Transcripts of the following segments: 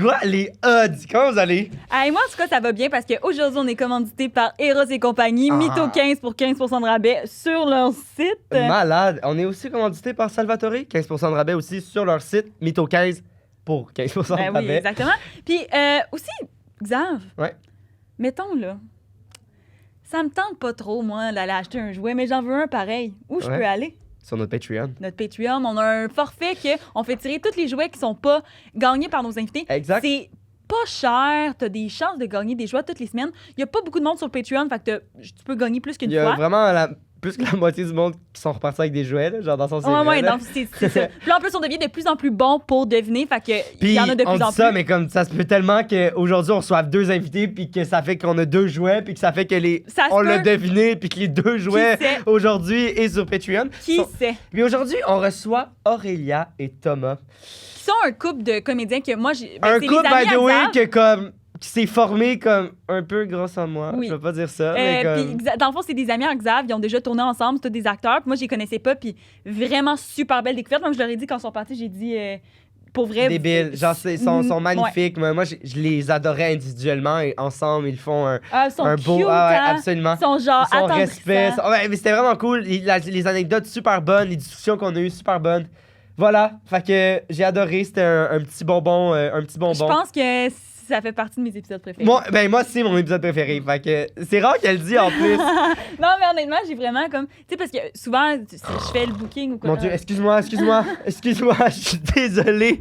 Quoi? Les odds? Comment vous allez? Hey, moi, en tout cas, ça va bien parce qu'aujourd'hui, on est commandité par Eros et compagnie, Mytho 15 pour 15% de rabais sur leur site. Malade. On est aussi commandité par Salvatore. 15% de rabais aussi sur leur site. Mytho 15 pour 15% de Ben rabais. oui, exactement. Puis aussi, Xav, Ouais. mettons là, ça me tente pas trop, moi, d'aller acheter un jouet, mais j'en veux un pareil. Où je peux aller? Sur notre Patreon. Notre Patreon, on a un forfait qu'on fait tirer tous les jouets qui sont pas gagnés par nos invités. Exact. C'est pas cher, t'as des chances de gagner des jouets toutes les semaines. Il y a pas beaucoup de monde sur le Patreon, fait que tu peux gagner plus qu'une Il y a fois. vraiment plus que la moitié du monde qui sont repartis avec des jouets, là, genre dans son Ouais, donc c'est ça. Puis là, en plus, on devient de plus en plus bon pour deviner, fait que il Puis y en a de on plus dit en ça, plus. mais comme ça se peut tellement qu'aujourd'hui on reçoive 2 invités, puis que ça fait qu'on a 2 jouets, puis que ça fait que Ça se on l'a peut. deviné, puis que les 2 jouets sait? aujourd'hui et sur Patreon. Qui sont- sait? Puis aujourd'hui, on reçoit Aurélia et Thomas. Qui sont un couple de comédiens que moi, j'ai. Un c'est couple, les amis by the à way, Xav. qui s'est formé comme un peu grâce à moi. Oui. Je vais pas dire ça, mais comme... Puis, dans le fond, c'est des amis à Xav. Ils ont déjà tourné ensemble. C'est tous des acteurs. Puis moi, je les connaissais pas. Puis vraiment super belle découverte. Même je leur ai dit quand ils sont partis, j'ai dit pour vrai. Débiles. Genre, ils sont Ouais. magnifiques. Moi, je les adorais individuellement et ensemble, ils font un Ils sont un cute, beau... Ah ouais, hein? absolument. Ils sont genre Son respect. attendrissants. Ouais, mais c'était vraiment cool. Les anecdotes super bonnes, les discussions qu'on a eues super bonnes. Voilà. Fait que j'ai adoré. C'était un petit bonbon. Je pense que ça fait partie de mes épisodes préférés. Moi, c'est mon épisode préféré. Fait que c'est rare qu'elle le dit en plus. Non, mais honnêtement, j'ai vraiment comme. Tu sais, parce que souvent, je fais le booking ou quoi. Mon Dieu, excuse-moi, je suis désolé.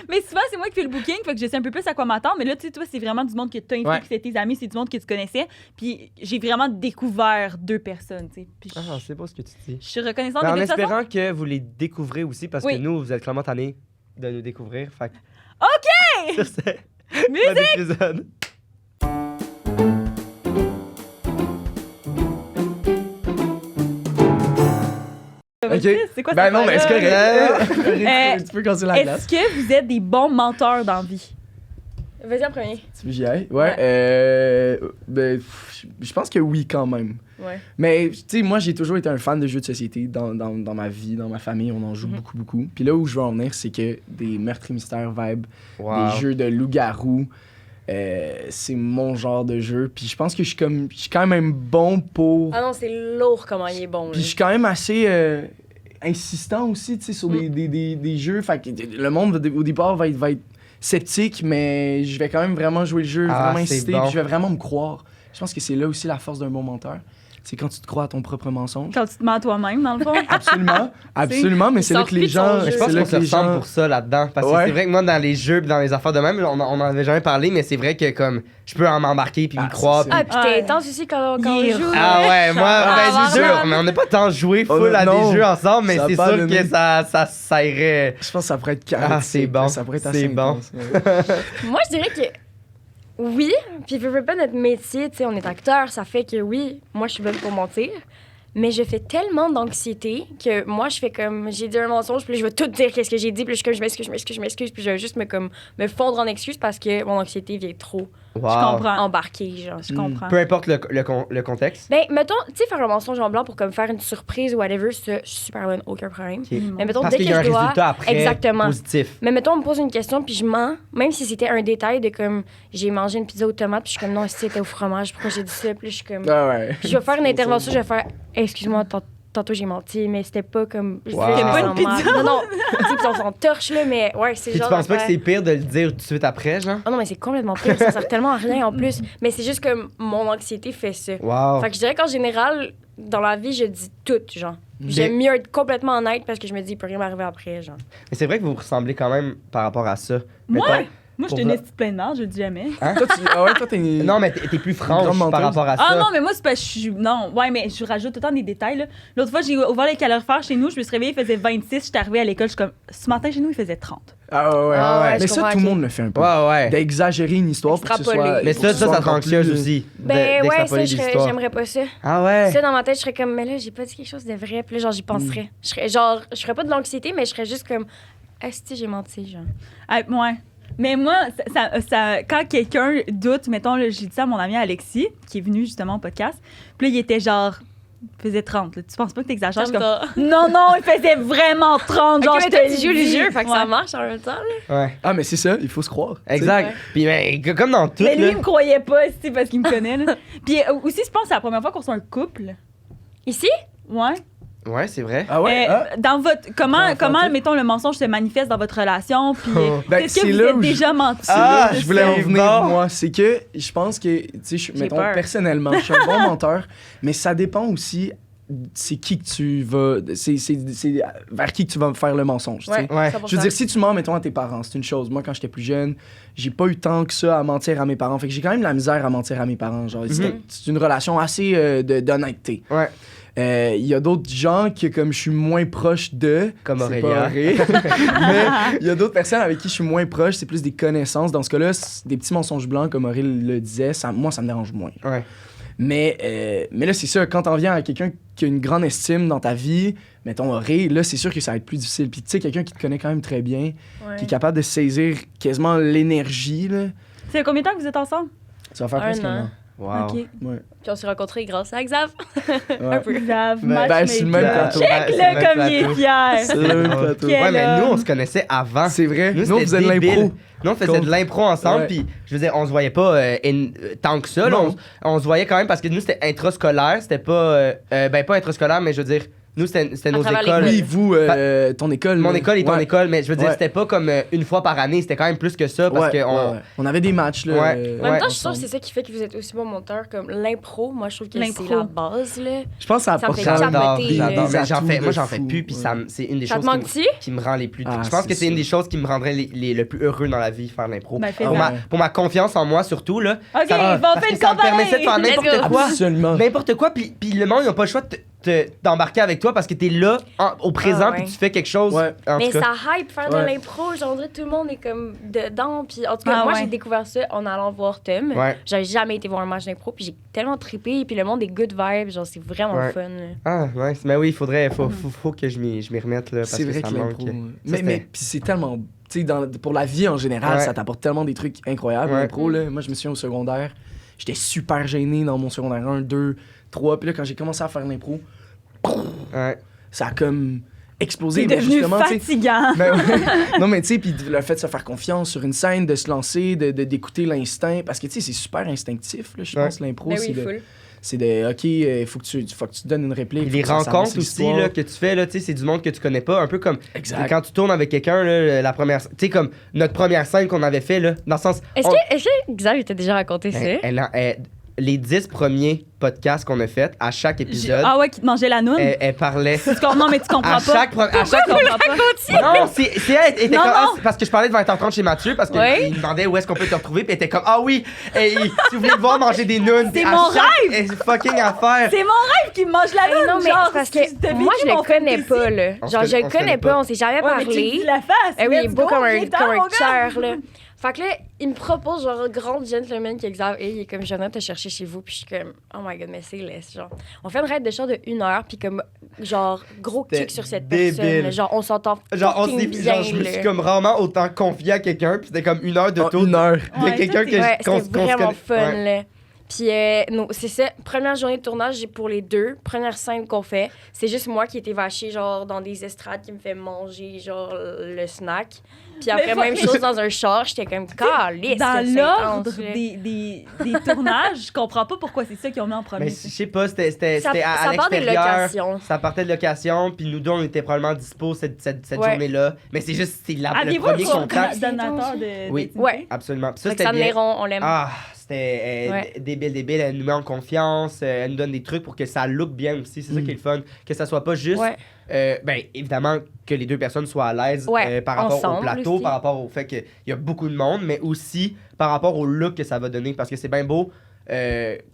Mais souvent, c'est moi qui fais le booking, fait que je sais un peu plus à quoi m'attendre. Mais là, tu sais, toi, c'est vraiment du monde que tu as invité, Ouais. que c'est tes amis, c'est du monde que tu connaissais. Puis j'ai vraiment découvert 2 personnes, tu sais. Puis Ah, c'est pas ce que tu dis. je suis reconnaissante. Mais en Mais de toute façon- espérant que vous les découvrez aussi, parce Oui. que nous, vous êtes clairement tannés de nous découvrir. Fait que... OK! Sur ce, Musique! bon épisode. Ok. C'est quoi Ben cette non, mais est-ce que affaire-là? tu peux casser la glace? Est-ce que vous êtes des bons menteurs dans la vie? Vas-y en premier. Tu veux que j'y aille? Ouais. Ben, je pense que oui, quand même. Ouais. Mais, tu sais, moi, j'ai toujours été un fan de jeux de société dans ma vie, dans ma famille. On en joue beaucoup, beaucoup. Puis là où je veux en venir, c'est que des meurtres et mystères vibes, Wow. des jeux de loup-garou, c'est mon genre de jeu. Puis je pense que je suis quand même bon pour... Ah non, c'est lourd comment il est bon. Puis je suis quand même assez insistant aussi, tu sais, sur des jeux. Fait que le monde, au départ, va être sceptique, mais je vais quand même vraiment jouer le jeu, Ah, vraiment c'est insister, bon. puis je vais vraiment me croire. Je pense que c'est là aussi la force d'un bon menteur. C'est quand tu te crois à ton propre mensonge. Quand tu te mens à toi-même, dans le fond? Absolument, absolument, mais c'est là sort que les plus de son gens... jeu. Je pense c'est là qu'on se que les ressemble gens... pour ça là-dedans. Parce que Ouais. c'est vrai que moi, dans les jeux pis dans les affaires de même, on en avait jamais parlé, mais c'est vrai que comme je peux en m'embarquer puis Ah, m'y croire. c'est- puis- Ah, puis t'es intense aussi quand on Il joue. Ah ouais, moi, Ah, je jure, vraiment. mais on n'a pas tant joué full Oh, à non. des jeux ensemble, mais Ça a c'est pas sûr donné. que ça irait. Je pense que ça pourrait être Ah, chaotique, c'est bon, Ça pourrait être c'est assez bon. intense, ouais. Moi, je dirais que oui, puis veux pas notre métier, tu sais, on est acteur, ça fait que oui, moi, je suis bonne pour mentir. Mais je fais tellement d'anxiété que moi, je fais comme, j'ai dit un mensonge, puis là, je vais tout dire qu'est-ce que j'ai dit, puis là, je suis comme, je m'excuse, puis je vais juste me fondre en excuses parce que mon anxiété vient trop Wow. Je comprends. embarquer, genre. Je comprends. Peu importe le contexte. Ben, mettons, tu sais, faire un mensonge en blanc pour comme faire une surprise ou whatever, ça, je suis super bonne, aucun problème. Ok. Mais mettons, Parce dès qu'il que y a un je dois... résultat après Exactement. positif. Mais mettons, on me pose une question, puis je mens, même si c'était un détail de comme, j'ai mangé une pizza aux tomates, puis je suis comme, non, si c'était au fromage, pourquoi j'ai dit ça? Puis là, je suis comme... Ah ouais. Puis je vais faire une intervention, je vais faire, excuse-moi, tantôt j'ai menti, mais c'était pas comme... je Wow. disais C'était pas sans une pizza. mal. Non, non, tu sais, puis on s'en torche, là, mais ouais, c'est Puis tu genre... penses pas que d'affaire- c'est pire de le dire tout de suite après, genre? Ah non, mais c'est complètement pire, ça sert tellement à rien en plus. Mais c'est juste que mon anxiété fait ça. Wow. Fait que je dirais qu'en général, dans la vie, je dis tout, genre. J'aime mieux être complètement honnête parce que je me dis, il peut rien m'arriver après, genre. Mais c'est vrai que vous vous ressemblez quand même par rapport à ça. Moi? Mettons- Moi, je Pour suis une vrai. petite pleine d'âge, je le dis jamais. Toi, t'es... Non, mais t'es plus franche grande par menteuse. rapport à ça. Ah non, mais moi, c'est parce que je suis. Non, ouais, mais je rajoute tout le temps des détails. Là. L'autre fois, j'ai ouvert les calorifères chez nous, je me suis réveillée, il faisait 26, j'étais arrivée à l'école, je suis comme. Ce matin, chez nous, il faisait 30. Ah ouais, Ah ouais, Mais je ça, comprends, tout le ok. monde le fait un peu. Ouais, ouais. D'exagérer une histoire pour que ce soit... Extrapoler. Mais pour que ça ce soit te encore anxieuse plus- aussi. Ben ouais, d'extrapoler ça, des histoires. j'aimerais pas ça. Ah ouais. Ça, dans ma tête, je serais comme, mais là, j'ai pas dit quelque chose de vrai. Puis là, genre, j'y penserais. Je serais, genre, je ferais pas de l'anxiété, mais je serais juste comme, esti, j'ai menti, genre. Ah, ouais. Mais moi, quand quelqu'un doute, mettons, là, j'ai dit ça à mon ami Alexis, qui est venu justement au podcast, puis là, il était genre. Il faisait 30. Là. Tu penses pas que t'exagères? Je suis Comme comme, non, il faisait vraiment 30. Genre, Ok, je mais toi, te tu joues les dis. jeux, fait que ça Ouais. marche en même temps. Là. Ouais. Ah, mais c'est ça, il faut se croire. Exact. Ouais. Puis ben, comme dans tout, Mais lui, là. il me croyait pas, tu sais, parce qu'il me connaît. Là. Puis aussi, je pense que c'est la première fois qu'on soit un couple. Ici? Ouais. Ouais, c'est vrai. Ah ouais? Ah. Dans votre comment Fantôme. mettons le mensonge se manifeste dans votre relation puis Ben, est-ce que c'est vous là êtes où déjà menti C'est là, je voulais en c'est venir, bon. moi. C'est que je pense que, tu sais, J'ai mettons, peur. personnellement, je suis un bon menteur, mais ça dépend aussi c'est qui que tu vas. C'est vers qui que tu vas faire le mensonge, tu sais. Ouais. 100%. Je veux dire, si tu mens, mettons, à tes parents, c'est une chose. Moi, quand j'étais plus jeune, j'ai pas eu tant que ça à mentir à mes parents. Fait que j'ai quand même la misère à mentir à mes parents. Genre, c'est une relation assez d'honnêteté. Ouais. Il y a d'autres gens que, comme je suis moins proche de... Comme c'est Aurélia. pas vrai, mais il y a d'autres personnes avec qui je suis moins proche, c'est plus des connaissances. Dans ce cas-là, des petits mensonges blancs, comme Aurélie le disait, moi, ça me dérange moins. Ouais. Mais là, c'est ça, quand t'en viens à quelqu'un qui a une grande estime dans ta vie, mettons Auré, là, c'est sûr que ça va être plus difficile. Puis tu sais, quelqu'un qui te connaît quand même très bien, Ouais. qui est capable de saisir quasiment l'énergie, là, C'est combien de temps que vous êtes ensemble ça va faire Un presque un an. an. Wow. OK. Ouais. Puis on s'est rencontrés grâce à Xav. Ouais. Un peu. Grave, Ben, sur le même plateau. Check-le comme il est fier. C'est le même plateau. Quel Ouais, mais nous, homme. on se connaissait avant. C'est vrai. Nous, on c'était faisait de débile. l'impro. Nous, on faisait de l'impro ensemble, Ouais. puis je veux dire, on se voyait pas tant que ça. Là, Non. on se voyait quand même parce que nous, c'était intrascolaire. C'était pas. Ben, pas intrascolaire, mais je veux dire, nous, c'était nos travers écoles. l'école. Oui, vous, ton école. Mon là. école et ton Ouais. école, mais je veux dire, Ouais. c'était pas comme une fois par année, c'était quand même plus que ça parce Ouais, que on. ouais. On avait des matchs, là. Ouais. En même temps, je ensemble. trouve que c'est ça qui fait que vous êtes aussi bon monteur, comme l'impro. Moi, je trouve que L'impro. c'est la base, là. Je pense que ça Ça me apporte fait quand même J'adore, capoter, j'adore. des Mais j'en atouts fais, moi, de j'en fais fou, plus, puis ouais. c'est une des Ça choses te manque-tu? qui me rend les plus. Ah, je pense que c'est c'est une ça. des choses qui me rendrait le plus heureux dans la vie, faire l'impro. Ben, fais Pour ça. pour ma confiance en moi, surtout, là. OK, Ça- bon, on parce fait que une ça me permettait de faire campagne. n'importe Let's go. quoi. Absolument. N'importe quoi, puis le monde, ils n'ont pas le choix d'embarquer avec toi parce que t'es là, au présent, Ah, ouais. puis tu fais quelque chose. Ouais. En Mais tout cas. ça hype faire Ouais. de l'impro. Genre, on dirait que tout le monde est comme dedans. Puis en tout cas, Ah, moi, ouais. j'ai découvert ça en allant voir Tom. Ouais. J'avais jamais été voir un match d'impro. Puis j'ai tellement trippé. Puis le monde est good vibe. Genre, c'est vraiment Ouais. fun. là. Ah, ouais. Mais oui, faut que je m'y remette, là, parce C'est que vrai ça que manque. l'impro. Ça, Mais c'était- puis c'est tellement. Tu sais, pour la vie en général, Ouais. ça t'apporte tellement des trucs incroyables. Ouais. L'impro, là. Moi, je me souviens au secondaire, j'étais super gêné dans mon secondaire 1, 2, 3. Puis là, quand j'ai commencé à faire l'impro, Ouais. ça a comme explosé. C'est Mais devenu justement, tu sais, fatigant. ben ouais. Non, mais tu sais, puis le fait de se faire confiance sur une scène, de se lancer, d'écouter l'instinct. Parce que tu sais, c'est super instinctif, là, je Ouais. pense, l'impro. Ben c'est oui, de- full. c'est de, OK, faut que tu te donnes une réplique. Puis les faut que ça rencontres avance aussi l'histoire. là, que tu fais, là, tu sais, c'est du monde que tu connais pas. Un peu comme Exact. quand tu tournes avec quelqu'un, là, la première. Tu sais, comme notre première scène qu'on avait fait, là, dans le sens. Est-ce on- que Xav t'a déjà raconté Elle- ça? les 10 premiers podcasts qu'on a fait, à chaque épisode, Ah ouais, qui te mangeait la noune. elle parlait. Non, mais tu comprends À pas. chaque, à chaque Tu comprends pas. Non, c'est elle était Non, comme non. ah, c'est parce que je parlais de 20h30 chez Mathieu parce qu'il Ouais. me demandait où est-ce qu'on peut te retrouver puis elle était comme ah oui, si vous voulez me voir manger des nounes, C'est à mon chaque- fucking affaire. C'est mon rêve qui me mange la Hey, noune. non, mais genre, c'est parce t'as que vécu moi, je mon le connais fantasy. pas, là. On se Genre, je connaît- le on se connaît connais pas. pas, on s'est jamais Ouais, mais tu me parlé. dis la face. Eh oui, il est let's beau go, comme viens-t'en, un mon gars. cœur, là. Fait que là, il me propose, genre, grand gentleman qui Xav et il est comme, je viens te chercher chez vous. Puis je suis comme, oh my god, mais c'est laisse, genre. On fait une raid de char de 1 heure, puis comme, genre, gros C'était kick sur cette débile. personne. là. Genre, on s'entend Genre, on fucking s'est- bien, genre, je me là. suis comme rarement autant confié à quelqu'un puis c'était comme une heure de En tout 1 heure. de Ouais, quelqu'un ça, que c'est- Ouais, qu'on c'était se vraiment connaît. fun, Ouais. là. Puis, non, c'est ça. Première journée de tournage, j'ai pour les 2. Première scène qu'on fait, c'est juste moi qui étais vachée, genre, dans des estrades qui me fait manger, genre, le snack. Puis après, Mais même chose dans un char, j'étais comme, calisse. Dans que c'est l'ordre intense, là. des tournages, je comprends pas pourquoi c'est ça qu'ils ont mis en premier. Mais je sais pas, c'était Ça, à ça part des l'extérieur. locations. Ça partait de location, puis nous deux, on était probablement dispo cette Ouais. journée-là. Mais c'est juste, c'est le Aviez-vous premier un contact. donateur de Oui. d'intimité? Ouais. Absolument. Puis ça, Fait que c'était bien. Sam Néron, on l'aime. Ah, c'était Ouais. débile. Elle nous met en confiance, elle nous donne des trucs pour que ça look bien aussi. C'est ça qui est le fun. Que ça soit pas juste. Ouais. Ben, évidemment, que les deux personnes soient à l'aise Ouais, par rapport au ensemble plateau, aussi. par rapport au fait qu'il y a beaucoup de monde, mais aussi par rapport au look que ça va donner. Parce que c'est bien beau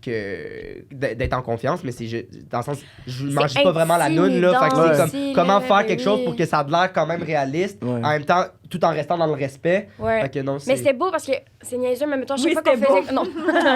d'être en confiance, mais c'est dans le sens, je ne mange pas vraiment la noune, là. Fait que c'est intimidant comme, aussi, comment là, faire ben quelque chose oui. pour que ça ait l'air quand même réaliste, Ouais. en même temps, tout en restant dans le respect. Ouais. Fait que non, Mais c'était beau parce que c'est niaiseux, mais mettons, chaque Oui, fois qu'on c'était faisait. Non.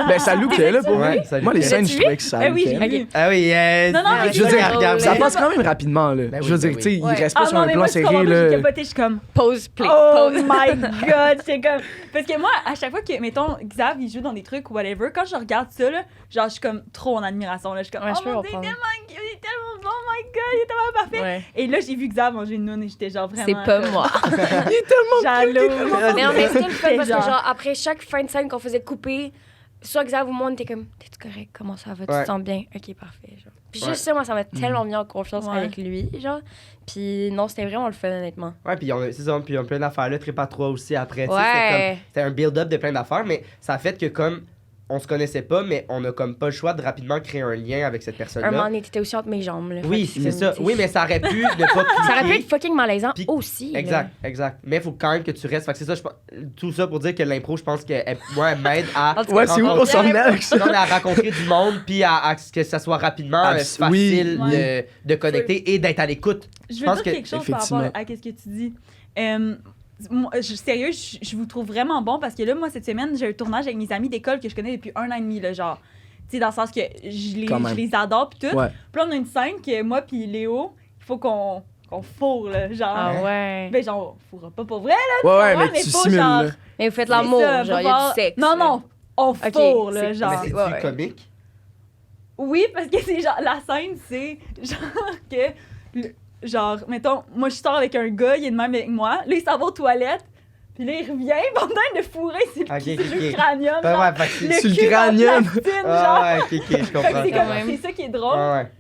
Ben, ça lookait, là, pour Ouais, vrai. ça Moi, les lookait. scènes, je L'as-tu trouvais que ça Eh oui, lookait. j'ai vu. Ah oui, Non, non, mais Je veux c'est dire, drôle, regarde, ça là. passe quand même rapidement, là. Ben oui, je veux ben dire, tu sais, oui. il reste pas Ah sur non, un mais plan moi, tu serré, comprends pas, j'ai là. capoté, je suis comme... Pause, play. Oh Pause. my god, c'est comme parce que moi à chaque fois que mettons Xav il joue dans des trucs ou whatever, quand je regarde ça là, genre je suis comme trop en admiration là, je suis comme Ouais, je oh peux mon dieu, comprendre. il il est tellement parfait. Ouais. Et là, j'ai vu Xav manger une noune et j'étais genre vraiment. C'est pas moi. Jaloux. Mais on c'était le fun parce que, Genre. genre, après chaque fin de scène qu'on faisait couper, soit Xav ou moi, on était comme, t'es-tu correct? Comment ça va? Tu Ouais. te sens bien? Ok, parfait. Genre. Puis Ouais. juste ça, moi, ça m'a tellement mis en confiance Ouais. avec lui, genre. Puis non, c'était vraiment le fun, honnêtement. Ouais, puis c'est ça, puis on a plein d'affaires là, Trip à 3 aussi après. Tu sais, c'était un build-up de plein d'affaires, mais ça a fait que comme on se connaissait pas, mais on a comme pas le choix de rapidement créer un lien avec cette Un personne-là. moment donné, t'étais aussi entre mes jambes. Là, Oui, Fait que c'est ça. t'sais, Oui, mais ça aurait pu ne pas cliquer. Ça aurait pu être fucking malaisant Puis- aussi. là. Exact. Mais il faut quand même que tu restes. Fait que c'est ça, tout ça pour dire que l'impro, je pense que moi, elle m'aide à. En tout cas, Ouais, c'est où qu'on s'en venait avec ça? Non, mais à rencontrer du monde, puis à que ça soit rapidement facile Oui. de connecter et d'être à l'écoute. Je veux pense dire que, quelque chose par rapport à ce que tu dis. Moi, sérieux, je vous trouve vraiment bon parce que là, moi, cette semaine, j'ai un tournage avec mes amis d'école que je connais depuis 1 an et demi, là, genre. Tu sais, dans le sens que je les adore, puis tout. Ouais. Puis là, on a une scène que moi, puis Léo, il faut qu'on fourre, là, genre. Ah ouais. Ben, genre, on fourra pas pour vrai, là. Ouais, mais mais tu faut simules, genre- là. Mais vous faites c'est l'amour, ça, genre, faut il y a voir- du sexe. Non, là. non, on Ok, fourre, là, c'est- genre. Mais c'est-tu ouais, ouais. comique? Oui, parce que c'est genre, la scène, c'est genre que, genre, mettons, moi je sors avec un gars, il est de même avec moi, là il s'en va aux toilettes, puis là il revient, pendant de fourrer sur Ok, le ok. cranium, Ben genre, ouais, fait que le Sur le cul dans cranium. la plastine, genre. Ah ouais, ok, je Fait que comprends. c'est Quand comme, même. c'est ça qui est drôle. Ouais.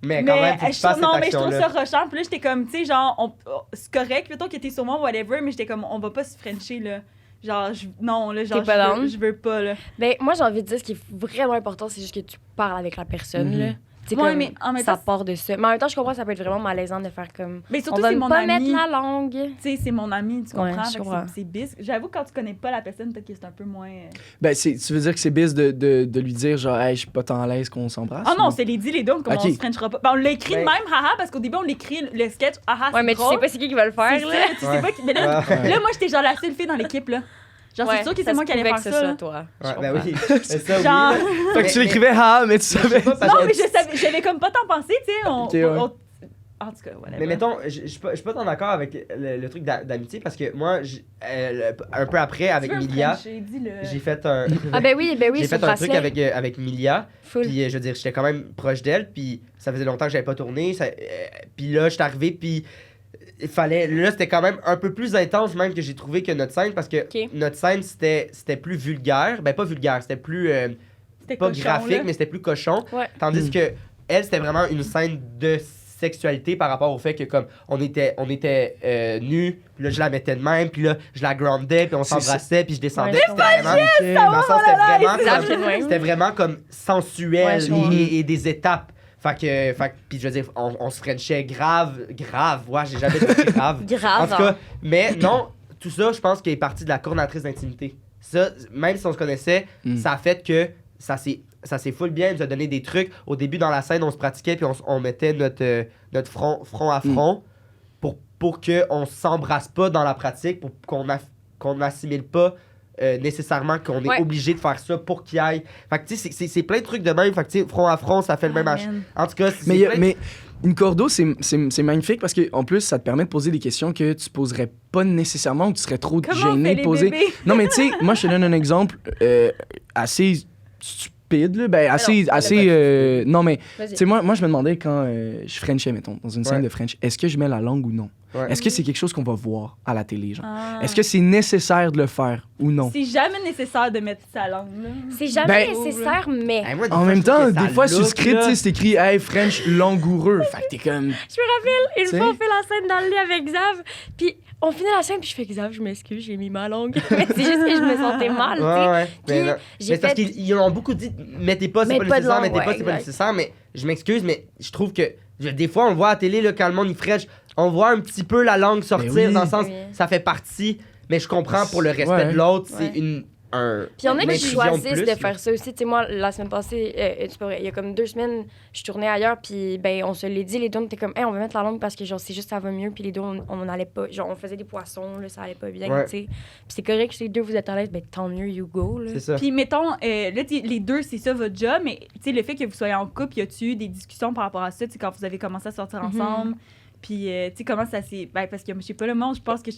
Mais quand même, faut que tu fasses cette non, mais je trouve action-là. ça rushant. Puis là, j'étais comme, tu sais, genre, c'est correct, plutôt que t'es sur moi, whatever, mais j'étais comme, on va pas se frencher, là. Genre, non, là, genre, T'es pas down? je veux pas, là. Ben, moi, j'ai envie de dire, ce qui est vraiment important, c'est juste que tu parles avec la personne, Mhm. là. Tu sais, Ouais, comme, mais en même ça temps, part de ça. Mais en même temps, je comprends que ça peut être vraiment malaisant de faire comme. Mais On surtout, va c'est mon pas ami. mettre la langue. Tu sais, c'est mon ami, tu Ouais, comprends? je Fait que comprends. c'est bisque. J'avoue, quand tu connais pas la personne, peut-être que c'est un peu moins. Ben, tu veux dire que c'est bis de lui dire, genre, hey, je suis pas tant à l'aise qu'on s'embrasse? Ah non, ou- c'est les dit les deux, comme Ok. on se frenchera pas. Ben, on l'a écrit de Ben- même, haha, parce qu'au début, on l'écrit le sketch, haha, Ouais, c'est mais tu drôle. sais pas c'est qui va le C'est faire, ça, là. tu sais Ouais. pas qui. Mais là, Ouais. là, moi, j'étais genre la seule fille dans l'équipe, là. Genre, c'est sûr que c'est moi qui allais faire ça. là. toi. Ouais, ben oui. C'est ça, oui. Genre. Fait que tu Mais- l'écrivais, ah, mais tu Je sais savais. pas, parce Non, que- mais j'avais comme pas tant pensé, tu sais. Ok, ouais. En tout cas, voilà. Mais mettons, je suis pas tant d'accord avec le truc d'amitié parce que moi, un peu après, avec Milia, j'ai fait un. Ah, ben oui, J'ai sur fait un truc bracelet. avec Milia, Full. puis je veux dire, j'étais quand même proche d'elle, puis ça faisait longtemps que j'avais pas tourné, puis là, j'étais arrivé, puis il fallait, là, c'était quand même un peu plus intense même que j'ai trouvé que notre scène, parce que Ok. notre scène, c'était plus vulgaire, ben pas vulgaire, c'était plus, C'était pas cochon, graphique, là. mais c'était plus cochon, Ouais. tandis Mm. que elle, c'était vraiment une scène de sexualité par rapport au fait que comme on était nus, puis là je la mettais de même, puis là je la groundais, puis on C'est s'embrassait, puis je descendais, Ouais, puis c'était vraiment dans le sens, Xav, c'est c'était vraiment comme sensuel Ouais, je comprends. et des étapes. Fait que puis je veux dire, on se frenchait grave, ouais, j'ai jamais dit grave. En Grave. tout cas, mais non, tout ça, je pense qu'il est parti de la coordinatrice d'intimité. Ça, même si on se connaissait, Mm. ça a fait que ça s'est full bien, elle nous a donné des trucs. Au début, dans la scène, on se pratiquait, puis on mettait notre front à front pour qu'on s'embrasse pas dans la pratique, pour qu'on n'assimile pas nécessairement qu'on est Ouais. obligé de faire ça pour qu'il aille. Fait que tu sais, c'est plein de trucs de même. Fait que tu sais, front à front, ça fait le même H. En tout cas, c'est Mais, plein de- mais une cordo, c'est magnifique parce qu'en plus, ça te permet de poser des questions que tu poserais pas nécessairement ou tu serais trop Comment on gêné fait de les poser. bébés? Non, mais tu sais, moi, je te donne un exemple assez stupide, là. Ben, assez. non, assez c'est non, mais Vas-y. tu sais, moi, je me demandais quand je Frenchais, mettons, dans une scène Ouais. de French, est-ce que je mets la langue ou non? Ouais. Est-ce que c'est quelque chose qu'on va voir à la télé, genre? Ah. Est-ce que c'est nécessaire de le faire ou non? C'est jamais nécessaire de mettre sa langue, là. C'est jamais Ben- nécessaire, mais. Hey, moi, des En fois, même je trouve temps, que ça des fois, sur le look, script, là. tu sais, c'est écrit Hey, French langoureux. Fait que t'es comme. Je me rappelle, une T'sais? fois, on fait la scène dans le lit avec Xav, puis on finit la scène, puis je fais Xav, je m'excuse, j'ai mis ma langue. Mais c'est juste que je me sentais mal, tu sais. Ouais, ouais. Puis, Mais, non. j'ai Mais c'est parce fait- qu'ils ont beaucoup dit mettez pas, c'est Mets pas pas de nécessaire, langue, mettez pas, ouais, c'est pas exact. nécessaire. Mais je m'excuse, mais je trouve que des fois, on le voit à la télé, là, quand le monde il fraîche, on voit un petit peu la langue sortir Mais oui. dans le sens, Oui. ça fait partie. Mais je comprends pour le respect Ouais. de l'autre, Ouais. c'est un. Puis il y en a une qui intrusion choisissent plus, de là. faire ça aussi. Tu sais, moi, la semaine passée, c'est pas vrai, il y a comme 2 semaines, je tournais ailleurs, puis ben, on se l'est dit, les deux, on était comme, hey, on va mettre la langue parce que, genre, c'est juste, ça va mieux, puis les deux, on allait pas, genre, on faisait des poissons, là, ça allait pas bien, Ouais. tu sais. Puis c'est correct que si les deux, vous êtes à l'aise, ben, tant mieux, you go, là. C'est ça. Puis, mettons, là, les deux, c'est ça votre job, mais tu sais, le fait que vous soyez en couple, y a-tu eu des discussions par rapport à ça, tu sais, quand vous avez commencé à sortir Mhm. ensemble? Puis, tu sais, comment ça s'est. Ben, parce que, je sais pas, le monde, je pense que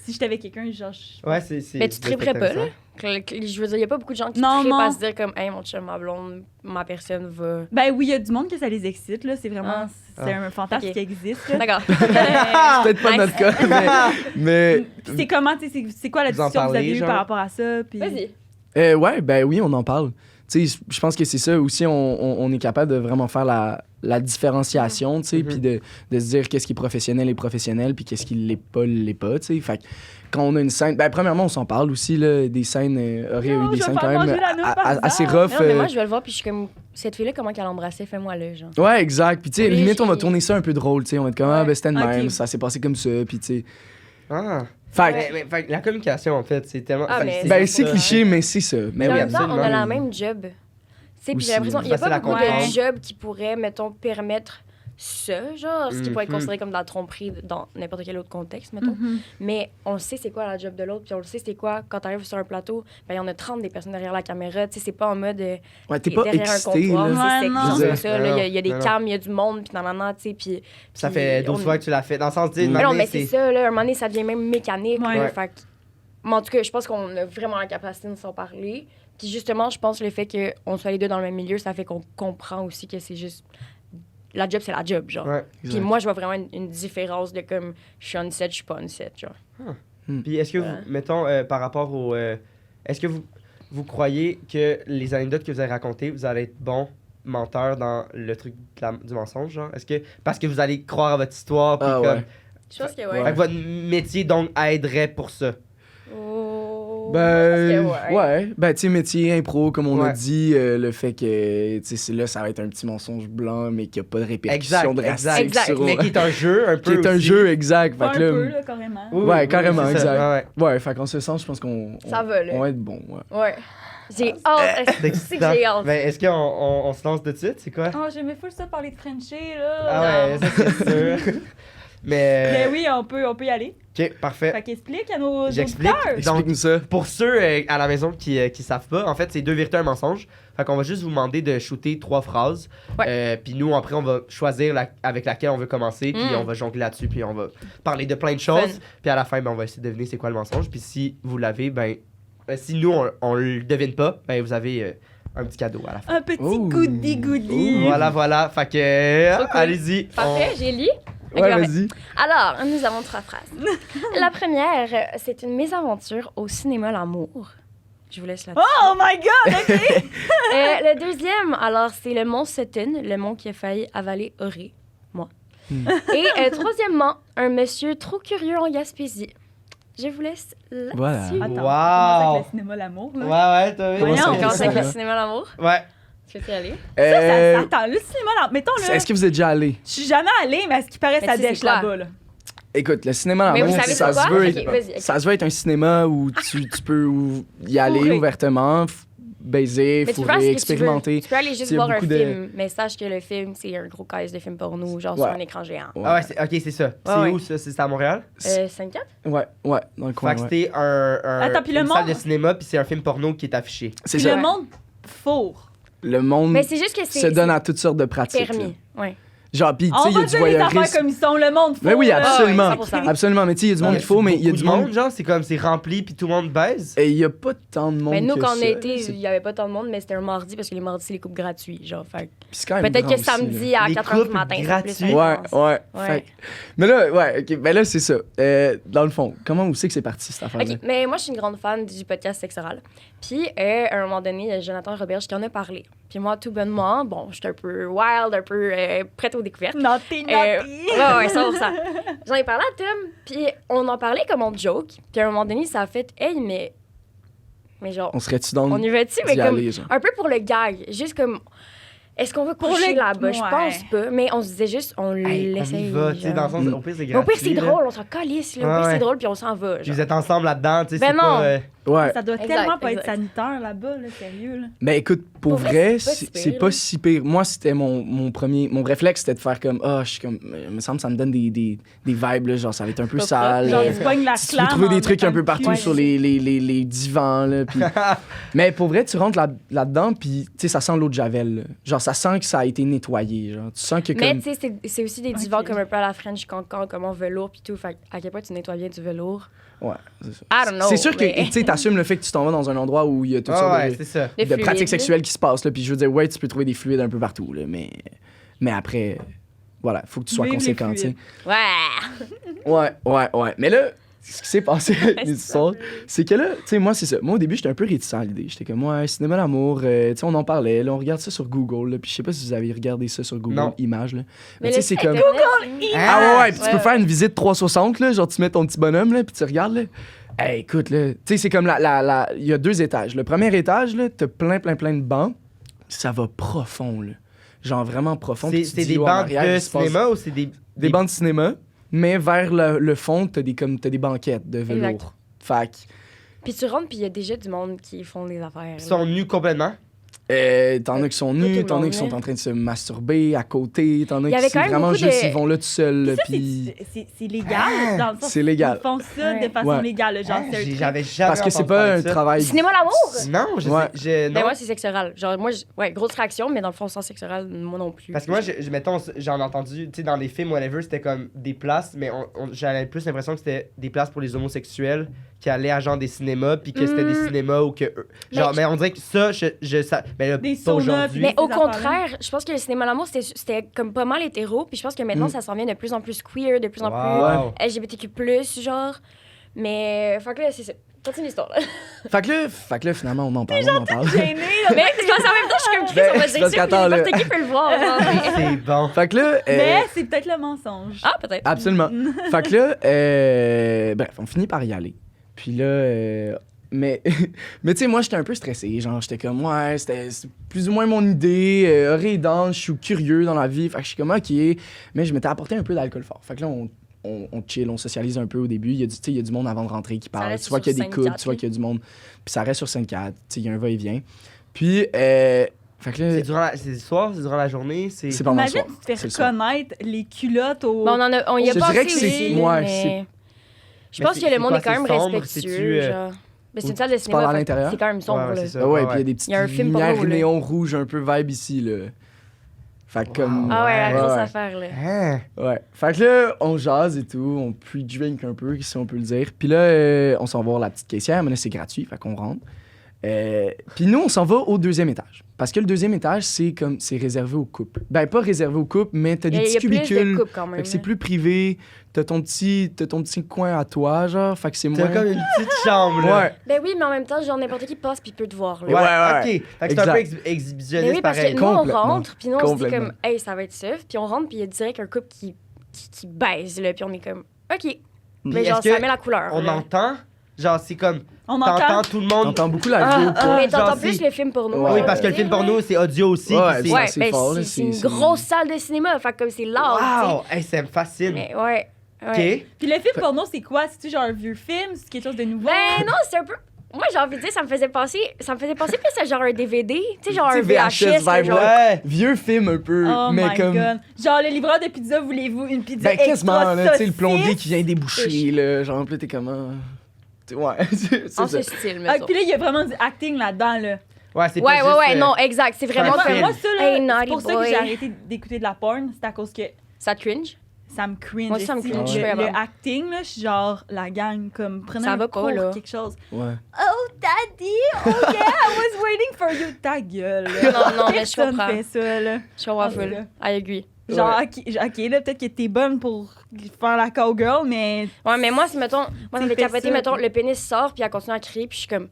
si j'étais avec quelqu'un, genre. Ouais, c'est. Mais tu triperais pas, là? Je veux dire, il y a pas beaucoup de gens qui trippent à se dire comme, hey, mon chum, ma blonde, ma personne va. Ben oui, il y a du monde que ça les excite, là. C'est vraiment. C'est un fantasme qui existe, là. D'accord. C'est peut-être pas notre cas, mais... Puis c'est comment, tu sais, c'est quoi la discussion que vous avez eue par rapport à ça? Puis... Vas-y. Ouais, ben oui, on en parle. Tu sais, je pense que c'est ça aussi, on est capable de vraiment faire la différenciation, tu sais, puis de se dire qu'est-ce qui est professionnel et professionnel, puis qu'est-ce qui l'est pas, tu sais. Fait que quand on a une scène, ben premièrement, on s'en parle aussi, là, des scènes, Aurélie a eu des scènes quand même assez rough. Non, mais moi, je vais le voir, puis je suis comme, cette fille-là, comment qu'elle embrassait, fais-moi là, genre. Ouais, exact. Puis tu sais, limite, on va tourner ça un peu drôle, tu sais, on va être comme, ah, ben c'était de même, Ok. ça s'est passé comme ça, puis tu sais. Ah. Fait Mais la communication, en fait, c'est tellement. Ah, mais ben c'est cliché, mais c'est ça. Mais Mais en oui, même temps, on a absolument. la même job. Tu sais, puis Aussi, j'ai l'impression qu'il n'y a facile à pas beaucoup comprendre. de jobs qui pourraient, mettons, permettre ça, genre, ce qui pourrait être Mhm. considéré comme de la tromperie dans n'importe quel autre contexte, mettons. Mhm. Mais on sait c'est quoi la job de l'autre, puis on le sait c'est quoi quand t'arrives sur un plateau, ben il y en a 30 des personnes derrière la caméra, tu sais, c'est pas en mode Ouais, t'es pas derrière excité, un comptoir, là. Ouais, c'est non. sexy, c'est ça, là, il y a des Non, non. cams, il y a du monde, puis nanana, tu sais, puis... Ça puis fait 12 on- fois que tu l'as fait. Dans le sens, tu sais, Mais non, demander, mais c'est ça, là, à un moment donné, ça devient même mécanique, Ouais. là, Ouais. fait que- Mais en tout cas, je pense qu'on a vraiment la capacité de s'en parler. Puis justement, je pense que le fait qu'on soit les deux dans le même milieu, ça fait qu'on comprend aussi que c'est juste... La job, c'est la job, genre. Ouais. Puis Exact. moi, je vois vraiment une différence de comme, je suis on set, je suis pas on set, genre. Puis est-ce que vous, mettons, par rapport au. Est-ce que vous croyez que les anecdotes que vous avez racontées, vous allez être bon menteur dans le truc du mensonge, genre? Est-ce que. Parce que vous allez croire à votre histoire, puis Ah, comme. ouais. Je pense que Fait ouais. que votre métier, donc, aiderait pour ça. Oh, Ben, je pense que ouais. Ben, tu sais, métier, impro, comme on a Ouais. dit, le fait que, tu sais, là, ça va être un petit mensonge blanc, mais qu'il n'y a pas de répercussion drastique exact. sur... Mais qui est un jeu, un qui peu. est un aussi. jeu, exact. Pas Fait un que peu, là, là, carrément. Oui, Ouais, carrément, c'est ça. exact. Ouais, ouais, fait qu'en ce sens, je pense qu'on Ça va, là. on va être bon, ouais. Ouais. J'ai hâte. C'est C'est que j'ai hâte. Ben, est-ce qu'on se lance de suite? C'est quoi? Oh, j'aimais full ça parler de Frenchie, là. Ah ouais, ça c'est sûr. Mais oui, on peut y aller. Ok, parfait. Fait qu'explique à nos J'explique. auditeurs. Donc, Explique-nous ça. pour ceux à la maison qui savent pas, en fait, c'est 2 vérités, un mensonge. Fait qu'on va juste vous demander de shooter 3 phrases. Puis nous, après, on va choisir avec laquelle on veut commencer. Puis on va jongler là-dessus. Puis on va parler de plein de choses. Fun. Puis à la fin, ben, on va essayer de deviner c'est quoi le mensonge. Puis si vous l'avez, ben, si nous, on le devine pas, ben, vous avez un petit cadeau à la fin. Un petit Oh. goodie. Voilà. Fait que, Trop cool. allez-y. Parfait, j'ai lu. Ok, Ouais, parfait. vas-y. Alors, nous avons 3 phrases. La première, c'est une mésaventure au cinéma L'Amour. Je vous laisse là. Oh my god, ok! Le deuxième, alors, c'est le mont Sutton, le mont qui a failli avaler Auré, moi. Et troisièmement, un monsieur trop curieux en Gaspésie. Je vous laisse là-dessus. Voilà. Attends, Wow. on commence avec le cinéma L'amour, là. Ouais, t'as vu. Comment Voyons, ça On fait commence avec ça, le là? cinéma L'Amour. Ouais. Tu veux y aller? Attends, le cinéma L'amour, mettons là, Est-ce que vous êtes déjà allé? je suis jamais allée, mais à ce qui paraît, Mais ça tu sais, dèche c'est quoi? là-bas, là. Écoute, le cinéma Mais vous L'amour, savez ça c'est se quoi? veut Ok, être... vas-y. Ça se veut être un cinéma où tu peux y aller Fourrer. ouvertement, baiser, Mais tu peux faire fourrer, ce que expérimenter. tu peux aller juste Il y a voir un beaucoup de- film, mais sache que le film, c'est un gros case de film porno, genre sur Ouais. un écran géant. Ah ouais, ok, c'est ça. C'est ouais. où ça? C'est à Montréal? 5-4? Ouais, dans le coin, Fait que ouais. c'était Attends, puis le une salle monde- de cinéma, puis c'est un film porno qui est affiché. C'est Puis ça. le monde fourre. Le monde Mais c'est juste que c'est se donne à toutes sortes de pratiques. permis. Ouais. là. Genre, pis tu On sais, il y va a du dire les affaires voyeurisme. comme ils sont, le monde fourre. Ben oui, là. absolument. ouais, 100%. Absolument, mais tu sais, il y a du monde qu'il faut, mais il y a Beaucoup du de monde. genre, c'est comme c'est rempli, puis tout le monde baise. Et il y a pas tant de monde. Mais nous, que quand on ça. a été, C'est- il n'y avait pas tant de monde, mais c'était un mardi parce que les mardis, c'est les coupes gratuits. Genre, fait. Puis c'est quand même Peut-être grand que aussi, samedi là. à Les 4h du coupes matin, c'est gratuits. plus Ouais, intense. ouais. Ouais. Fait que- mais là, ouais, ok. Ben là, c'est ça. Dans le fond, comment vous savez que c'est parti, cette affaire-là? OK, mais moi, je suis une grande fan du podcast Sexe Oral. Puis, à un moment donné, Jonathan Roberge qui en a parlé. Puis moi, tout bonnement, bon, j'étais un peu wild, un peu prête aux découvertes. Naughty. Ouais, 100%. J'en ai parlé à Tom, puis on en parlait comme on joke. Puis à un moment donné, ça a fait, hey, mais genre, On serait-tu dans on y va-tu? Mais d'y comme, aller, genre? un peu pour le gag. Juste comme, est-ce qu'on va Pour coucher le- là-bas? Je ouais. pense pas. Mais on se disait juste, on Hey, on l'essaye. y va, tu sais, dans le sens, Mm. au pire, c'est Mais gratuit. au pire, c'est là. drôle, on s'en calisse, là. Au Ouais, pire, ouais. c'est drôle, puis on s'en va. Puis genre. vous êtes ensemble là-dedans, tu sais, Ben c'est non. pas... Ouais. Ça doit Exact, tellement pas être exact. sanitaire là-bas, là, sérieux. Là. Ben écoute, pour Pour vrai, vrai, c'est pas si c'est pire, pas là. si pire. Moi, c'était mon premier. Mon réflexe, c'était de faire comme, je suis comme. Il me semble que ça me donne des vibes, là, genre, ça va être un peu Pas sale. Genre, Mais- tu pognes la Si tu peux clame trouver en des trucs un mettant peu le partout cul. sur les divans, là. Puis... mais pour vrai, tu rentres là-dedans, puis tu sais, ça sent l'eau de Javel. Là. Genre, ça sent que ça a été nettoyé, genre. Tu sens que Mais comme... tu sais, c'est aussi des divans comme un peu à la French Cancan, comme en velours puis tout. Fait à quel point tu nettoies bien du velours? Ouais, c'est ça. I don't know. C'est sûr que, mais- tu sais, t'assumes le fait que tu t'en vas dans un endroit où il y a toutes Ah sortes ouais, de, c'est ça. De de fluide, pratiques là. sexuelles qui se passent, là. Puis je veux dire, ouais, tu peux trouver des fluides un peu partout, là, mais après, voilà, faut que tu sois Vive les conséquent, tu sais. fluides. Ouais. Mais là, ce qui s'est passé avec les histoires, c'est que là, tu sais, moi, c'est ça. Moi, au début, j'étais un peu réticent à l'idée. J'étais comme, ouais, cinéma d'amour, tu sais, on en parlait, là, on regarde ça sur Google, là, puis je sais pas si vous avez regardé ça sur Google Non. Images, là. Mais tu sais, c'est comme. Google! Ah ouais, puis tu peux Ouais. faire une visite 360, là, genre tu mets ton petit bonhomme, là, puis tu regardes, là. Hey, écoute, là, tu sais, c'est comme il y a 2 étages. Le premier étage, là, t'as plein de bancs, ça va profond, là. Genre vraiment profond. puis tu te C'est dis, des oh, en bandes arrière, de il se passe cinéma ou c'est des bancs de cinéma, mais vers le fond, t'as des banquettes de velours. Exact. Fait que, Puis tu rentres, puis il y a déjà du monde qui font des affaires. Ils sont nus complètement. t'en as qui sont tout nus, le t'en as monde, qui sont là. en train de se masturber à côté, t'en as Il y avait qui quand même vraiment beaucoup juste, de- ils vont là tout seuls, là, Ça, puis... c'est légal, dans le sens C'est légal. Ils font ça de Ouais. façon Ouais. légale, genre, c'est un truc. J'avais jamais Parce que c'est entendu pas parler un de ça. travail... Cinéma l'amour! Non, je Ouais. sais. Ben Non. moi, c'est sexe oral. Genre, moi, ouais, grosse réaction, mais dans le fond, sans sexe oral, moi non plus. Parce que moi, mettons, j'en ai entendu, tu sais, dans les films, whatever, c'était comme des places, mais j'avais plus l'impression que c'était des places pour les homosexuels qui allaient à genre des cinémas, puis que c'était des cinémas ou que. Genre, mais on dirait que ça, mais là, Des pas saunas, aujourd'hui. Mais au Ces affaires-là. contraire, je pense que le cinéma l'amour, c'était comme pas mal hétéro, puis je pense que maintenant, ça s'en vient de plus en plus queer, de plus en Wow. plus LGBTQ+, genre. Mais, fait que là, c'est ça. Continue l'histoire, là. Fait que là, finalement, on en parle. Gêné, là. Mais c'est parce qu'en même temps, je suis comme Chris, Ben, on va c'est dire parce ça, puis qu'attends, là. n'importe qui peut le voir, genre. mais- C'est bon. Fait que là... Mais c'est peut-être le mensonge. Ah, peut-être. Absolument. Fait que là, bref, on finit par y aller. Puis là, mais tu sais, moi, j'étais un peu stressé. Genre, j'étais comme, ouais, c'est plus ou moins mon idée. Oreille et dents, je suis curieux dans la vie. Fait que je suis comme, OK. Mais je m'étais apporté un peu d'alcool fort. Fait que là, on chill, on socialise un peu au début. Il y a il y a du monde avant de rentrer qui parle. reste Tu vois qu'il y a sur des couples, Sainte-Cat, tu vois qu'il y a du monde. Puis ça reste sur Sainte-Cat. Tu sais, il y a un va-et-vient. Puis, fait que là, C'est le soir, c'est durant la journée, c'est. c'est pendant le Imagine, soir. tu te fais C'est le soir. reconnaître les culottes au. Bon, on y a Je pas dirais que pensé c'est- aussi, ouais, mais... Je Mais pense que le monde quoi, est quand même c'est sombre, respectueux, c'est-tu, genre. Mais c'est une salle de parles cinéma, à fait que l'intérieur? c'est quand même sombre, Ouais, là. c'est ça. Ah ouais, Ouais, puis il y a des Il petites y a un film lumières porno, là. néon rouge un peu vibe ici, là. Fait que comme... Ah ouais, la Ouais, grosse ouais. affaire, là. Hein? Ouais. Fait que là, on jase et tout, on pre-drink un peu, si on peut le dire. Puis là, on s'en va voir la petite caissière, mais là, c'est gratuit, fait qu'on rentre. Puis nous, on s'en va au 2e étage. Parce que le 2e étage, c'est réservé aux couples. Ben, pas réservé aux couples, mais t'as des Il y petits a plus de cubicules. couples, quand même. Fait que c'est là. plus privé. T'as ton petit coin à toi, genre. Fait que c'est moins... T'as comme une petite chambre, là. Ouais. Ben oui, mais en même temps, genre, n'importe qui passe puis peut te voir, là. Ouais, Ouais, ok. Fait que c'est un peu Exact. Mais exhibitionniste oui, parce que pareil. nous, on Complètement. rentre, puis nous, on se dit Complètement. comme, hey, ça va être safe. Puis on rentre, puis il y a direct un couple qui baise, là. Puis on est comme, OK. Mais Puis genre, est-ce ça que met la couleur. On là. entend, genre, c'est comme. On T'entends entend. tout le monde. T'entends beaucoup la vidéo, quoi. Mais t'entends genre, plus c'est- le film porno. Ouais. Oui, parce que le film porno, c'est audio aussi. Ouais, puis c'est. Ouais, c'est ben fort, là, c'est une c'est- grosse salle de cinéma, fait que comme c'est loud, Wow! Hey, ça me tu sais. fascine. Mais ouais. Ok. Ouais. Puis le film porno, c'est quoi? C'est-tu genre un vieux film? C'est quelque chose de nouveau? Ben non, c'est un peu. Moi, j'ai envie de dire, ça me faisait penser plus à genre un DVD, tu sais, genre un Tu sais, VHS VHS, là, vibe, genre. Ouais. Vieux film un peu, Oh mais my comme... god. Genre, le livreur de pizza, voulez-vous une pizza Ben, quasiment, extra là, tu sais, le saucisse? plombier qui vient déboucher, là. Genre, plus t'es comment... Ouais, c'est En ça. ce style, Ah, mettons. puis là, il y a vraiment du acting là-dedans, là. Ouais, c'est Ouais, pas ouais, juste, ouais, non, exact. C'est vraiment un Moi, film. comme. moi, ça, là, Hey, c'est naughty pour ça que boy. j'ai arrêté d'écouter de la porn. C'est à cause que Ça te cringe? ça me cringe. Moi aussi, ça me esti. cringe, Le, vraiment. le acting, là, je suis genre, la gang, comme, prenez Ça un va pas, cours, là. quelque chose. Ouais. Oh, daddy! Oh, yeah, I was waiting for you. Ta gueule, là. Non, non, mais je Personne comprends. fait ça, là. Je comprends Ah, full. là. I agree. Genre, ok, là, peut-être que t'es bonne pour faire la cowgirl, mais... Ouais, mais moi, c'est, mettons, moi, ça me fait fais capoter, ça, mettons, puis- le pénis sort, puis elle continue à crier, puis je suis comme,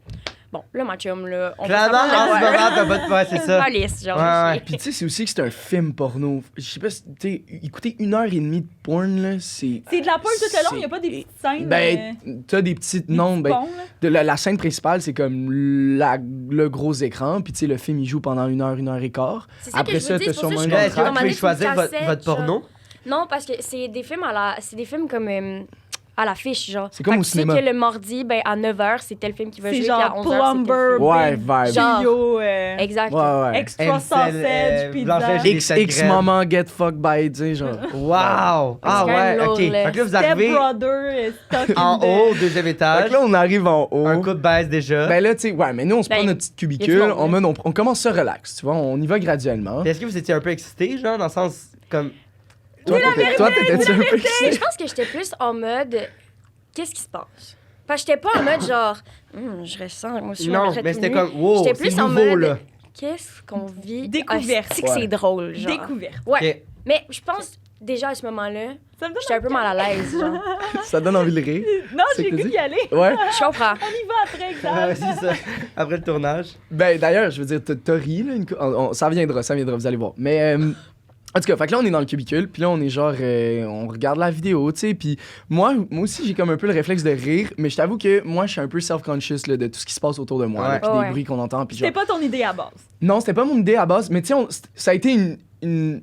bon, là, ma chum, là, on Clairement, en ce moment, t'as pas de faire, c'est ça. Pas lisse, genre. Ouais, ouais. Puis tu sais, c'est aussi que c'est un film porno. Je sais pas si, tu sais, écouter 1h30 de porn, là, c'est... C'est de la porn tout le long, il y a pas des c'est- petites scènes. Ben, t'as des petites... Non, petits ben... ponts, là. La scène principale, c'est comme le gros écran, puis tu sais, le film, il joue pendant 1 heure et quart. C'est ça Après que je ça, veux dire, t'as c'est pour ça que sûrement je une Là, suis est-ce que entrée. vous pouvez choisir votre porno? Non, parce que c'est des films à la... C'est des films comme... à l'affiche, genre. C'est comme Fait au que tu sais cinéma. que le mardi, ben, à 9h, c'est tel film qui va C'est jouer, puis à genre 11h, c'est tel Plumber, film. Ouais, Big vibe. Genre. Trio, Exact. Ouais. extra sausage, pizza. Blanchette, XX moment get fucked by, tu sais, genre. Wow! Ah quand même ouais, lourd, ok. là. Fait que là, vous Step arrivez Brother, stock en in the- haut, deuxième Fait étage. que là, on arrive en haut. Un coup de baisse déjà. Ben là, tu sais, ouais, mais nous, on se Ben, prend notre petite y a du cubicule, monde, on commence ça relax, tu vois, on y va graduellement. Puis est-ce que vous étiez un peu excité, genre, dans le sens comme. Toi, t'étais-tu un peu Mais je pense que j'étais plus en mode, qu'est-ce qui se passe? Parce que j'étais pas en mode genre, je ressens, moi aussi, je me Non, mettrais mais tout c'était nu. comme, wow, J'étais c'est plus en nouveau, mode, là. qu'est-ce qu'on vit? Découverte. Ah, c'est que c'est drôle, genre. Découverte. Ouais. Ok. Mais je pense, déjà à ce moment-là, Ça me donne j'étais un peu mal à l'aise, genre. Ça donne envie de rire. Non, C'est j'ai que le t'as goût dit? d'y aller. Ouais. Je comprends. On y va après, Ouais, exact. c'est ça. Après le tournage. Ben d'ailleurs, je veux dire, t'as ri, là, ça viendra, vous allez voir. Mais en tout cas, fait que là, on est dans le cubicule, puis là, on est genre, on regarde la vidéo, tu sais, puis moi aussi, j'ai comme un peu le réflexe de rire, mais je t'avoue que moi, je suis un peu self-conscious là, de tout ce qui se passe autour de moi, Ouais. là, puis Ouais. des bruits qu'on entend, puis genre... C'était pas ton idée à base. Non, c'était pas mon idée à base, mais tu sais, ça a été une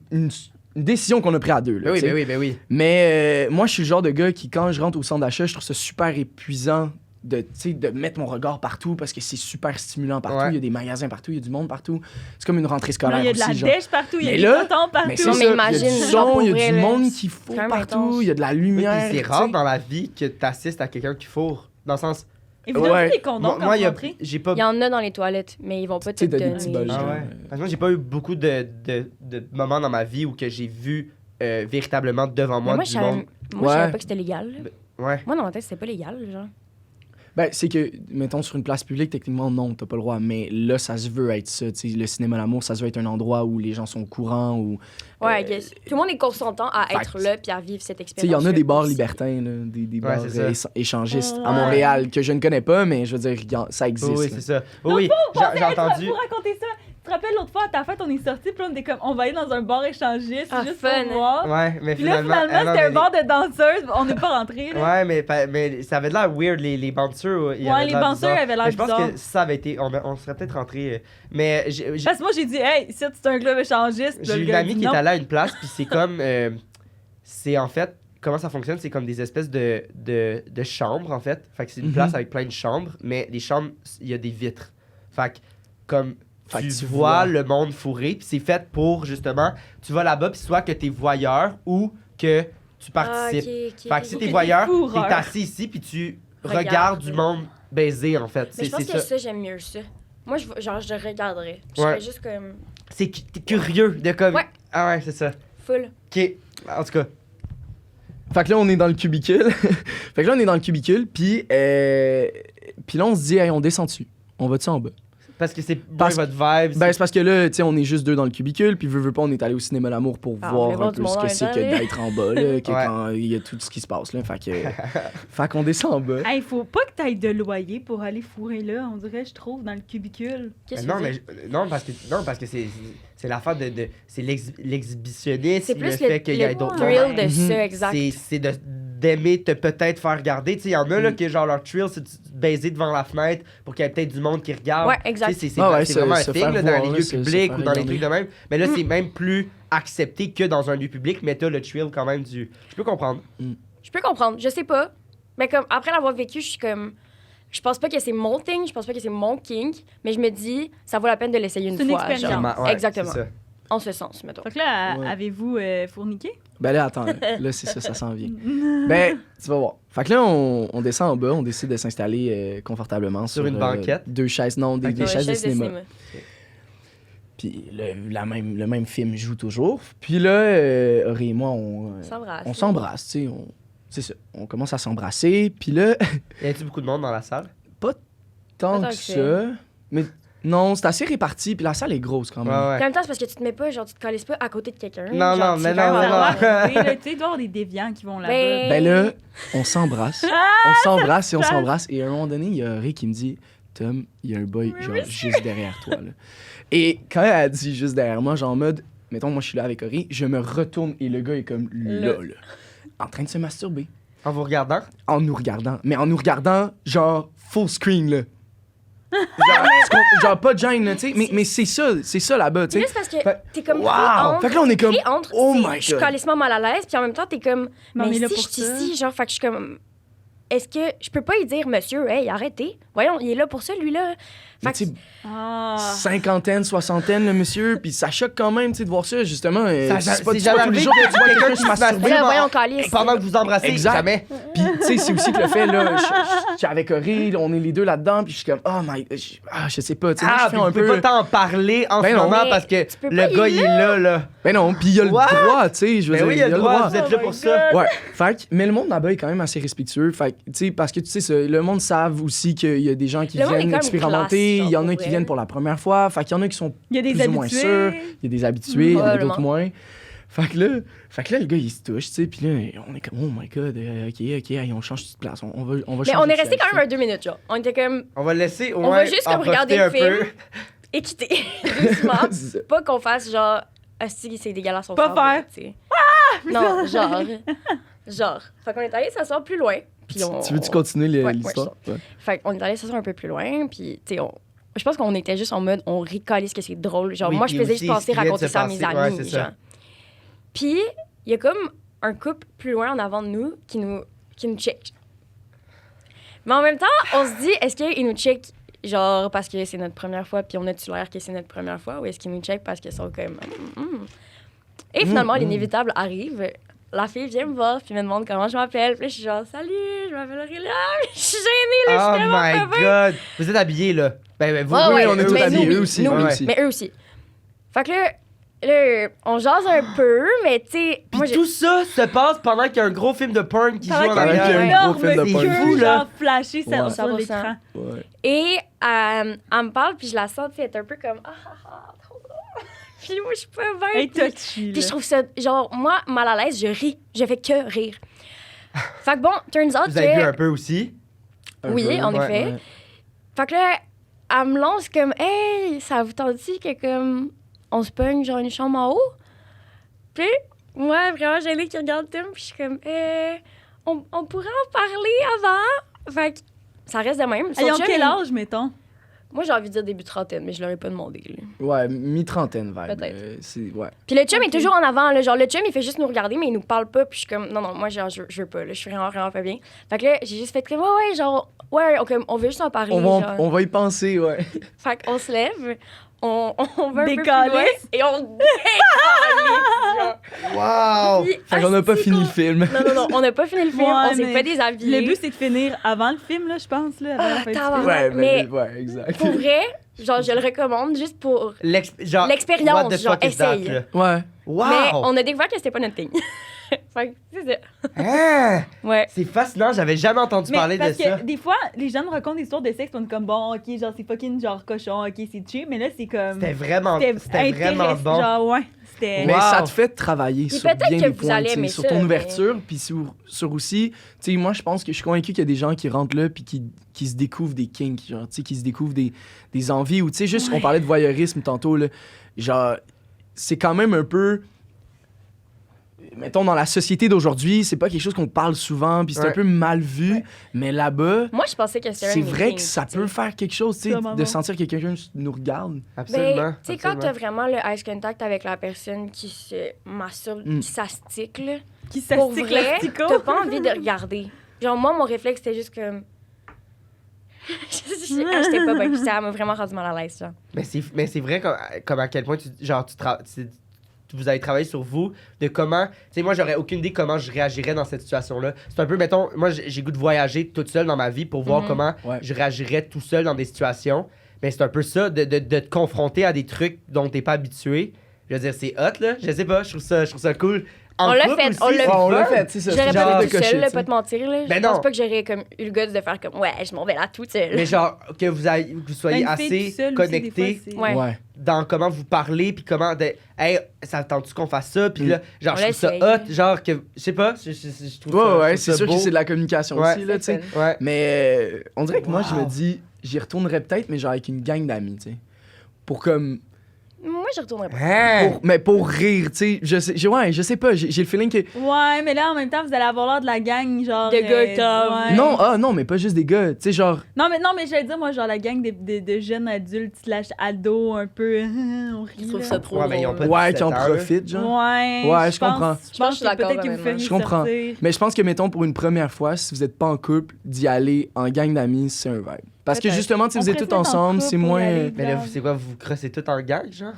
décision qu'on a prise à deux, là, Ben oui, tu sais. ben oui, ben oui. Mais moi, je suis le genre de gars qui, quand je rentre au centre d'achat, je trouve ça super épuisant de, tu sais, de mettre mon regard partout parce que c'est super stimulant partout. Ouais. Il y a des magasins partout, il y a du monde partout. C'est comme une rentrée Non, scolaire il y a de la aussi, genre. dèche partout, il y a Mais des là- cotons partout. Mais c'est Non, ça, mais il y a imagine, du genre, son, pour il y a vrai, du là, monde qui fourre quand même partout, intense. il y a de la Oui, lumière. puis c'est tu rare sais. dans la vie que t'assistes à quelqu'un qui fourre. Dans le sens. Et vous donnez Ouais. des condoms quand il y vous a- rentrez? j'ai pas. Il y en a dans les toilettes, mais ils vont pas te Tu sais, t'as donner. des petits bols, Ah genre. ouais. Parce que moi, j'ai pas eu beaucoup de moments dans ma vie où que j'ai vu véritablement devant Mais moi moi, du je savais, monde. moi, je savais Ouais. pas que c'était légal. Ouais. Moi, dans ma tête, c'était pas légal, genre. Ben, c'est que, mettons, sur une place publique, techniquement, non, t'as pas le droit. Mais là, ça se veut être ça. Tu sais, le cinéma L'Amour, ça se veut être un endroit où les gens sont au courant. Où, Ouais, I guess. Tout le monde est consentant à fait être là puis à vivre cette tu sais, expérience. il y en a des bars libertins, là, des Ouais, bars c'est ça. échangistes à Ouais. Montréal que je ne connais pas, mais je veux dire, ça existe. Oui, là. c'est ça. Oui, j'ai entendu. Pour raconter ça, tu te rappelles l'autre fois à ta fête, on est sortis, puis on était comme, on va aller dans un bar échangiste Ah, juste fun. pour voir. Ouais, mais Puis là, finalement. finalement, ah, non, c'était un mais bar de danseuses, on n'est pas rentrés. les- Là. Ouais, mais ça avait l'air weird, les bouncers. Ouais, les bouncers avaient l'air Mais je pense bizarres. que si ça avait été. On serait peut-être rentré. Mais Parce que moi, j'ai dit, hey, si c'est un club échangiste. Puis là, j'ai le une gars amie dit qui est non. allée à une place, puis c'est comme. C'est en fait. Comment ça fonctionne? C'est comme des espèces de chambres, en fait. Fait que c'est une Mhm. place avec plein de chambres, mais les chambres, il y a des vitres. Fait que, comme. Fait que Tu tu vois vois. le monde fourré, puis c'est fait pour, justement, tu vas là-bas, puis soit que t'es voyeur ou que tu participes. Fait que si Ou t'es que voyeur, t'es fourreur. t'es assis ici, puis tu Regarde. regardes du monde baiser, en fait. Mais je pense C'est que ça. ça, j'aime mieux ça. Moi, je regarderais. Je Ouais. serais juste comme C'est t'es curieux de comme. Ouais. Ah ouais, c'est ça. full. Ok. En tout cas. Fait que là, on est dans le cubicule. Fait que là, on est dans le cubicule, puis là, on se dit, hey, on descend dessus. On va-tu en bas? Parce que c'est Parce- votre vibe. Ben, c'est parce que là, tu sais, on est juste deux dans le cubicule, puis veut pas, on est allé au cinéma L'Amour pour Ah, on voir fait voir un du peu monde ce en que même c'est temps, que là. d'être en bas, là, que Ouais. quand il y a tout ce qui se passe, là. Fait qu'on descend en bas. Hey, faut pas que t'ailles de loyer pour aller fourrer là, on dirait, je trouve, dans le cubicule. Qu'est-ce que non, tu mais dis? non, parce que c'est l'affaire de c'est l'exhibitionnisme, C'est le plus fait qu'il y ait le d'autres thrill moments. de Mhm. ça, exact. C'est d'aimer te peut-être faire regarder. Tu sais, il y en a là Mm. que genre leur thrill, c'est de se baiser devant la fenêtre pour qu'il y ait peut-être du monde qui regarde. Ouais, exact. Tu sais, c'est Ah ouais, c'est se- vraiment un se thing faire là, voir, dans les là, lieux se publics faire ou dans les regarder. trucs de même. Mais là, c'est même plus accepté que dans un lieu public, mais t'as le thrill quand même du. Je peux comprendre. Je peux comprendre, je sais pas. Mais comme après l'avoir vécu, je suis comme je pense pas que c'est mon thing, je pense pas que c'est mon kink, mais je me dis ça vaut la peine de l'essayer une C'est une fois. expérience. genre. Vraiment, ouais, Exactement. c'est ça. En ce sens, mettons. Fait que là, Ouais. avez-vous fourniqué? Ben là, attends, là, c'est ça s'en vient. Ben, tu vas voir. Fait que là, on descend en bas, on décide de s'installer confortablement Sur une banquette? Deux chaises, non, des Ok. des Ouais, chaises de chaise cinéma. Puis le même film joue toujours. Puis là, Aurélie et moi, on s'embrasse, tu sais. C'est ça. On commence à s'embrasser. Puis là, Y a-t-il beaucoup de monde dans la salle? tant Tant que que ça. Mais non, c'est assez réparti. Puis la salle est grosse quand même. En Ouais. même temps, c'est parce que tu te mets pas, genre, tu te calisses pas à côté de quelqu'un. Non, genre, non, tu mais vas non, vers non, la- non. Oui, là, tu sais, il doit y avoir des déviants qui vont là-bas. Ben là, on s'embrasse. On s'embrasse et on s'embrasse. Et à un moment donné, il y a Ray qui me dit Tom, il y a un boy genre juste derrière toi. Là. Et quand elle a dit juste derrière moi, genre en mode, mettons, moi je suis là avec Ray, je me retourne et le gars est comme là, en train de se masturber. En vous regardant? En nous regardant. Mais en nous regardant, genre full screen, là. Genre pas de gêne, là, tu sais. Mais c'est ça là-bas, tu Mais sais. là, c'est parce Fait- que t'es comme Wow! pris entre. Fait que là, on est comme, pris entre, oh tu sais, my je suis God. calissement mal à l'aise, puis en même temps, t'es comme, Mais on mais est là si pour je suis ça. ici, genre, fait que je suis comme, est-ce que je peux pas lui dire, monsieur, hey, arrêtez. Voyons, il est là pour ça, lui-là. Mais Fait que- tu sais, cinquantaine, soixantaine, le monsieur, puis ça choque quand même, tu sais, de voir ça, justement. C'est pas tous les jours que tu vois quelqu'un se masturber. Là, voyons, calice. Pendant que vous embrassez, Exact. jamais. Puis, tu sais, c'est aussi que le fait, là, je suis avec Aurélie, on est les deux là-dedans, puis je suis comme, oh my, je sais pas, tu sais, moi, je Ah, fais puis un vous pouvez peu. pas t'en parler en Ben ce non. moment Mais parce que tu peux le pas, gars, il est là. Ben non, puis il y a le What? droit, tu sais, je veux Ben dire, oui, il y a le droit, vous êtes là Oh pour my ça. God. Ouais, fait que, mais le monde là-bas est quand même assez respectueux. Fait que, tu sais, parce que tu sais, le monde savent aussi qu'il y a des gens qui Le monde est viennent quand même expérimenter, classe, il y en genre, a pour qui vrai. viennent pour la première fois, fait qu'il y en a qui sont Il y a des plus ou moins habitués. sûrs, il y a des habitués, il y en a Probablement. d'autres moins. Fait que là, le gars, il se touche, tu sais, puis là, on est comme, oh my god, ok, hey, on change de place, on va Mais changer on est de resté sexe, quand même un 2 minutes, genre. On était comme On va laisser au On moins va juste en comme regarder profiter le un film. peu. et quitter doucement. C'est ça. Pas qu'on fasse genre, hostie, c'est dégueulasse, on Pas s'en va, faire. tu sais. Non, genre. Fait qu'on est allé s'asseoir plus loin. Puis on... Tu veux-tu continuer Ouais, l'histoire? Ouais. Fait qu'on est allé s'asseoir un peu plus loin, puis tu sais, je pense qu'on était juste en mode, on ricolait ce que c'est drôle. Genre, Oui, moi, je puis faisais aussi, juste penser ce qui vient de raconter se ça à mes passer, amis, ouais, c'est ça. genre. Puis, il y a comme un couple plus loin en avant de nous qui nous check. Mais en même temps, on se dit, est-ce qu'ils nous check genre parce que c'est notre première fois, puis on a-tu l'air que c'est notre première fois, ou est-ce qu'ils nous check parce qu'ils sont comme... Et finalement, l'inévitable arrive. La fille vient me voir, puis me demande comment je m'appelle. Puis là, je suis genre, salut, je m'appelle Aurélia. Je suis gênée, là, Oh je suis tellement pas my bien. god. Vous êtes habillés, là. Ben, vous, Ouais, Oui, ouais, on est tous mais habillés, nous, eux aussi. nous, eux ouais. aussi. Mais eux aussi. Fait que là, on jase un peu, mais tu sais, Puis moi, tout ça se passe pendant qu'il y a un gros film de porn qui joue en Pendant qu'il y Avec a un arrière. un gros énorme film de porn. queue, C'est fou, là. genre flashé sur Ouais. sur 100%. l'écran. Ouais. Et elle me parle, puis je la sens, tu sais, elle est un peu comme trop drôle. Puis moi, je suis pas bien. Hey, puis- touchy, Puis je là. trouve ça, genre, moi, mal à l'aise, je ris. Je fais que rire. Fait que bon, turns out Vous avez bu que... un peu aussi. Un Oui, peu, en ouais, effet. ouais. Fait que là, elle me lance comme, hey, ça vous tente-tu que comme, on se pogne genre une chambre en haut? Puis, moi, vraiment gênée qui regarde Tim, puis je suis comme, on pourrait en parler avant? Fait que ça reste de même. Son Ayant chum, quel il- âge, mettons? Moi, j'ai envie de dire début trentaine, mais je l'aurais pas demandé. Là. Ouais, mi-trentaine, vibe. Peut-être. Ouais. Puis le chum Ok. est toujours en avant. Là, genre, le chum, il fait juste nous regarder, mais il nous parle pas. Puis je suis comme, non, moi, genre, je veux pas. Là, je suis vraiment pas bien. Fait que là, j'ai juste fait comme, ouais, genre, ouais, on veut juste en parler. On genre. va y penser, ouais. Fait qu'on se lève, on va un peu plus Décalisse. loin et on décalisse, Wow. genre. Fait qu'on n'a pas Asti, fini le film. Non, on n'a pas fini le film, Ouais, on s'est mais pas déshabillé. Le but, c'est de finir avant le film, là, je pense, là, avant la fin du tabarnak. film. Ouais, Mais- ouais, exact. Pour vrai, genre, je le recommande juste pour... Genre, L'expérience, what the genre, fuck is that, essaye. là? Ouais. Wow. Mais on a découvert que c'était pas notre thing. Fait que c'est ça. Hein? Ouais. C'est fascinant, j'avais jamais entendu Mais parler de parce ça. que des fois, les gens nous racontent des histoires de sexe, on est comme bon, ok, genre c'est fucking genre cochon, ok, c'est cheap, mais là c'est comme. C'était vraiment intéressant, bon. Genre, ouais, c'était. Mais Wow. ça te fait travailler Puis sur peut-être bien que des vous points, allez tu sais, aimer sur ça, ton mais- ouverture, puis sur aussi, tu sais, moi je pense que je suis convaincu qu'il y a des gens qui rentrent là puis qui se découvrent des kinks, genre, tu sais, qui se découvrent des envies ou tu sais juste on parlait de voyeurisme tantôt là, genre c'est quand même un peu mettons dans la société d'aujourd'hui, c'est pas quelque chose qu'on parle souvent puis c'est un Ouais. peu mal vu, mais là-bas Moi, je pensais que c'était un c'est de mes vrai things, que ça tu sais. peut faire quelque chose, tu sais, Sûrement de bon. sentir que quelqu'un nous regarde. Absolument. Ben, tu sais, quand t'as absolument. vraiment le eye contact avec la personne qui se masturbe, Mm. qui s'astique, là, Qui pour s'astique vrai, l'astico. t'as pas envie de regarder. Genre, moi, mon réflexe, c'était juste comme... J'étais pas bien. Ça m'a vraiment rendu mal à l'aise, genre. Mais c'est vrai comme à quel point vous avez travaillé sur vous, de comment... Tu sais, moi, j'aurais aucune idée comment je réagirais dans cette situation-là. C'est un peu, mettons, moi, j'ai goût de voyager toute seule dans ma vie pour voir Mhm. comment Ouais. je réagirais tout seul dans des situations. Mais c'est un peu ça, de te confronter à des trucs dont t'es pas habitué. Je veux dire, c'est hot, là. Je sais pas, je trouve ça cool. En On l'a couple fait, aussi, on l'a c'est fait. on l'a fun. fait, c'est ça. J'aurais c'est pas genre fait de tout cocher, seul, là, tu sais. pas te mentir, là. Ben Je non. pense pas que j'aurais comme eu le goût de faire comme, ouais, je m'en vais là toute seule. Mais genre, que vous soyez Ben, une fille assez toute seule aussi, des connecté fois, c'est- Ouais. Ouais. dans comment vous parlez, puis comment... Hey, ça tente-tu qu'on fasse ça? Puis là, genre, On je trouve ça l'essaye. hot, genre que... Je sais pas, je trouve ça... Ouais, je ouais, trouve c'est ça sûr beau. que c'est de la communication Ouais. aussi, là, tu sais. fun. Ouais. Mais on dirait que moi, je Wow. me dis, j'y retournerais peut-être, mais genre avec une gang d'amis, tu sais. Pour comme Moi, je retournerais pas. Hein? Mais pour rire, tu sais, je sais pas, j'ai le feeling que... Ouais, mais là, en même temps, vous allez avoir l'air de la gang, genre... De gars comme- ouais. Non, mais pas juste des gars, tu sais, genre... Non, mais j'allais dire, moi, genre, la gang de jeunes adultes / ados, un peu... on rit, Je trouve là. ça trop Ouais, mais ils ont drôle. pas Ouais, 17 qui en ans, profitent, genre. Ouais, Ouais, je comprends. Je Je pense suis que d'accord, peut-être que vous honnêtement. feriez Je comprends. sortir. Mais je pense que, mettons, pour une première fois, si vous êtes pas en couple, d'y aller en gang d'amis, c'est un vibe. Parce que Peut-être. justement, si On vous êtes pourrait tous se mettre en ensemble, couple c'est pour y moins... aller. Mais là, c'est quoi, vous crossez tout en gang, genre?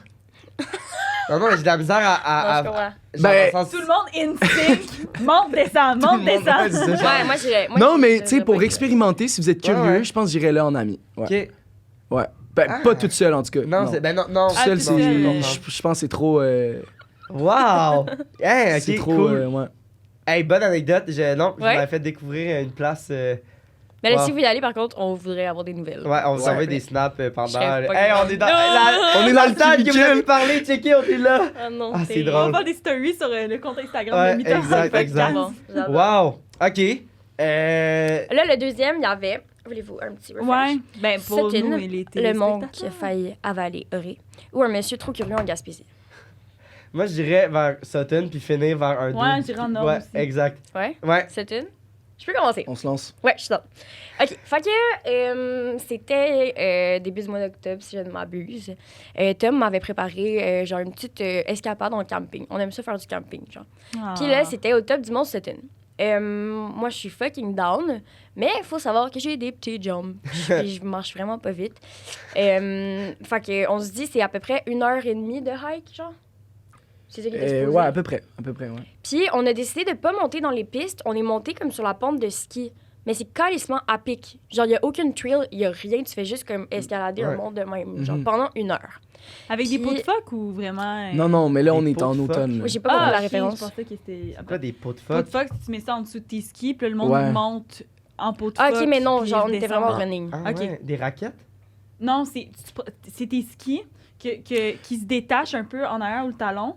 Non, mais j'ai de la misère à Non, je comprends. genre, Ben, dans le sens- Tout le monde in sync. Monte, descend, monte, le monde, ouais, c'est descend. ça. Ouais, moi, j'irais. moi, Non, mais je- tu sais, je- pour je- expérimenter, si vous êtes curieux, Ouais. je pense que j'irais là en ami. Ouais. Ok. Ouais. Ben, Ah. pas toute seule, en tout cas. Non, c'est. Ben non. Ah, Seule, toute c'est... seule, Je pense que c'est trop... Wow! Hey, ok, c'est trop... cool. ouais. Hey, bonne anecdote. Je Ouais. m'avais fait découvrir une place. Mais là, Wow. si vous y allez, par contre, on voudrait avoir des nouvelles. Ouais, on vous Ouais. envoie des snaps pendant. Je serais pas Hey, on contente. est dans. Non! On est dans le temps que vous avez parlé, checker, on est là. Ah non, Ah, c'est terrible. On va drôle. faire des stories sur le compte Instagram Ouais, de Mythos exact, Podcast. exact. Bon, j'adore. Wow! Ok. Là, le deuxième, il y avait. Voulez-vous un petit refresh? Ouais, ben pour Sutton, nous et les Le monde qui a téléspectateurs. failli avaler Euré. Ou un monsieur trop curieux en Gaspésie. Moi, je dirais vers Sutton puis finir vers un Ouais, dude je dirais en nord Ouais, aussi. exact. Ouais? Ouais. C'est une? Je peux commencer. On se lance. Ouais, je suis là. OK. Fait que c'était début du mois d'octobre, si je ne m'abuse. Tom m'avait préparé genre une petite escapade en camping. On aime ça faire du camping, genre. Ah. Puis là, c'était au top du Mont Sutton. Moi, je suis fucking down, mais il faut savoir que j'ai des petits jumps. Puis je marche vraiment pas vite. Fait que on se dit, c'est à peu près 1h30 de hike, genre. C'est ça qui était supposé. Ouais, à peu près, ouais. Puis on a décidé de pas monter dans les pistes. On est monté comme sur la pente de ski. Mais c'est calissement à pic. Genre, il n'y a aucune trail, il n'y a rien. Tu fais juste comme escalader un Ouais. monde de même, genre Mhm. pendant 1 heure. Avec des Puis- pots de phoque ou vraiment. Non, mais là, on Des est pots en de phoque. automne. là. Moi, j'ai pas compris la ok, référence. Je pensais que c'était. Quoi, des pots de Pot de fuck? phoque, tu mets ça en dessous de tes skis, puis là, le monde Ouais. monte en pot de Ah, phoque. ok, mais non, puis genre, on ils était descendent. vraiment running. Ah, Ok. ouais. Des raquettes? Non, c'est tes skis qui se détachent un peu en arrière ou le talon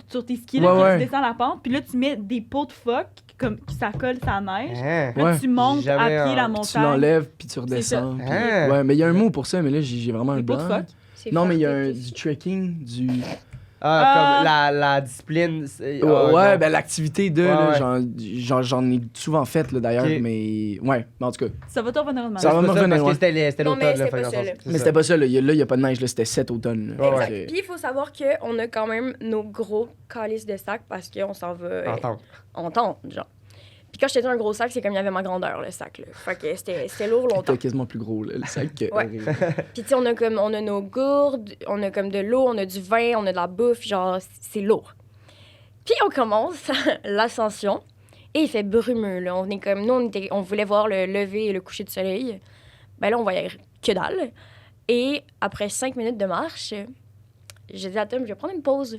sur tes skis, là, Ouais, puis ouais. tu descends la pente, puis là, tu mets des pots de phoque comme qui ça colle sa neige. Hein? Puis là, Ouais. tu montes Jamais à pied la en- Tu montagne. l'enlèves, puis tu ça. redescends. puis- Ah. Ouais, mais il y a un mot pour ça, mais là, j'ai vraiment un Des pots de blanc. phoque. C'est Non, mais il y a farfetché. du trekking, du... Ah, comme la discipline. ouais, ben l'activité de, Ouais, là, ouais. j'en ai souvent fait, là, d'ailleurs, Ok. mais... Ouais, mais en tout cas. Ça va te revenir de Ça va me Parce revenir, que ouais. c'était Non, mais l'automne, là. c'était fait pas dans ça, le là. sens- Mais c'est c'était pas ça, là. Il y a pas de neige, là. C'était cet automne. là. Ouais, ouais. C'est- Puis il faut savoir qu'on a quand même nos gros calices de sac parce qu'on s'en va Entendre. en tente, genre. Puis quand je te dis un gros sac, c'est comme il y avait ma grandeur, le sac, là. Fait que c'était lourd longtemps. C'était quasiment plus gros, là, le sac. que Ouais. horrible. Puis tu sais, on a nos gourdes, on a comme de l'eau, on a du vin, on a de la bouffe, genre, c'est lourd. Puis on commence l'ascension et il fait brumeux, là. On est comme, nous, on voulait voir le lever et le coucher du soleil. Ben là, on voyait que dalle. Et après 5 minutes de marche, j'ai dit à Tom, je vais prendre une pause.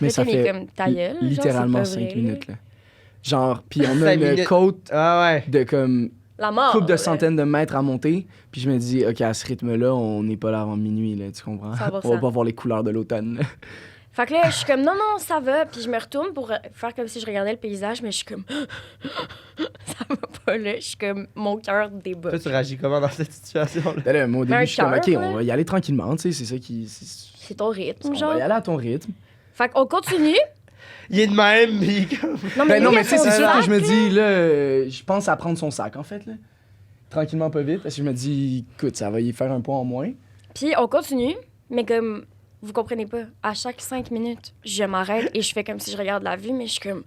Mais Là, ça Tom, il est fait comme, ta gueule, genre, littéralement c'est pas 5 vrai, minutes, là. Genre, puis on a 5 une minutes. côte Ah, ouais. de comme La mort. couple de là. centaines de mètres à monter. Puis je me dis, OK, à ce rythme-là, on n'est pas là avant minuit, là, tu comprends? 100%. On va pas voir les couleurs de l'automne. là. Fait que là, je suis comme, non, ça va. Puis je me retourne pour faire comme si je regardais le paysage, mais je suis comme, ça va pas là. Je suis comme, mon cœur débat. Toi, tu réagis comment dans cette situation-là? Ben là, moi, au Ben, début, je suis comme, cœur, OK, ouais. on va y aller tranquillement, tu sais, c'est ça qui... C'est ton rythme, On genre. va y aller à ton rythme. Fait qu'on continue. Il est de même, pis comme. Non, Ben non, lui, mais il tu sais, a son c'est sûr que sac, je me là. dis, là, je pense à prendre son sac, en fait, là. Tranquillement, pas vite, parce que je me dis, écoute, ça va y faire un poids en moins. Puis on continue, mais comme, vous comprenez pas, à chaque 5 minutes, je m'arrête et je fais comme si je regarde la vue, mais je suis comme,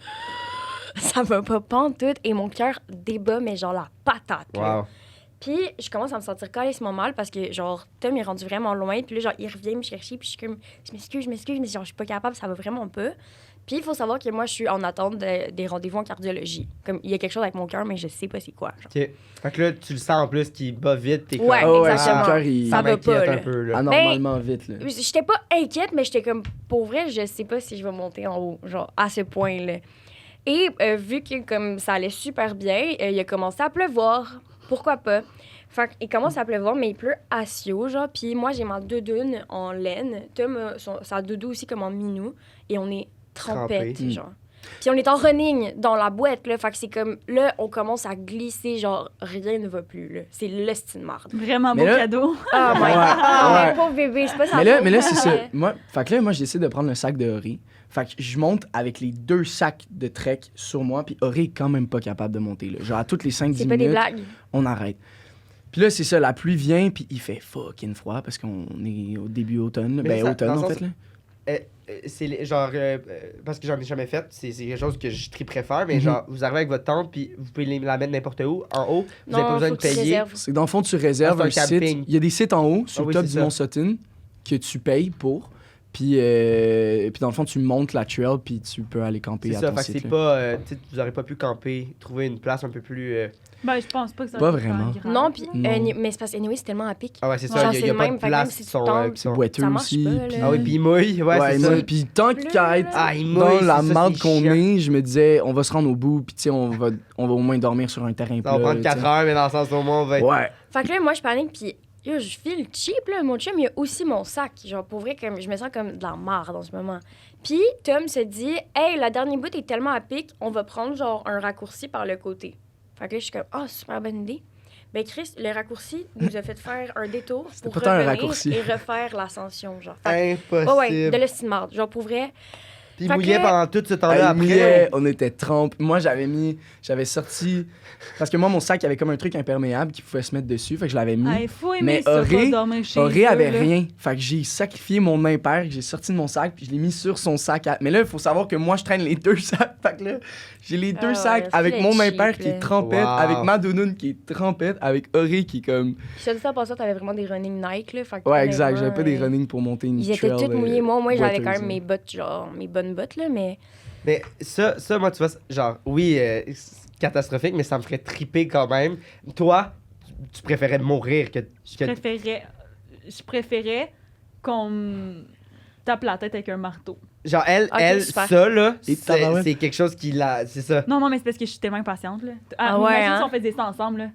ça va pas pantoute. Et mon cœur débat, mais genre la patate. là. Wow. Puis je commence à me sentir calissement mal parce que, genre, Tom est rendu vraiment loin. Puis là, genre, il revient me chercher. Puis je suis comme, je m'excuse, mais genre, je suis pas capable, ça va vraiment pas. Puis il faut savoir que moi, je suis en attente des rendez-vous en cardiologie. Comme, il y a quelque chose avec mon cœur, mais je sais pas c'est quoi. Genre. Ok. Fait que là, tu le sens en plus qu'il bat vite, t'es Ouais, comme. Oh, ouais, exactement. son cœur, il Ça va m'inquiète pas, un là. peu, là. anormalement vite, là. J'étais pas inquiète, mais j'étais comme, pour vrai, je sais pas si je vais monter en haut, genre, à ce point-là. Et vu que, comme, ça allait super bien, il a commencé à pleuvoir. Pourquoi pas? Fait qu'il commence à pleuvoir, mais il pleut à Sio, genre. Puis moi, j'ai ma doudoune en laine. Tom a sa doudou aussi comme en minou. Et on est trempette, Trempé. genre. Puis on est en running dans la boîte, là. Fait que c'est comme, là, on commence à glisser, genre, rien ne va plus, là. C'est le style de marde. Vraiment Mais beau là- cadeau. Oh my Ouais. god. Ah, Ouais. pauvre bébé, c'est pas ça. Mais là c'est ça. Fait que là, moi, je décide de prendre le sac de Ori. Fait que je monte avec les 2 sacs de trek sur moi, puis Ori est quand même pas capable de monter, là. Genre, à toutes les 5-10 C'est pas des minutes, blagues. on arrête. Puis là, c'est ça, la pluie vient, puis il fait fucking froid parce qu'on est au début automne. là. Mais Ben, ça, automne, dans le en sens- fait, là. Genre, parce que j'en ai jamais fait, c'est quelque chose que je triperais faire, mais Mhm. genre, vous arrivez avec votre tente, puis vous pouvez la mettre n'importe où, en haut, vous n'avez pas Non, besoin faut de que tu payer. réserves. C'est que dans le fond, tu réserves Ah, un c'est un site. camping. Il y a des sites en haut, sur Ah le oui, top c'est du ça. Mont Sutton, que tu payes pour. Puis dans le fond, tu montes la trail, puis tu peux aller camper C'est à ça, ton fait que site. c'est là. pas, tu sais, vous aurez pas pu camper, trouver une place un peu plus. Ben, je pense pas que ça Pas va être vraiment. grave, Non, puis, Non. mais c'est parce que, anyway, c'est tellement à pic. Ah ouais, c'est Ouais. ça, Genre, il y c'est a le pas même, de fait que place même qui si tu sont. tombes, qui C'est sont- boiteux Ça marche aussi. pas, là. puis- Ah oui, puis il mouille, ouais, Ouais, c'est non, ça. puis tant Plus, qu'à être Ah, il mouille. dans c'est la ça, marde c'est qu'on chiant. est, je me disais, on va se rendre au bout, puis tu sais, on va au moins dormir sur un terrain plat. Ça va prendre tu sais. 4 heures, mais dans le sens au moins, on va être. Ouais. Fait que là, moi, je panique, puis yo, je file cheap, là. Mon chum, il a aussi mon sac. Genre, pour vrai, comme, je me sens comme de la marde en ce moment. Puis, Tom se dit, hey, la dernière bout est tellement à pic, on va prendre, genre, un raccourci par le côté. Fait que là, je suis comme, ah, super bonne idée. Ben, Chris, le raccourci nous a fait faire un détour C'était pour pas tant un revenir raccourci. et refaire l'ascension, genre. Fait Impossible. que- ouais, de l'estime marde. Genre, pour vrai. Puis il Fait mouillait que- pendant tout ce Ah, temps-là il après. mouillait, on était trempes. Moi, j'avais sorti. Parce que moi, mon sac avait comme un truc imperméable qui pouvait se mettre dessus. Fait que je l'avais mis. Ah, il faut aimer Mais ça, Auré- pas dormir chez Auré eux, avait là. rien. Fait que j'ai sacrifié mon impair, que j'ai sorti de mon sac, puis je l'ai mis sur son sac. Mais là, il faut savoir que moi, je traîne les 2 sacs. Fait que là, j'ai les 2 Ah ouais, sacs faut avec être mon cheap, impair qui là. est trempette, Wow. avec ma dounoune qui est trempette, avec Auré qui est comme. Puis, ça dit ça, en passant, t'avais vraiment des running Nike, là. Fait que, Ouais, exact. honnêtement, J'avais pas des running pour monter une Ils étaient trail, tous mouillés. Moi, j'avais quand boiteuse, même mes bottes, genre, mes bonnes bottes, là, mais. Mais ça, moi, tu vois, genre, oui, c'est catastrophique, mais ça me ferait triper quand même. Toi, tu préférais mourir que. Je préférais qu'on me tape la tête avec un marteau. Genre, elle, Ok, super. ça, là, Et tabarouette. c'est quelque chose qui l'a. C'est ça. Non, mais c'est parce que je suis tellement impatiente, là. Ah ouais, imagine hein? si on faisait ça ensemble, là.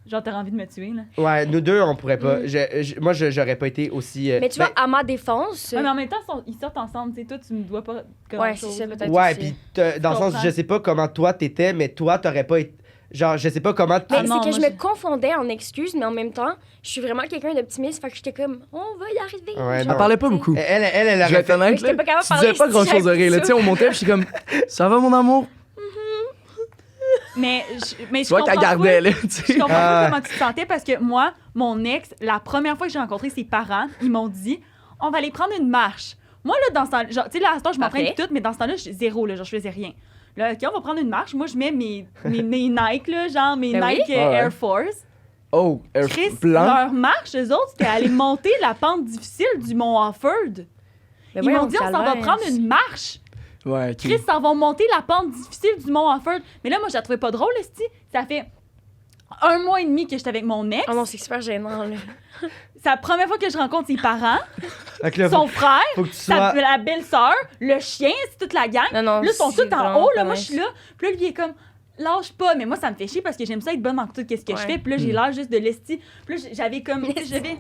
Genre, t'aurais envie de me tuer, là. Ouais, nous deux, on pourrait pas. Mm. Moi, j'aurais pas été aussi. Mais tu vois, à ma défense. Ouais, mais en même temps, ils sortent ensemble, tu sais. Toi, tu me dois pas Ouais, grand-chose, c'est ça, là. peut-être. Ouais, aussi. puis dans le sens, comprends. je sais pas comment toi t'étais, mais toi, t'aurais pas été. Genre, je sais pas comment. Mais Ah non, c'est que moi, je me confondais en excuses, mais en même temps, je suis vraiment quelqu'un d'optimiste, fait que j'étais comme, on va y arriver. Ouais, genre, Elle parlait pas tu sais. beaucoup. Elle Je vais aurait être fait. honnête, Mais j'étais là, pas capable de tu parler disais pas si grand chose j'avais Auré, là. ça. Tu sais, on montait, puis je suis comme, ça va mon amour? Mais Tu je vois qu'elle comprends gardait, pas- là, tu Je sais. comprends Ah. pas comment tu te sentais parce que moi, mon ex, la première fois que j'ai rencontré ses parents, ils m'ont dit on va aller prendre une marche. Moi, là, dans ce temps, genre, tu sais, là, à ce temps, je m'entraîne Parfait. tout, mais dans ce temps-là, je zéro, là, genre, je faisais rien. Là, OK, on va prendre une marche. Moi, je mets mes Nike, là, genre mes Ben oui. Nike Ah ouais. Air Force. Oh, Chris, blanc. leur marche, eux autres, c'était aller monter la pente difficile du Mont Offord. Mais Ils voyons, m'ont dit on s'en va calvaire. prendre une marche. Ouais, ok. Chris s'en vont monter la pente difficile du Mont Offord. Mais là, moi, je la trouvais pas drôle, esti. Ça fait 1 mois et demi que j'étais avec mon ex. Oh non, c'est super gênant, là. C'est la première fois que je rencontre ses parents, Fait que là, son frère, faut que tu sois. la belle-sœur, le chien, c'est toute la gang. Non, non. Là, ils sont c'est tous en vraiment haut, là, pas moi, je nice. suis là. Puis là, lui, il est comme, lâche pas. Mais moi, ça me fait chier parce que j'aime ça être bonne dans tout ce que je Ouais. fais. Puis là, j'ai l'air juste de l'esti. Puis là, j'avais comme, j'avais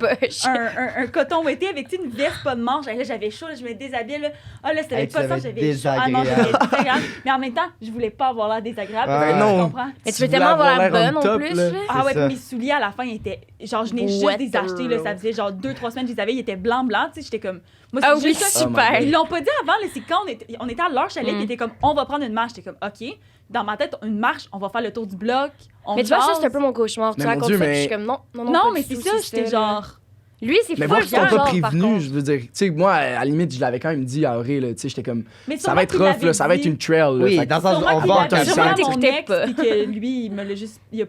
un coton ouetté avec tu sais, une veste pas de manche. Et là, j'avais chaud, là, je me déshabillais. Là. Ah là, c'était Hey, pas tu ça, devais être j'avais chaud. Ah non, j'avais désagréable. désagréable. Mais en même temps, je voulais pas avoir l'air désagréable. Ah, parce que non. tu comprends? Mais tu Tu veux tellement voulais avoir l'air avoir l'air bonne on en top, plus, là. là. Ah ouais, ça. puis mes souliers à la fin étaient. Genre, je n'ai juste Boiteux. des achetés, là. Ça faisait genre 2-3 semaines que je les avais, ils étaient blancs, tu sais. J'étais comme. Moi, Ah c'est oui, juste ça. super. Ils l'ont pas dit avant, là. C'est quand on était à leur chalet, Mm. puis ils étaient comme, on va prendre une marche. J'étais comme, OK. Dans ma tête, une marche, on va faire le tour du bloc. On Mais tu vois, ça, jase. c'est un peu mon cauchemar. Tu Mais mon racontes Dieu, ça, puis mais- je suis comme, non, non, non. Non, pas mais du c'est tout, ça, j'étais là. genre. Lui, c'est Mais full moi, ils t'ont genre, pas par prévenu, contre. je veux dire. Tu sais, moi, à la limite, je l'avais quand même dit à Auré, là. Tu sais, j'étais comme, Mais ça va être rough, là. Ça va être une trail, là. Oui, Fait que- dans le sens, Sûrement on qu'il va en l'avait comme sûrement ça. à mon T'écoutais ex, pas. puis que lui, il me l'a juste. Il a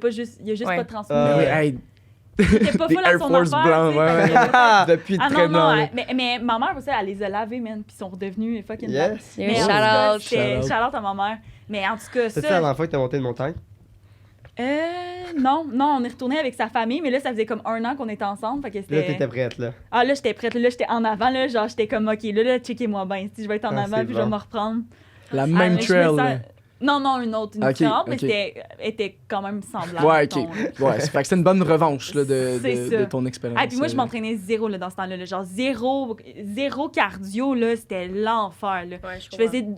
juste Ouais. pas transmis. Ah, Mais oui, ouais. hey, Il était pas des full à Air son Force affaire, blancs, tu sais, ouais, fait qu'il avait- depuis Ah très non, blanc, non, là. mais ma mère aussi, elle les a lavés, man, puis ils sont redevenus fucking blancs. Yes. Il y a Mais un en tout cas, shout-out. c'était Shout-out. shout-out à ma mère. Mais en tout cas, C'est ça la ça. dernière fois que t'as monté une montagne? Non, on est retourné avec sa famille, mais là, ça faisait comme 1 an qu'on était ensemble. Fait que Là, c'était. t'étais prête, là. Ah, là, j'étais prête. Là, j'étais en avant, là. Genre, j'étais comme, OK, là, checkez-moi bien. Si je vais être en Ah, avant, c'est puis je vais bon. me reprendre. La Ah, même mais je me trail, sens- là. Non, une autre, une Ok, différente, mais ok. était quand même semblable. Ouais, ok. mettons, là. Ouais, fait que c'est une bonne revanche là, C'est de ça. ton expérience. Ah, puis moi, je m'entraînais zéro là, dans ce temps-là. Là. Genre, zéro cardio, là, c'était l'enfer. Là. Ouais,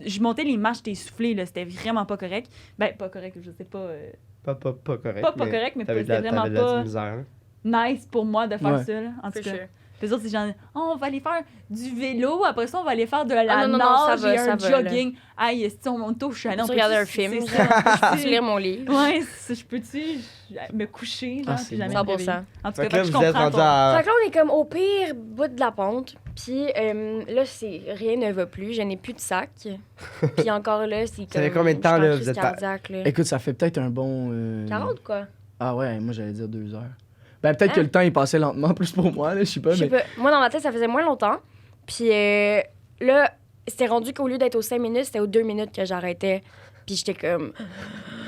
Je montais les marches, j'étais essoufflée, là, c'était vraiment pas correct. Ben, pas correct, je sais pas. Pas correct. Pas correct, mais t'avais c'était vraiment t'avais de la pas misère. hein. nice pour moi de faire Ouais. ça, là, en tout cas. Sure. Les autres, c'est genre, oh, on va aller faire du vélo, après ça, on va aller faire de la Ah, non, ça nage va, et ça un va, là. jogging. Aïe, si on monte au chalet, on Tu peut regarder un film. c'est ça, Je peux lire mon livre. Ouais, je peux-tu me coucher, genre, Ah, puis c'est jamais bon. me réveiller. 100%. En tout Fait cas, que là, je vous êtes comprends rendu ton... à. Fait que là, on est comme au pire bout de la pente. Puis là, rien ne va plus. Je n'ai plus de sac. Puis encore là, c'est comme... Ça fait combien de temps, je suis en là, crise vous êtes cardiaque, là. Écoute, ça fait peut-être un bon. 40, quoi. Ah ouais, moi j'allais dire 2 heures. Ben peut-être que Hein? le temps il passait lentement plus pour moi, là, je sais pas, Je sais mais. pas. Moi, dans ma tête, ça faisait moins longtemps. Puis là, c'était rendu qu'au lieu d'être aux 5 minutes, c'était aux 2 minutes que j'arrêtais. Puis j'étais comme...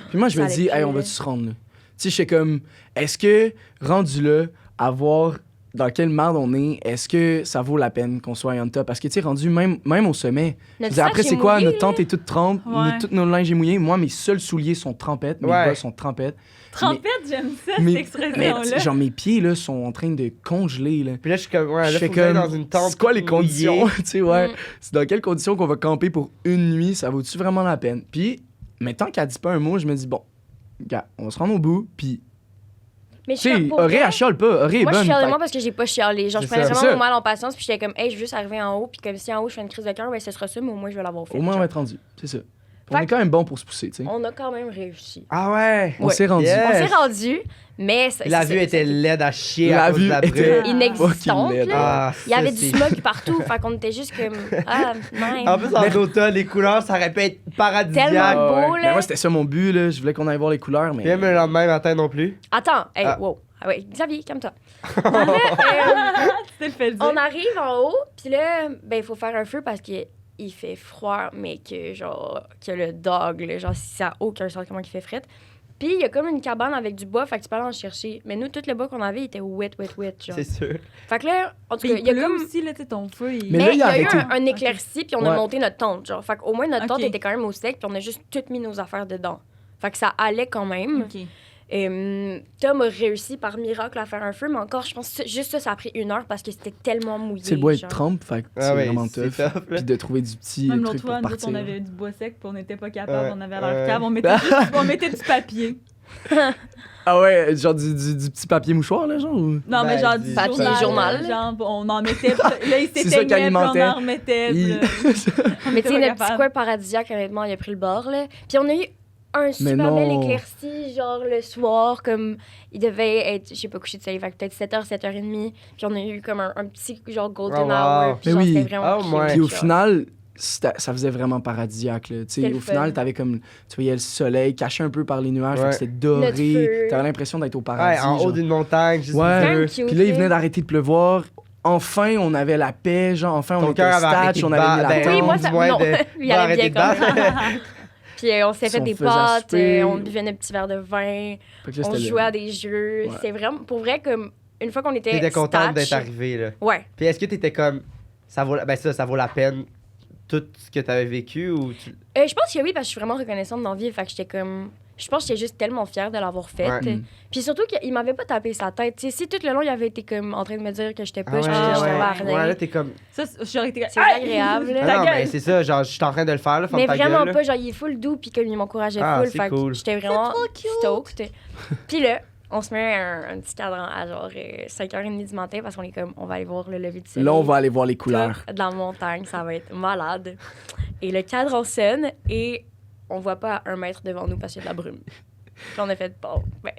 Puis moi je Ça me allait dis, plus, hey, on là. va-tu se rendre là? Tu sais, je suis comme, est-ce que, rendu là, à voir dans quelle merde on est, est-ce que ça vaut la peine qu'on soit on top? Parce que, tu sais, rendu même au sommet, je veux Notre dire, après, sac c'est est quoi? mouillé, Notre là. tente est toute trempe, Ouais. tous nos linges est mouillé. Moi, mes seuls souliers sont trempettes, mes Ouais. bas sont trempettes. Trempette, j'aime ça, cette Mais, expression-là. genre, mes pieds, là, sont en train de congeler, là. Puis là, je suis comme. Ouais, Je là, fais faut que j'aille comme, dans une tente. c'est quoi les mouillée. conditions? Tu sais, ouais. Mm. C'est dans quelles conditions qu'on va camper pour une nuit? Ça vaut-tu vraiment la peine? Puis, mais tant qu'elle dit pas un mot, je me dis, bon, gars, on va se rendre au bout, puis, Mais je tu suis sais, comme, pour Auré, vrai, elle chiale pas. Auré est moi, je bonne. suis fière de fait- moi parce que j'ai pas chialé. Genre, je C'est prenais ça. C'est vraiment ça. mon mal en patience. Puis j'étais comme, hey, je veux juste arriver en haut. Puis comme si en haut, je fais une crise de cœur, ben ce sera ça, mais au moins, je vais l'avoir fait. Au moins, on genre. va être rendu. C'est ça. On Fait est quand même bon pour se pousser, tu sais. On a quand même réussi. Ah ouais! On s'est rendu. Yeah. On Yes. s'est rendu, mais... La vue était laide à chier La à cause vue de la était- brume. inexistante, Fucking laide. là. Ah, Il y avait ça, du c'est- smog partout. Fait qu'on était juste comme, ah, nice. En plus, en automne, les couleurs, ça aurait pu être paradisiaque. Tellement beau, Mais là. moi, c'était ça mon but, là. Je voulais qu'on aille voir les couleurs, mais. Même le lendemain matin non plus. Attends, hey, Ah. wow. Ah ouais, Xavier, calme-toi. Tu te le fais dire. On arrive en haut, puis là, ben, il faut faire un feu parce qu'il fait froid, mais que, genre, que le dog, là, genre, ça n'a aucun sens comment il fait fret. Puis il y a comme une cabane avec du bois, fait que tu peux aller en chercher. Mais nous, tout le bois qu'on avait, il était wet, genre. C'est sûr. Fait que là, en tout Puis cas, il y a pleut comme... aussi, là, tu sais, ton feu, il... Mais Mais là, il y il a a eu arrêté. un éclairci, puis on a Ouais. monté notre tente, genre. Fait qu'au moins, notre tente Ok. était quand même au sec, puis on a juste toutes mis nos affaires dedans. Fait que ça allait quand même. OK. Tom a réussi par miracle à faire un feu, mais encore, je pense que juste ça a pris 1 heure parce que c'était tellement mouillé. C'est le bois est genre. trempe, fait que c'est Ah ouais, vraiment c'est tough. tough, là. Puis de trouver du petit Même truc l'autre pour fois, nous autres, partir. on avait du bois sec, puis on n'était pas capable, Ouais, on avait à leur ouais. cave, on mettait du papier. Ah ouais, genre du petit papier mouchoir, là, genre? Ou... Non, mais Ben, genre du du papier journal. journal. Genre, on en mettait, là, il C'est ça s'éteignait, qui puis on alimentait. en remettait. puis là, on Mais était tu sais, pas notre petit capable. coin paradisiaque, honnêtement, il a pris le bord, là. Puis on a eu un super non. bel éclairci, genre le soir, comme il devait être, je sais pas, couché de soleil, fait que peut-être 7h, 7h30. Puis on a eu comme un petit, genre, golden Oh, wow. hour. Puis Mais genre, oui. c'était vraiment Oh, cute, ouais. Puis au genre. final, ça faisait vraiment paradisiaque, là. Tu sais, C'était le au final, fun. t'avais comme... Tu voyais le soleil caché un peu par les nuages, fait Ouais. que c'était Notre doré. feu. T'avais l'impression d'être au Ouais, paradis. en haut genre. d'une montagne, juste Ouais. du Même feu. cute, Puis là, il là. venait d'arrêter de pleuvoir. Enfin, on avait la paix, genre. Enfin, on Ton était cœur avait arrêté statch, de on avait mis battre. la Ben, tente. Oui, moi, du ça... moins non, de- il va allait bien arrêter de quand même. Puis on s'est Si fait on des faisait à pâtes, souper. on buvait nos petits verres de vin, Fait que là, on c'était le- jouait à des jeux. Ouais. C'est vraiment, pour vrai, comme une fois qu'on était T'étais contente d'être statch- arrivé, là. Ouais. Puis est-ce que t'étais comme. Ça vaut la peine tout ce que t'avais vécu ou tu. Je pense que oui, parce que je suis vraiment reconnaissante dans la vie. Fait que j'étais comme. Je pense que j'étais juste tellement fière de l'avoir faite. Ouais. Mm. Puis surtout qu'il m'avait pas tapé sa tête. Tu sais, si tout le long, il avait été comme en train de me dire que j'étais Ah pas, ouais, j'étais ouais. rien. Ouais, là, t'es comme. Ça, j'aurais été... C'est Aïe! agréable, là. Ah Ta non, gueule. mais c'est ça, genre, je suis en train de le faire, là, ferme Mais ta vraiment gueule, là. pas, genre, il est full doux, puis comme il m'encourageait Ah, full. c'est Fait que cool. j'étais vraiment trop cute. stoked. Puis là, on se met un petit cadran à genre 5h30 du matin parce qu'on est comme, on va aller voir le lever du soleil. Là, on va aller voir les couleurs. Top de la montagne, ça va être malade. Et le cadran sonne et on voit pas 1 mètre devant nous parce qu'il y a de la brume. Puis on a fait, bon, ben,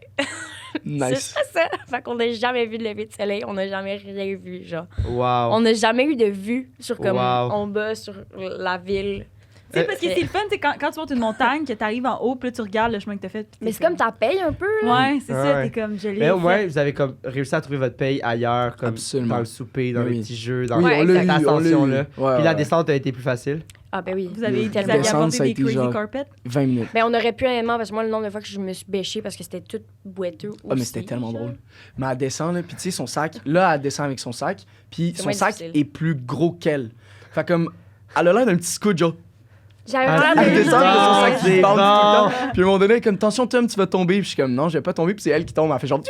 Nice. c'est ça. Fait qu'on n'a jamais vu de lever de soleil, on n'a jamais rien vu, genre. Wow. On n'a jamais eu de vue sur comme Wow. en bas, sur la ville. Tu sais, parce que c'est le fun, c'est quand tu montes une montagne, que t'arrives en haut, puis là, tu regardes le chemin que t'as fait. puis Mais t'es c'est comme ta paye un peu, là. Ouais, c'est Ah ça, ouais. t'es comme, je l'ai Mais au moins, fait. vous avez comme réussi à trouver votre paye ailleurs, comme Absolument. dans le souper, dans Oui, les oui. petits jeux, dans Oui, Ouais, on l'a eu, cette on l'a eu. ascension-là. Ouais, Puis ouais, la ouais. descente a été plus facile. Ah ben oui. Vous avez Descendre, apporté ça a des été crazy genre- carpets? 20 minutes. Ben on aurait pu honnêtement, parce que moi, le nombre de fois que je me suis bêchée parce que c'était tout boiteux. Ah, mais aussi, c'était tellement genre. drôle. Mais elle descend, là, puis tu sais, son sac, là, elle descend avec son sac, puis C'est son moins sac difficile. est plus gros qu'elle. Fait comme, elle a l'air d'un petit scout, genre. J'avais Ah, vraiment c'est de descendre de son sac, c'est qui bounce tout le bon. temps. Puis à un moment donné, comme, attention, Tom, tu vas tomber. Puis je suis comme, non, je vais pas tomber. Puis c'est elle qui tombe. Elle fait genre,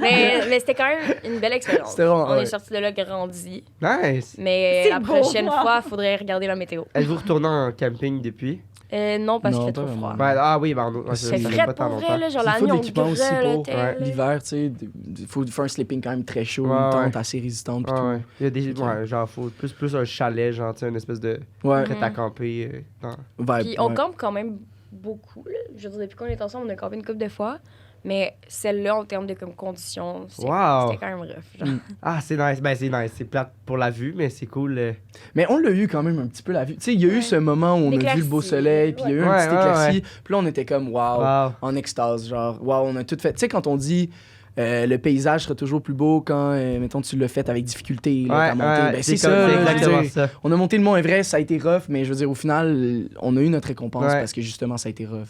Mais c'était quand même une belle expérience. C'était vraiment, On ouais. est sorti de là grandi. Nice. Mais C'est la beau, prochaine wow. fois, il faudrait regarder la météo. Êtes-vous retourné en camping depuis? Non, parce qu'il Non, fait pas trop vraiment. froid. Ouais, ah oui, C'est ça C'est fait frais pas tant pour vrai, longtemps. là. Genre, Il la faut nuit, de on l'équipement aussi grêle, pour là, l'hiver, tu sais. Il faut faire un sleeping quand même très chaud, Ouais, une tente ouais. assez résistante. Puis Ah ouais. Il y a des. Ok. Ouais, genre, faut plus un chalet, genre, tu sais, une espèce de. tout. Ouais, Prêt à camper. Dans... vibe. Puis on ouais. campe quand même beaucoup. Là. Je veux dire, depuis qu'on est ensemble, on a campé une couple de fois. Mais celle-là, en termes de comme, conditions, Wow. c'était quand même rough. Genre. Ah, c'est nice. Ben, c'est nice. C'est plate pour la vue, mais c'est cool. Mais on l'a eu quand même un petit peu la vue. Tu sais, il y a eu Ouais. ce moment où on a vu le beau L'éclaircie. soleil, puis il y a eu un Ouais, petit ouais, éclairci. ouais. Puis là, on était comme, wow, Wow. en extase. Genre, wow, on a tout fait. Tu sais, quand on dit le paysage sera toujours plus beau quand, mettons, tu l'as fait avec difficulté, là, t'as monté. Ben, c'est ça, comme- là, c'est je veux exactement dire. ça. On a monté le Mont Everest, ça a été rough, mais je veux dire, au final, on a eu notre récompense Ouais. parce que justement, ça a été rough.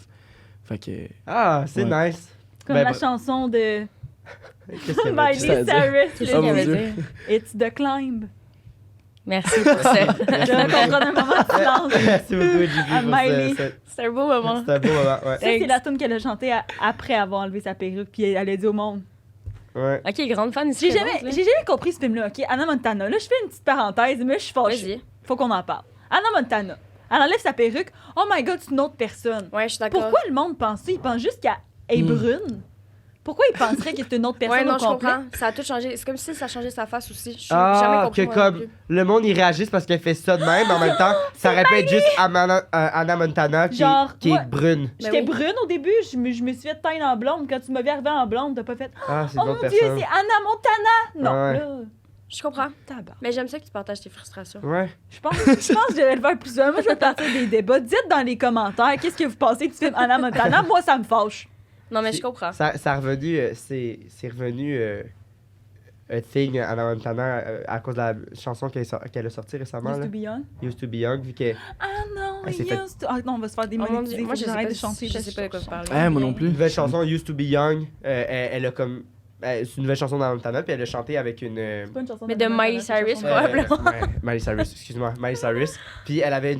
Fait que. Ah, c'est Ouais. nice. Comme Ben, la ben, chanson de Qu'est-ce qu'il y avait Miley dit? ça veut Cyrus. C'est là, ça Oh qu'il mon avait Dieu. dit. It's the climb. Merci pour ça. Je vais comprendre un moment de silence. Merci beaucoup, JP, À pour Miley. ça. C'est un beau moment. C'est un beau moment, ouais. Ça, c'est la tune qu'elle a chantée après avoir enlevé sa perruque, puis elle a dit au monde. Ouais. Ok, grande fan ici. J'ai jamais compris ce film-là, ok? Anna Montana. Là, je fais une petite parenthèse, mais là, je suis fâchée. Vas-y. Faut qu'on en parle. Anna Montana. Elle enlève sa perruque. Oh my god, c'est une autre personne. Ouais, je suis d'accord. Pourquoi le monde pense ça? Il pense juste qu'elle est brune. Pourquoi il penserait que c'est une autre personne Ouais, non, au je complet? comprends. Ça a tout changé. C'est comme si ça changeait sa face aussi. Je suis Ah, jamais compris. que moi non comme plus. le monde il réagisse parce qu'elle fait ça de même, mais en même temps, ça répète juste Anna Montana Genre, qui moi- est brune. J'étais oui. brune au début, je me suis fait teindre en blonde. Quand tu m'as vu arriver en blonde, t'as pas fait Ah, c'est oh une mon autre Dieu, personne. c'est Anna Montana! Non, Ouais. là, Je comprends. tabac. Mais j'aime ça que tu partages tes frustrations. Ouais. Je pense que je devrais le faire plus souvent. Moi, je vais partir des débats. Dites dans les commentaires qu'est-ce que vous pensez du film Anna Montana. Moi, ça me fâche. Non, mais je C'est- comprends. Ça a revenu, c'est revenu a thing Anna Montana à cause de la chanson qu'elle a sortie récemment, Used là. to be young. Used to be young, vu que Ah non, Elle s'est fait- used to... Ah non, on va se faire Oh mon démonétiser. Dieu, moi, je sais j'arrête pas, de chanter. je parce sais que pas de quoi je vous parlez. chante Ah, moi non bien. plus. une nouvelle chanson Used to be young, elle a comme c'est une nouvelle chanson d'Anna Montana, puis elle a chanté avec une C'est pas une chanson Mais d'Anna de Montana, Miley c'est une Cyrus, chanson probablement. ouais, Miley Cyrus, excuse-moi, Miley Cyrus. Puis elle avait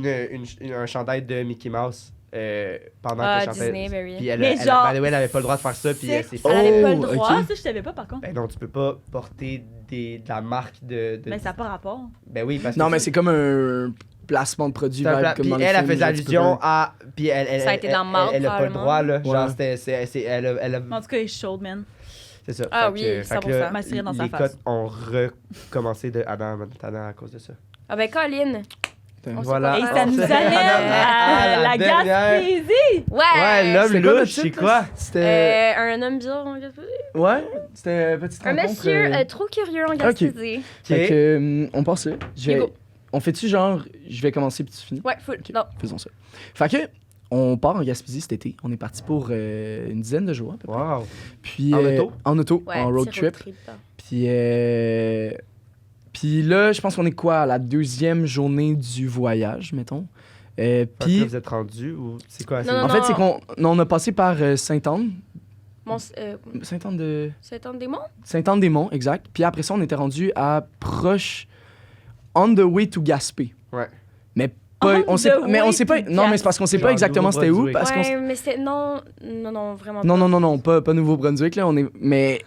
un chandail de Mickey Mouse pendant Ah, qu'elle chantait. Disney, ben oui. Puis elle, Mais elle, genre, by the way, elle avait pas le droit de faire ça, puis elle s'est c'est- fait. Elle avait pas le Oh, droit. ok. Ah, ça, je savais pas, par contre. Ben non, tu peux pas porter de la marque de Mais ça n'a pas rapport. Ben oui, parce que Non, mais c'est comme un placement de produit c'est un vibe pla- comme puis dans les elle a films, fait genre, tu peux allusion pas- à puis elle Ça a été dans Marde, elle a pas le droit là, genre Ouais. elle a En tout cas, elle est chaude, man. c'est ça. Ah Fait oui, que- fait que là, 100%. M'assurer dans sa les face. cotes ont recommencé de Anna Montana à cause de ça. Ah ben, Colin. Putain. On sait Voilà. pas. Et Ah, ça nous c'est- amène à à la la dernière. Gaspésie. Ouais! Ouais, l'homme C'était quoi le louche, c'est titre, quoi C'était. Un homme bizarre en Gaspésie. Ouais, c'était petite Un rencontre. monsieur trop curieux en Gaspésie. Fait que, on passe là. Ok, go. On fait-tu genre, je vais commencer puis tu finis? Ouais, full. Ok, Non. faisons ça. Fait que, on part en Gaspésie cet été. On est parti pour une dizaine de jours à peu près. Wow. Puis, En auto? En auto, Ouais, en road petit trip. là. Puis là, je pense qu'on est quoi, à la deuxième journée du voyage, mettons. Fait que là, Puis, vous êtes rendu ou c'est quoi Non, en fait, c'est qu'on on a passé par Sainte-Anne. Mon, Sainte-Anne de... c'est un démon? Sainte-Anne-des-Monts, exact. Puis après ça, on était rendu à proche... On the way to Gaspé. Ouais. Mais pas... On On sait, the mais on way sait pas... to Non, mais c'est parce qu'on sait Genre pas exactement c'était où. Nouveau-Brunswick. Parce qu'on... Ouais, mais c'est... Non, vraiment Non, pas. non, pas Nouveau-Brunswick, là. On est... Mais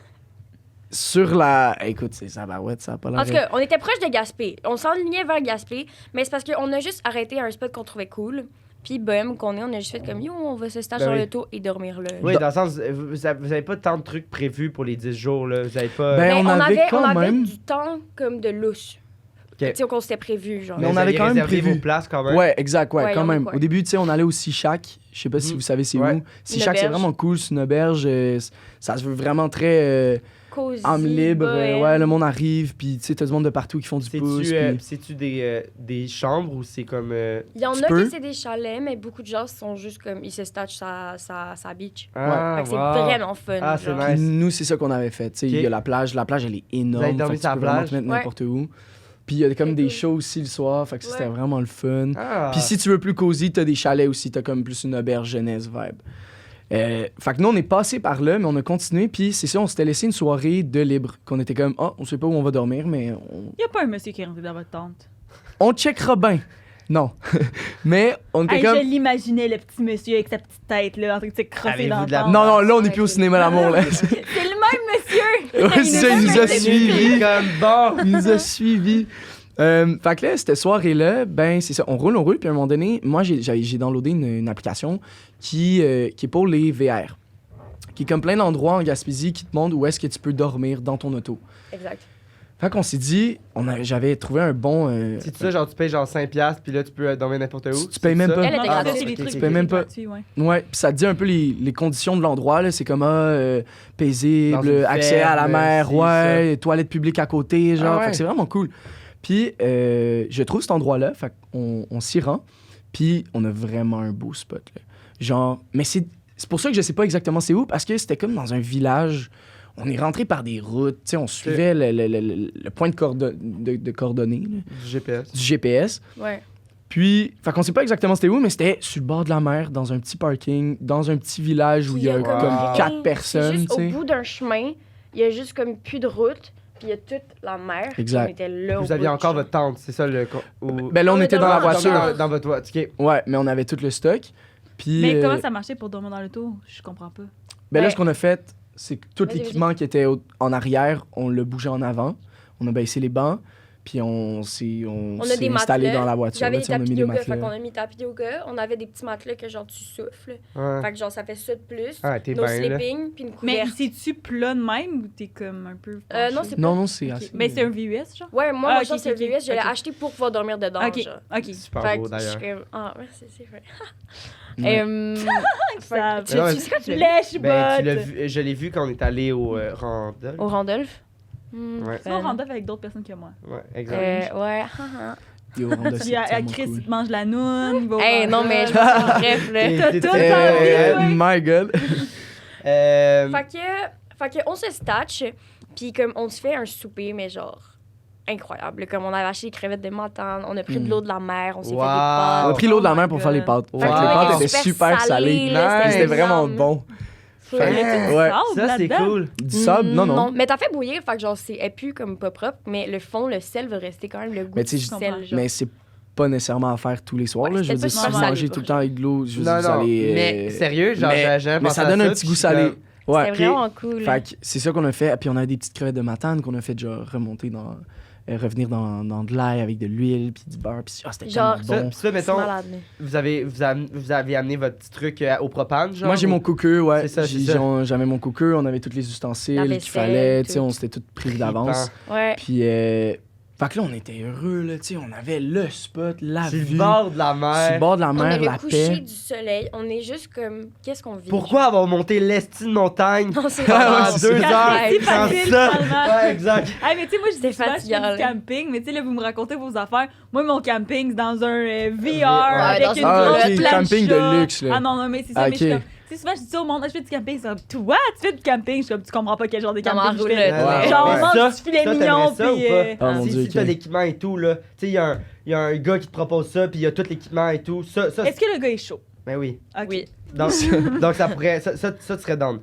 sur la... Écoute, c'est ça, barouette, ça a pas l'air... En tout cas, on était proche de Gaspé. On s'enlignait vers Gaspé, mais c'est parce qu'on a juste arrêté à un spot qu'on trouvait cool. Puis, bohème qu'on est, on a juste fait comme, yo, on va se stager Ben dans oui. l'auto et dormir là. Oui, dans le sens vous avez pas tant de trucs prévus pour les 10 jours là, vous avez pas Ben, Mais on avait quand on avait même- du temps comme de louche. Ok. Tu sais, qu'on s'était prévu, genre. Mais on vous avait aviez quand même réservé prévu. vos places quand même. Ouais, exact, ouais, Ouais, quand on est même. quoi? Au début, tu sais, on allait au Sichac. Je sais pas si Mhm. vous savez c'est Ouais. où. Sichac, c'est auberge. vraiment cool. C'est une auberge. Ça se veut vraiment très Cosy, âme libre. bohème. Ouais, le monde arrive. Puis, tu sais, t'as du monde de partout qui font du pouce. puis- C'est-tu des chambres ou c'est comme Il y en Tu a peux. que c'est des chalets, mais beaucoup de gens sont juste comme, ils se stagent sa beach. Ah, Fait que c'est wow. vraiment fun. Ah, c'est genre. nice. Puis nous, c'est ça qu'on avait fait. Tu sais, il Ok. y a la plage. La plage, elle est énorme. Vous avez dormi fait que tu sur la peux vraiment plage? te mettre Ouais. n'importe où. Puis, il y a comme Très des cool. shows aussi le soir. Fait que ça, c'était Ouais. vraiment le fun. Ah. Puis si tu veux plus cosy, t'as des chalets aussi. T'as comme plus une auberge jeunesse vibe. Fait que nous, on est passé par là, mais on a continué. Puis c'est ça, on s'était laissé une soirée de libre. Qu'on était comme, on sait pas où on va dormir, mais Il n'y a pas un monsieur qui est rentré dans votre tente. on checkera bien. Non. Mais on était Hey, comme... je l'imaginais, le petit monsieur avec sa petite tête, là, en train de se crosser Avez-vous dans de la- le Non, là, on n'est plus au cinéma l'amour, là. C'est le même monsieur! Ouais, c'est ça, il nous a suivis. Comme bon. Il nous a suivis. Fait que là, cette soirée-là, ben, c'est ça. On roule, puis à un moment donné, moi, j'ai downloadé une application qui est pour les VR. Qui est comme plein d'endroits en Gaspésie qui te montrent où est-ce que tu peux dormir dans ton auto. Exact. Fait qu'on s'est dit, j'avais trouvé un bon... C'est ça, genre tu payes genre 5$, puis là tu peux dormir n'importe où. Tu payes même pas. Elle était Ah, gratuite. non, C'est les ok, trucs ok. Tu payes même pas. gratuits, ouais. Ouais, puis ça te dit un peu les conditions de l'endroit, là. C'est comme, Dans paisible, une accès à la ferme, mer, si, ouais, toilettes publiques à côté, genre. Ah ouais. Fait que c'est vraiment cool. Puis, je trouve cet endroit-là, fait qu'on s'y rend, puis on a vraiment un beau spot, là. Genre, mais c'est pour ça que je sais pas exactement c'est où, parce que c'était comme dans un village. On est rentré par des routes, tu sais, on suivait le point de coordonnées, là, Du GPS. du GPS. Ouais. Puis, fait qu'on sait pas exactement c'était où, mais c'était sur le bord de la mer, dans un petit parking, dans un petit village où il y a Puis comme rien. 4 personnes, C'est juste tu sais. au bout d'un chemin, il y a juste comme plus de route, puis il y a toute la mer. Exact. On était là. Vous aviez encore votre tente, c'est ça le. Ben là, on On était était dans la vraiment voiture. Dans votre voiture. Ok. Ouais, mais on avait tout le stock. Puis, Mais comment ça marchait pour dormir dans l'auto? Je comprends pas. ben là, Ben- ce qu'on a fait, c'est que tout Vas-y, l'équipement qui était en arrière, on l'a bougé en avant. On a baissé les bancs, puis on s'est a des installé matelas. dans la voiture. J'avais là, des tu sais, on a tapis mis de des yoga, fait qu'on matelas. a mis tapis de yoga. On avait des petits matelas que genre tu souffles. Ouais. Fait que genre ça fait ça de plus. Ah, t'es Nos bien là. sleeping, puis une Mais couverte. c'est-tu plat de même ou t'es comme un peu. Non, penché? c'est Non, non, c'est Ok. assez... Mais c'est un VUS, genre? Ouais, moi, Ah, mon ok, char, c'est ok, le VUS. Je l'ai ok. acheté pour pouvoir dormir dedans. Ok, Genre. ok. Super Fait beau que je d'ailleurs. suis comme, ah, merci, c'est vrai. Ouais. Ça- Tu Mais non, sais quand tu l'as vu? Lèche Ben, tu l'as botte! vu, je l'ai vu quand on est allé au Randolph. Au Randolph? Ouais, C'est au Randolph avec d'autres personnes que moi. ouais, exact. Ouais, haha. Yo, Randa, c'est Puis à tellement Chris, cool. il mange la noune. il va au Hey, non, mais je Randolph. bref, là. Et T'as t'es- tout t'es- envie, ouais. My God. Fait que on se statche, puis comme on se fait un souper, mais genre incroyable. Comme on avait acheté des crevettes de matane, on a pris de l'eau de la mer, on s'est fait des Wow. On a pâtes. pris l'eau de la Oh mer my pour faire les God. pâtes. Wow. Fait que les Ouais, pâtes c'était étaient super salées. là, C'était vraiment yum. bon. Tu mets du Ouais. sable Ça, c'est là-dedans? cool. Du sable, non, non. Mais t'as fait bouillir, fait que genre c'est elle pue comme pas propre, mais le fond, le sel va rester quand même le goût Mais du tu sais, je sel. comprends. Genre. Mais c'est pas nécessairement à faire tous les soirs. Ouais, Là. Je veux c'était dire, pas si vous super mangez salé, tout le temps avec de l'eau, je veux dire, Non, vous non. allez... Mais sérieux, genre, mais- j'ai jamais mais pensé ça à donne un ça, petit puis goût je suis salé. comme- Ouais. C'est ok. vraiment cool. Fait que c'est ça qu'on a fait. Puis on a des petites crevettes de matane qu'on a fait genre remonter dans... revenir dans de l'ail avec de l'huile puis du beurre. Puis c'était Genre, tellement bon. Ça, C'est mettons, malade. là. vous avez amené votre petit truc au propane, genre? Moi, j'ai mon cooker, ouais. C'est ça, c'est ça. J'avais mon cooker, on avait tous les ustensiles La qu'il vaisselle, fallait. Tu sais, tout. on s'était tout pris d'avance. Ouais. Puis, fait que là, on était heureux, là. Tu sais, on avait le spot, la Sur vue. le bord de la Sur le mer. bord de la On a mer, le la coucher paix. du soleil, on est juste comme, qu'est-ce qu'on vit? Pourquoi avoir monté l'esti de montagne Non, c'est pendant Ouais, pas c'est 2 ça. heures C'est sans facile, ça? finalement. Ouais, exact. Ah, mais tu sais, moi, je C'était dis souvent, je fais fatigant, du là. camping, mais tu sais, là, vous me racontez vos affaires. Moi, mon camping, c'est dans un VR Ouais, avec dans une un- grosse Ah, ok, plancha. camping de luxe, là. Ah non, non, mais c'est ça, Ah, mais je suis ok. comme... Tu sais, souvent, je dis ça au monde, je fais du camping, c'est comme, toi, tu fais du camping, je suis comme, tu comprends pas quel genre de Dans camping ma je fais. roulette, ouais. Genre, Ouais. on mange Ça, du filet ça, mignon, t'aimerais ça ou puis... pas? Oh mon si Dieu, si t'as ok. l'équipement et tout, là, tu sais, il y a un gars qui te propose ça, puis il y a tout l'équipement et tout. Ça, Est-ce que le gars est chaud? ben oui. Ok. Oui. Donc, donc ça pourrait. Ça, tu serais down.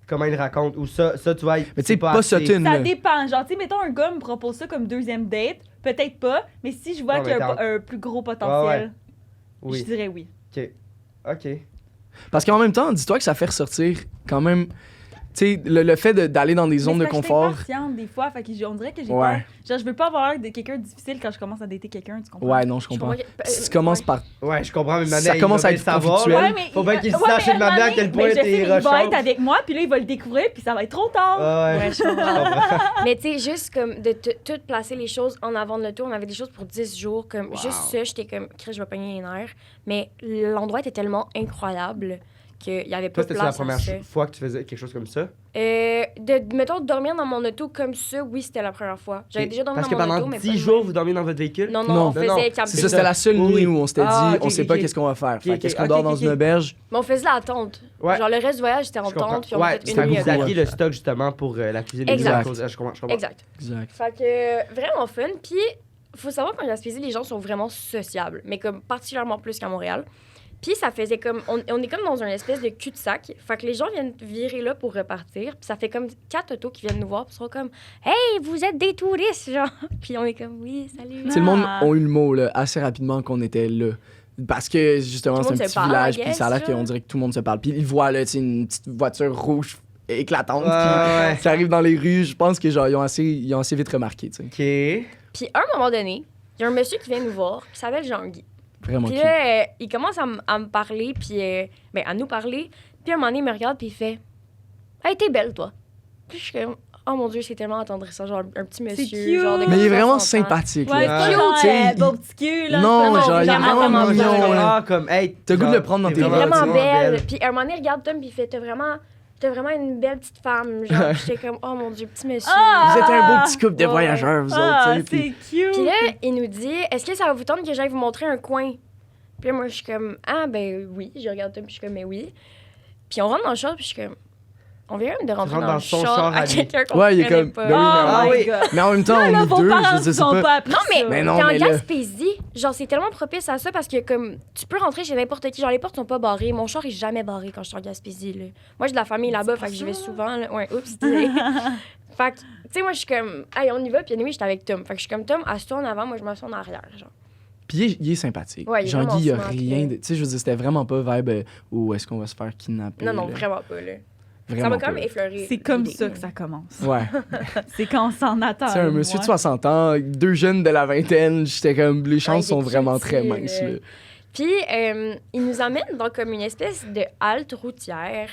Comment il raconte? Ou ça, tu vois. Mais tu sais, c'est pas assez. sautine, Ça là. dépend. Genre, tu sais, mettons, un gars me propose ça comme deuxième date, peut-être pas, mais si je vois Non, qu'il y a mais un plus gros potentiel, je Oui. dirais oui. Ok. Parce qu'en même temps, dis-toi que ça fait ressortir quand même. Tu sais, le fait d'aller dans des zones Mais de c'est parce que confort. Je suis impatiente des fois, fait que on dirait que j'ai Ouais. peur. Genre, je veux pas avoir l'air de quelqu'un de difficile quand je commence à dater quelqu'un, tu comprends? Ouais, non, je comprends. Si tu commences par. Ouais, je comprends, mais Ça maintenant, il commence va à bien être savoir. conflictuel. Ouais, mais Faut bien qu'il ouais, sache mais de ma mère à quel point mais je sais, t'es mais il va rochante. être avec moi, puis là, il va le découvrir, puis ça va être trop tard. Ouais, Ouais, je comprends. Mais tu sais, juste comme de tout placer les choses en avant de l'auto, on avait des choses pour 10 jours. Comme, juste ça, j'étais comme, Chris, je vais pogner les nerfs. Mais l'endroit était tellement incroyable qu'il y avait pas Toi, de c'était la place à première ça. fois que tu faisais quelque chose comme ça? Mettons, dormir dans mon auto comme ça, oui, c'était la première fois. J'avais Ok. déjà dormi Parce que dans mon pendant auto, mais 10 pas de jours, même. vous dormiez dans votre véhicule? Non, Non. on Non, faisait non. camping. C'est ça, c'était la seule Oui, nuit oui. où on s'était dit, Ah, ok, on sait ok, pas ok. qu'est-ce qu'on va faire. Fait Ok, qu'est-ce qu'on ok, dort ok, dans ok. une auberge? Mais on faisait la tente. Ouais. Genre, le reste du voyage, c'était en Je comprends. tente, puis on Ouais, fait c'est une nuit. vous beaucoup, aviez le stock justement pour la cuisine. Exact. Je comprends. Exact. Exact. Fait que vraiment fun. Puis, faut savoir qu'en Gaspésie, les gens sont vraiment sociables, mais comme particulièrement plus qu'à Montréal. Puis ça faisait comme... On est comme dans une espèce de cul-de-sac. Fait que les gens viennent virer là pour repartir. Puis ça fait comme 4 autos qui viennent nous voir. Puis ils sont comme « Hey, vous êtes des touristes! » genre. Puis on est comme « Oui, salut! » Le monde a eu le mot là, assez rapidement qu'on était là. Parce que justement, Tout le c'est un monde se petit parle, village, I puis ça a l'air guess, qu'on dirait que tout le monde se parle. Puis ils voient là, une petite voiture rouge éclatante, Ouais, ouais. puis ça arrive dans les rues. Je pense que genre, ils ont assez vite remarqué, tu sais. OK. Puis à un moment donné, il y a un monsieur qui vient nous voir, qui s'appelle Jean-Guy. Vraiment Puis cute. là, il commence à me parler, puis à nous parler. Puis à un moment donné, il me regarde, puis il fait « Hey, t'es belle, toi! » Puis je suis comme « Oh mon Dieu, c'est tellement attendrissant, genre un petit monsieur. cute. Genre de Mais il est comme vraiment 60 ans. sympathique. Ouais, là. c'est Ah. pas Tu sais, genre il- beau petit cul, là. Non, c'est pas genre, il est vraiment vraiment mignon, mignon. Ah, comme, hey, T'as le goût de genre, le prendre dans t'es tes T'es bras, vraiment tu sais. belle. Puis à un moment donné, il regarde Tom, puis il fait « T'as vraiment une belle petite femme. » Genre, puis j'étais comme « Oh mon Dieu, petit monsieur. Ah! Vous êtes un beau petit couple de Ouais. voyageurs, vous Ah, autres, tu sais. c'est puis- cute! Puis là, il nous dit « Est-ce que ça va vous tenter que j'aille vous montrer un coin? » Puis là, moi, je suis comme « Ah, ben oui. » Je regarde Tom, puis je suis comme « Mais oui. » Puis on rentre dans le char, puis je suis comme... On vient même de rentrer rentres dans dans le son char char à à lui. quelqu'un qu'on Ouais, il est connaît comme, pas. ben oui, Oh mais my oui. God. Mais en même temps, Là, on est vos deux, parents je veux dire, sont c'est pas pas... Non, mais, Mais non, t'es en mais là- Gaspésie, genre, c'est tellement propice à ça parce que, comme, tu peux rentrer chez n'importe qui. Genre, les portes sont pas barrées. Mon char est jamais barré quand je suis en Gaspésie, là. Moi, j'ai de la famille là-bas, fait que j'y vais souvent, là. Ouais, oups, désolé. Fait que, tu sais, moi, je suis comme, hey, on y va, puis anyway, j'étais avec Tom. Fait que je suis comme, Tom, assis-toi en avant, moi, je m'assois en arrière, genre. Puis il est sympathique. Ouais, il est Jean-Guy, il y a vraiment rien smart, de... Tu sais, je veux dire, c'était vraiment pas vibe où est-ce qu'on va se faire kidnapper. Non, non, là. vraiment pas, là. Ça Vraiment m'a quand pas. même effleuré. C'est comme l'idée, ça là. que ça commence. Ouais. C'est quand on s'en attend. C'est un monsieur de ouais. 60 ans, 2 jeunes de la vingtaine, j'étais comme, les chances il sont était vraiment cute, très là. minces, là. Puis, il nous emmène dans comme une espèce de halte routière.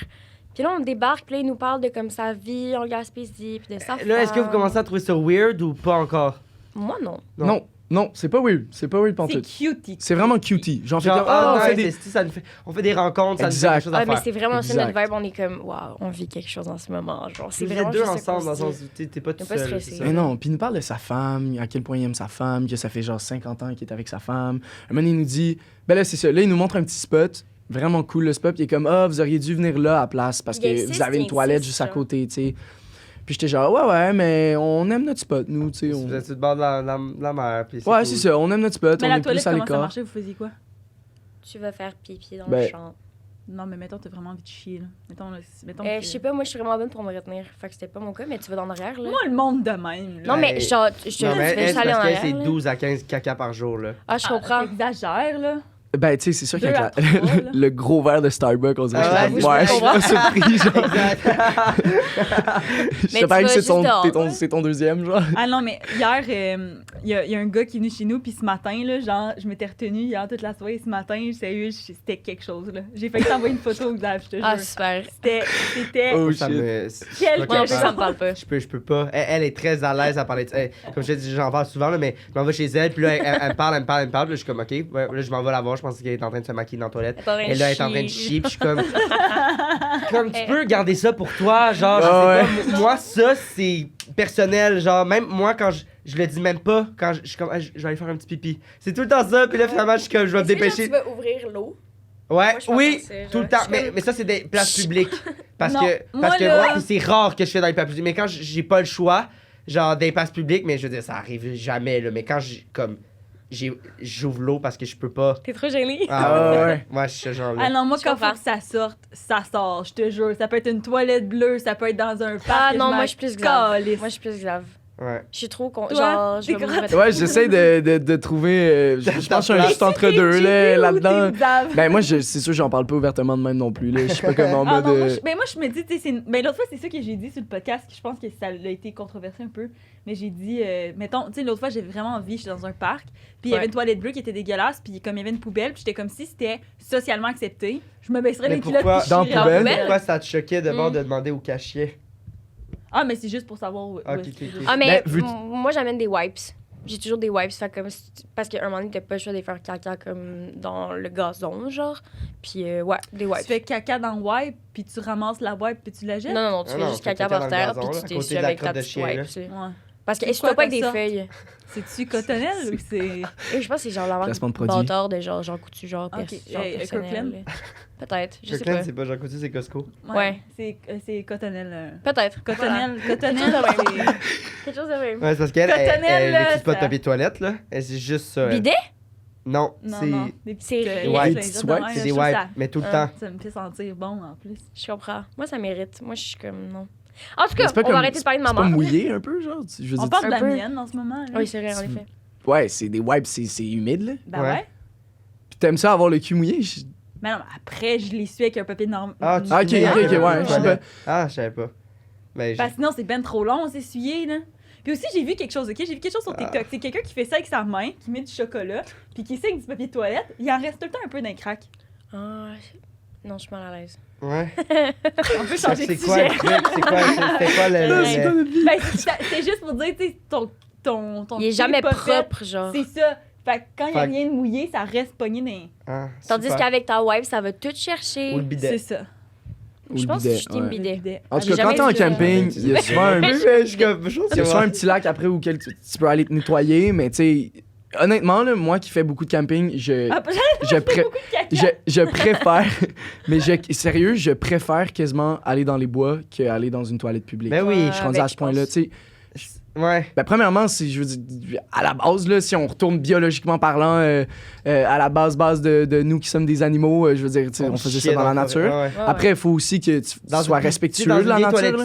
Puis là, on débarque, puis là, il nous parle de comme sa vie en Gaspésie, puis de sa Là, est-ce que vous femme. commencez à trouver ça weird ou pas encore? Moi, non. Non. Non, c'est pas weird. C'est pas weird C'est pantoute. cutie. C'est vraiment cutie. J'en fais Genre, comme, ah, on fait ouais, des... on fait des rencontres, ça nous fait Exact. quelque chose à Ah, mais faire. c'est vraiment ça Exact. notre vibe. On est comme, waouh, on vit quelque chose en ce moment. Genre, c'est Vous vraiment êtes deux juste ça qu'on ensemble, dans le se dit. sens où t'es pas tout pas seul. stressé. c'est ça. Mais non, puis il nous parle de sa femme, à quel point il aime sa femme, que ça fait genre 50 ans qu'il est avec sa femme. Un moment, il nous dit, ben là, c'est ça. Là, il nous montre un petit spot, vraiment cool le spot. Puis il est comme, ah, vous auriez dû venir là à la place parce Il que insiste, vous avez une il toilette insiste, juste à genre. côté, tu sais. Puis j'étais genre, ouais, mais on aime notre spot, nous, tu sais. Vous êtes sur le bord de la mer. Puis Ouais, cool. c'est ça, on aime notre spot, Mais on la est toilette, plus à comment ça l'écart. marchait? Vous faisiez quoi? Tu vas faire pipi dans Ben, le champ. Non, mais mettons, t'as vraiment envie de chier, là. Mettons, Je sais pas, moi, je suis vraiment bonne pour me retenir. Fait que c'était pas mon cas, mais tu vas dans l'arrière, là. Moi, le monde de même, là. Non, mais Ben, genre, je te Non, dis, mais tu fais elle, juste c'est aller en parce qu'elle, arrière. c'est là. 12 à 15 caca par jour, là. Ah, je comprends. T'exagères, là. Ben, tu sais, c'est sûr Deux qu'avec à trois, là. le gros verre de Starbucks, on dirait Ah que ouais, je je suis comprends. pas surpris, genre. Mais Je tu parie que vas c'est juste ton, dehors, ouais. c'est ton deuxième, genre. Ah non, mais hier, il y a un gars qui est venu chez nous, puis ce matin, là, genre, je m'étais retenue hier toute la soirée. Ce matin, sérieux, c'était quelque chose, là. J'ai failli t'envoyer une photo, Xav, je te jure. Ah, super. C'était Oh, Ça shit. me- Quelque Moi, en plus, chose. ça me parle pas. Je peux pas. Elle est très à l'aise à parler de ça. Comme je te dis, j'en parle souvent, là, mais je m'en vais chez elle, puis là, elle me parle. Puis là, je suis comme, OK. Ouais, là, je m'en vais la voir. Je pense qu'elle est en train de se maquiller dans la toilette. Et là, elle est en train de chier, puis je suis comme. Comme tu peux garder ça pour toi, genre, je sais pas. Moi, ça, c'est personnel. Genre, même moi, quand je le dis même pas, quand je suis comme, ah, je vais aller faire un petit pipi. C'est tout le temps ça, puis là, finalement, je suis comme, je vais me dépêcher. Tu vas ouvrir l'eau. Ouais, Moi, je oui, pense que c'est tout le genre- temps. je suis Mais ça, c'est des places publiques. Parce Non, que, moi, parce que là- moi, puis c'est rare que je fais dans les places publiques. Mais quand j'ai pas le choix, genre des places publiques, mais je veux dire, ça arrive jamais, là. Mais quand j'ouvre l'eau parce que je peux pas. T'es trop gênée. Ah ouais. Moi, je suis ce genre Ah là. non, moi, Je quand faut comprends. que ça sorte, ça sort, je te jure. Ça peut être une toilette bleue, ça peut être dans un parc. Ah que non, m'en moi, je suis plus grave. calisse. Moi, je suis plus grave. Ouais. Je suis trop con. Toi, Genre, je t'es vais me grotte. remettre- Ouais, j'essaie de trouver. Je pense que je suis un juste entre deux, là, là-dedans. Ben, moi, c'est sûr, j'en parle pas ouvertement de même non plus, là. Je suis pas comme en Ah mode. non, moi, je me dis, tu sais, ben, l'autre fois, c'est ça que j'ai dit sur le podcast, je pense que ça a été controversé un peu, mais j'ai dit, mettons, tu sais, l'autre fois, j'avais vraiment envie, j'étais dans un parc, puis il y avait Ouais. une toilette bleue qui était dégueulasse, puis comme il y avait une poubelle, puis j'étais comme si c'était socialement accepté, je me baisserais Mais les culottes, pourquoi, puis Dans je la chierais poubelle? pourquoi ça te choquait de de demander au cachet? Ah, mais c'est juste pour savoir où. Ok, où ok, est-ce que ok. j'ai- Ah, mais Ben, vu- moi, j'amène des wipes. J'ai toujours des wipes. Fait comme parce qu'à un moment donné, t'as pas le choix de faire caca comme dans le gazon, genre. Puis, ouais, des wipes. Tu fais caca dans le wipe, puis tu ramasses la wipe, puis tu la jettes? Non, non, tu Ah fais non, juste fais caca caca par dans le terre, gazon, puis là, tu à côté t'essuies de la avec ta crotte de petite chien, wipe. là. tu sais. Ouais. Parce que C'est si quoi t'as pas avec ta des sorte? feuilles. C'est-tu cotonnelle ou c'est. Et je pense que c'est genre la Placement de marque produit. bâtard de genre Jean Coutu, genre, Ok. genre Kirkland? personnel. Peut-être, je sais Kirkland, pas. c'est pas Jean Coutu, c'est Costco. Ouais. C'est cotonnelle. Peut-être. Cotonnelle, Quelque chose cotonnelle, de c'est. Quelque chose de même. Ouais, c'est parce qu'elle Cotonnelle, elle utilise pas de ça. papier de toilette, là. Elle, c'est juste ça. elle. Bidet? Non, Non, c'est... non. Des c'est petites, des lingettes wipes. de C'est même, des je des trouve wipes, ça- mais tout le Ah. temps. Ça me fait sentir bon en plus. Je comprends. Moi, ça mérite. Moi, je suis comme, non. En tout Mais cas, c'est pas on comme- va arrêter de parler de ma C'est pas mère. mouillé un peu, genre? Je veux On dire, parle de un la peu. mienne en ce moment. Là. Oui, c'est vrai, en effet. ouais, c'est des wipes, c'est humide, là. Ben Ouais. ouais. Puis t'aimes ça avoir le cul mouillé? Mais non, mais après, je l'essuie avec un papier normal. Ah, tu Ah, ok, finis ok, avec ok, le ouais, je sais toilette. pas. Ah, je savais pas. Ben, Parce que sinon, c'est ben trop long à s'essuyer, là. Puis aussi, j'ai vu quelque chose, OK? J'ai vu quelque chose sur TikTok. C'est quelqu'un qui fait ça avec sa main, qui met du chocolat, puis qui essaie avec du papier de toilette. Il en reste tout le temps un peu d'un crack. Ah, non, je suis mal à l'aise. Ouais. On peut changer de C'est quoi sujet. le truc? C'est quoi le... Ben, c'est juste pour dire, tu sais, ton Il est cul jamais pas fait, propre, genre. C'est ça. Fait que quand il n'y a Fait- rien de mouillé, ça reste pogné dans... Ah, Tandis super. qu'avec ta wipe, ça va tout chercher. Ou le C'est bidet. ça. Ou Je le pense que bidet, je suis team ouais. bidet. En tout J'ai cas, quand jamais t'es en essayé. camping, il y a souvent un... Je suis comme... Il y a souvent un petit lac après auquel tu peux aller te nettoyer, mais tu sais, honnêtement, là, moi qui fais beaucoup de camping, Ah, je, pré- beaucoup de caca. je préfère, mais sérieux, je préfère quasiment aller dans les bois qu'aller dans une toilette publique. Ben oui. Je suis rendu à ce point-là, tu sais. Ouais. Ben, premièrement, je veux dire, à la base, là, si on retourne biologiquement parlant, à la base de nous qui sommes des animaux, je veux dire, tu sais, on faisait ça chiait dans la le nature. forêt. Ouais, ouais. Ouais, Après, il faut aussi que tu Dans sois une- respectueux dans de la une nature. toilette là.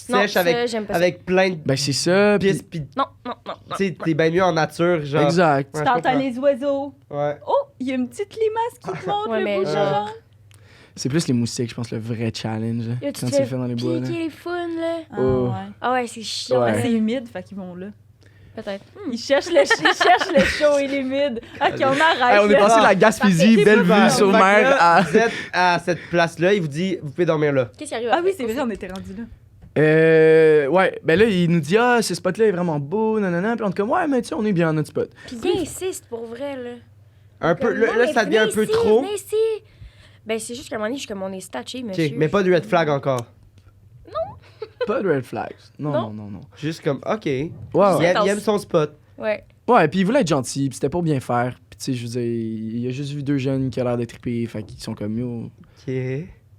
Non, sèche ça, avec, j'aime pas ça. avec plein de Ben, c'est ça. puis- pistes, pis Non, non, non. non. tu sais, t'es bien mieux en nature, genre. Exact. Ouais, je T'entends comprends. les oiseaux. Ouais. Oh, il y a une petite limace qui te montre Ouais, le mais bout de genre- jambe. C'est plus les moustiques, je pense, le vrai challenge, là, Yo, tu quand te tu le fais fais dans les bois. là. piquer les faunes, là. Ah, Oh. ouais. Ah ouais, c'est chiant. Ouais. Ah, c'est humide, fait qu'ils vont là. Peut-être. Ils cherchent le chaud et l'humide. Ok, on arrête. Hey, on est là. passé de la Gaspésie, Parfait. belle C'est vue pas sur Fait que mer, là, à... Vous êtes à cette place-là, il vous dit, vous pouvez dormir là. Qu'est-ce qui arrive Ah après? oui, c'est vrai, on était rendu là. Ouais, ben là, il nous dit, ah, ce spot-là est vraiment beau, nanana. Puis on est comme, ouais, mais tu sais, on est bien à notre spot. Puis il insiste pour vrai, là. Un peu, Comme, là, non, là, mais ça devient un venez peu ici, trop. venez ici. Ben, c'est juste qu'à un moment donné, je suis comme, on est statché, Ok, monsieur. mais pas de red flag encore. Pas de red flags. Non, Non. non, non. Juste comme, ok. Ouais, Il ouais. aime son spot. Ouais. Ouais, puis il voulait être gentil, puis c'était pour bien faire. Puis tu sais, je veux dire, il a juste vu deux jeunes qui ont l'air d'être trippés, fait qu'ils sont comme, yo, Ok.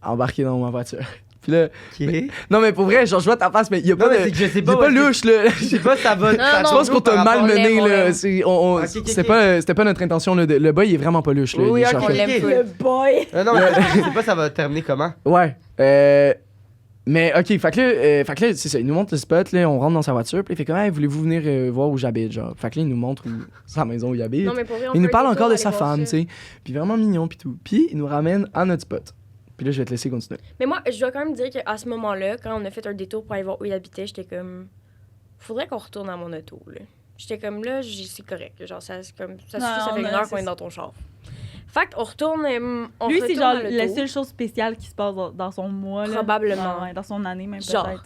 embarqués dans ma voiture. Puis là, Ok. non, mais pour vrai, genre, je vois ta face, mais il y a Non, pas mais de. c'est que je sais Il pas. est pas où est-ce que- louche, là. Je sais pas, ça va. Non, ça non, Je pense qu'on t'a par rapport- malmené, on là. l'aime. C'est Ok, c'était pas notre intention, là. Le boy, il est vraiment pas louche, là. Oui, Il est ok, genre on fait- l'aime ok. full. Le boy. Non, mais je sais pas, ça va terminer comment. Ouais. Mais ok, fait que là, c'est ça. Il nous montre le spot, là. On rentre dans sa voiture, puis il fait comme, hey, voulez-vous venir voir où j'habite, genre. Fait que là, il nous montre où sa maison où il habite. Non, mais pour vrai, on Il nous peut parle aller encore de aller sa voir femme, ça. tu sais. Puis vraiment mignon, puis tout. Puis il nous ramène à notre spot. Puis là, je vais te laisser continuer. Mais moi, je dois quand même dire qu'à ce moment-là, quand on a fait un détour pour aller voir où il habitait, j'étais comme. Faudrait qu'on retourne à mon auto, là. J'étais comme là, c'est correct. Genre, ça, c'est comme, ça Non, suffit, ça fait non, une heure c'est qu'on est ça. dans ton char. Fait qu'on retourne. On Lui, c'est retourne genre à l'auto. la seule chose spéciale qui se passe dans son mois. Là. Probablement. Ouais, dans son année, même Genre. peut-être.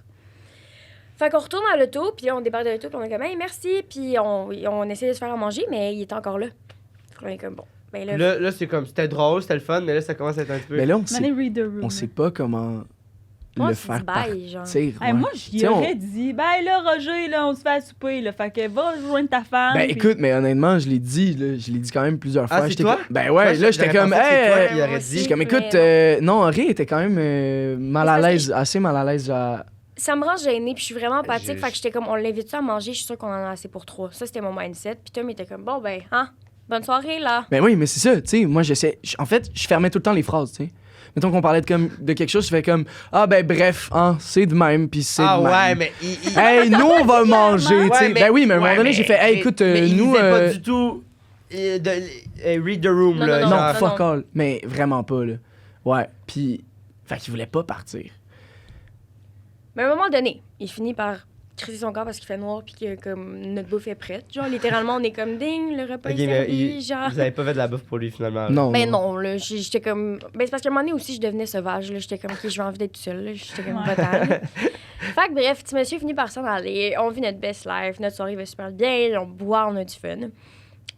Fait qu'on retourne à l'auto, puis là, on débarque de l'auto, puis on est comme, hey, merci. Puis on essaie de se faire à manger, mais il était encore là. Fait qu'on est comme, bon. Ben là, Là, c'est comme, c'était drôle, c'était le fun, mais là, ça commence à être un peu. Mais là, Allez, read the room. on sait pas comment moi, le c'est faire du bail, genre. partir. Hey, ouais. moi, j'y T'sais, on- aurais dit, ben là, Roger, là, on se fait à souper, là. Fait que va rejoindre ta femme. Ben puis- écoute, mais honnêtement, je l'ai dit, là, je l'ai dit quand même plusieurs fois. c'est J'étais toi? comme- Ben ouais, là, j'étais j'aurais comme, pensé que c'est toi hey, qui moi aurais aussi. dit. j'étais comme, écoute, Mais non, Henri était quand même mal à Mais c'est parce l'aise, assez mal à l'aise. Genre... ça me rend gênée, puis je suis vraiment empathique. Je- Fait que j'étais comme, on l'invite-tu à manger? Je suis sûre qu'on en a assez pour 3. Ça, c'était mon mindset. Puis Tom était comme, bon, ben, hein, bonne soirée, là. Ben oui, mais c'est ça, tu sais, moi, en fait, je fermais tout le temps les phrases, tu sais. Mettons qu'on parlait de quelque chose, je fais comme, ah ben bref, hein, c'est de même, puis c'est Ah de même. ouais, mais Hey, nous, on va manger, tu sais. Ben oui, mais à un moment donné, j'ai fait, hey, écoute, mais il nous. disait pas du tout read the room, Non, là. non, Non, genre. fuck all. Mais vraiment pas, là. Ouais, puis. Fait qu'il voulait pas partir. Mais à un moment donné, il finit par crisser son corps parce qu'il fait noir, puis que comme notre bouffe est prête. Genre, littéralement, on est comme ding, le repas Ok, est mais servi, genre. vous avez pas fait de la bouffe pour lui, finalement. là. Non. Ben non, là, j'étais comme. Ben c'est parce qu'à un moment donné aussi, je devenais sauvage, là. J'étais comme, ok, j'ai envie d'être toute seule, là. J'étais comme, Ouais. va-t'en. Fait que bref, petit monsieur finit par s'en aller. On vit notre best life, notre soirée va super bien, on boit, on a du fun.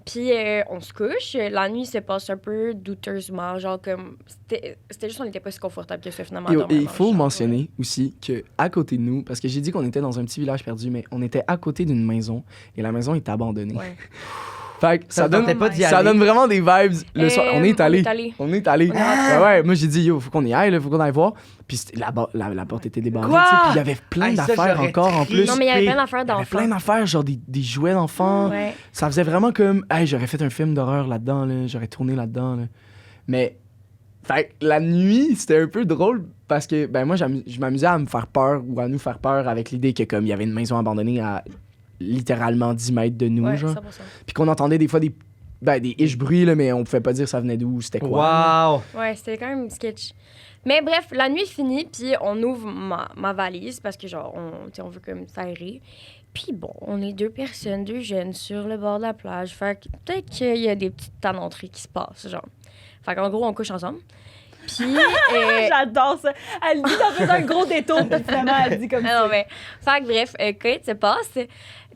Puis on se couche. La nuit se passe un peu douteusement, genre comme. C'était juste, on n'était pas si confortable que ça, finalement. à Et dormir il dans le faut char, mentionner aussi que à côté de nous, parce que j'ai dit qu'on était dans un petit village perdu, mais on était à côté d'une maison et la maison est abandonnée. Ouais. Fait que ça donne, pas d'y ça aller. donne vraiment des vibes. Le soir, on est allé. On est allé. Ouais, moi j'ai dit, yo, faut qu'on y aille, là, faut qu'on aille voir. Puis la porte était débandée, Quoi? tu sais. Puis il y avait plein Hey, ça, d'affaires j'aurais encore en plus. Non, mais il y avait plein d'affaires Il y avait d'enfants. plein d'affaires, genre des jouets d'enfants. Ouais. Ça faisait vraiment comme, hey, j'aurais fait un film d'horreur là-dedans, là. J'aurais tourné là-dedans, là. Mais, fait que la nuit, c'était un peu drôle parce que, ben moi, je m'amusais à me faire peur ou à nous faire peur avec l'idée que, comme, il y avait une maison abandonnée à littéralement 10 mètres de nous, Ouais, genre. 100%. Puis qu'on entendait des fois des ish bruits, là, mais on pouvait pas dire ça venait d'où, c'était quoi. Wow! Ouais, c'était quand même sketch. Mais bref, la nuit est finie, puis on ouvre ma valise parce que, genre, on veut comme s'aérer. Puis bon, on est 2 personnes, 2 jeunes sur le bord de la plage. Fait que peut-être qu'il y a des petites tananteries qui se passent, genre. Fait qu'en gros, on couche ensemble. Puis. J'adore ça. Elle dit dans un gros détour, puis finalement, elle dit comme Ah ça. non, mais. Fait que bref, quand se passe.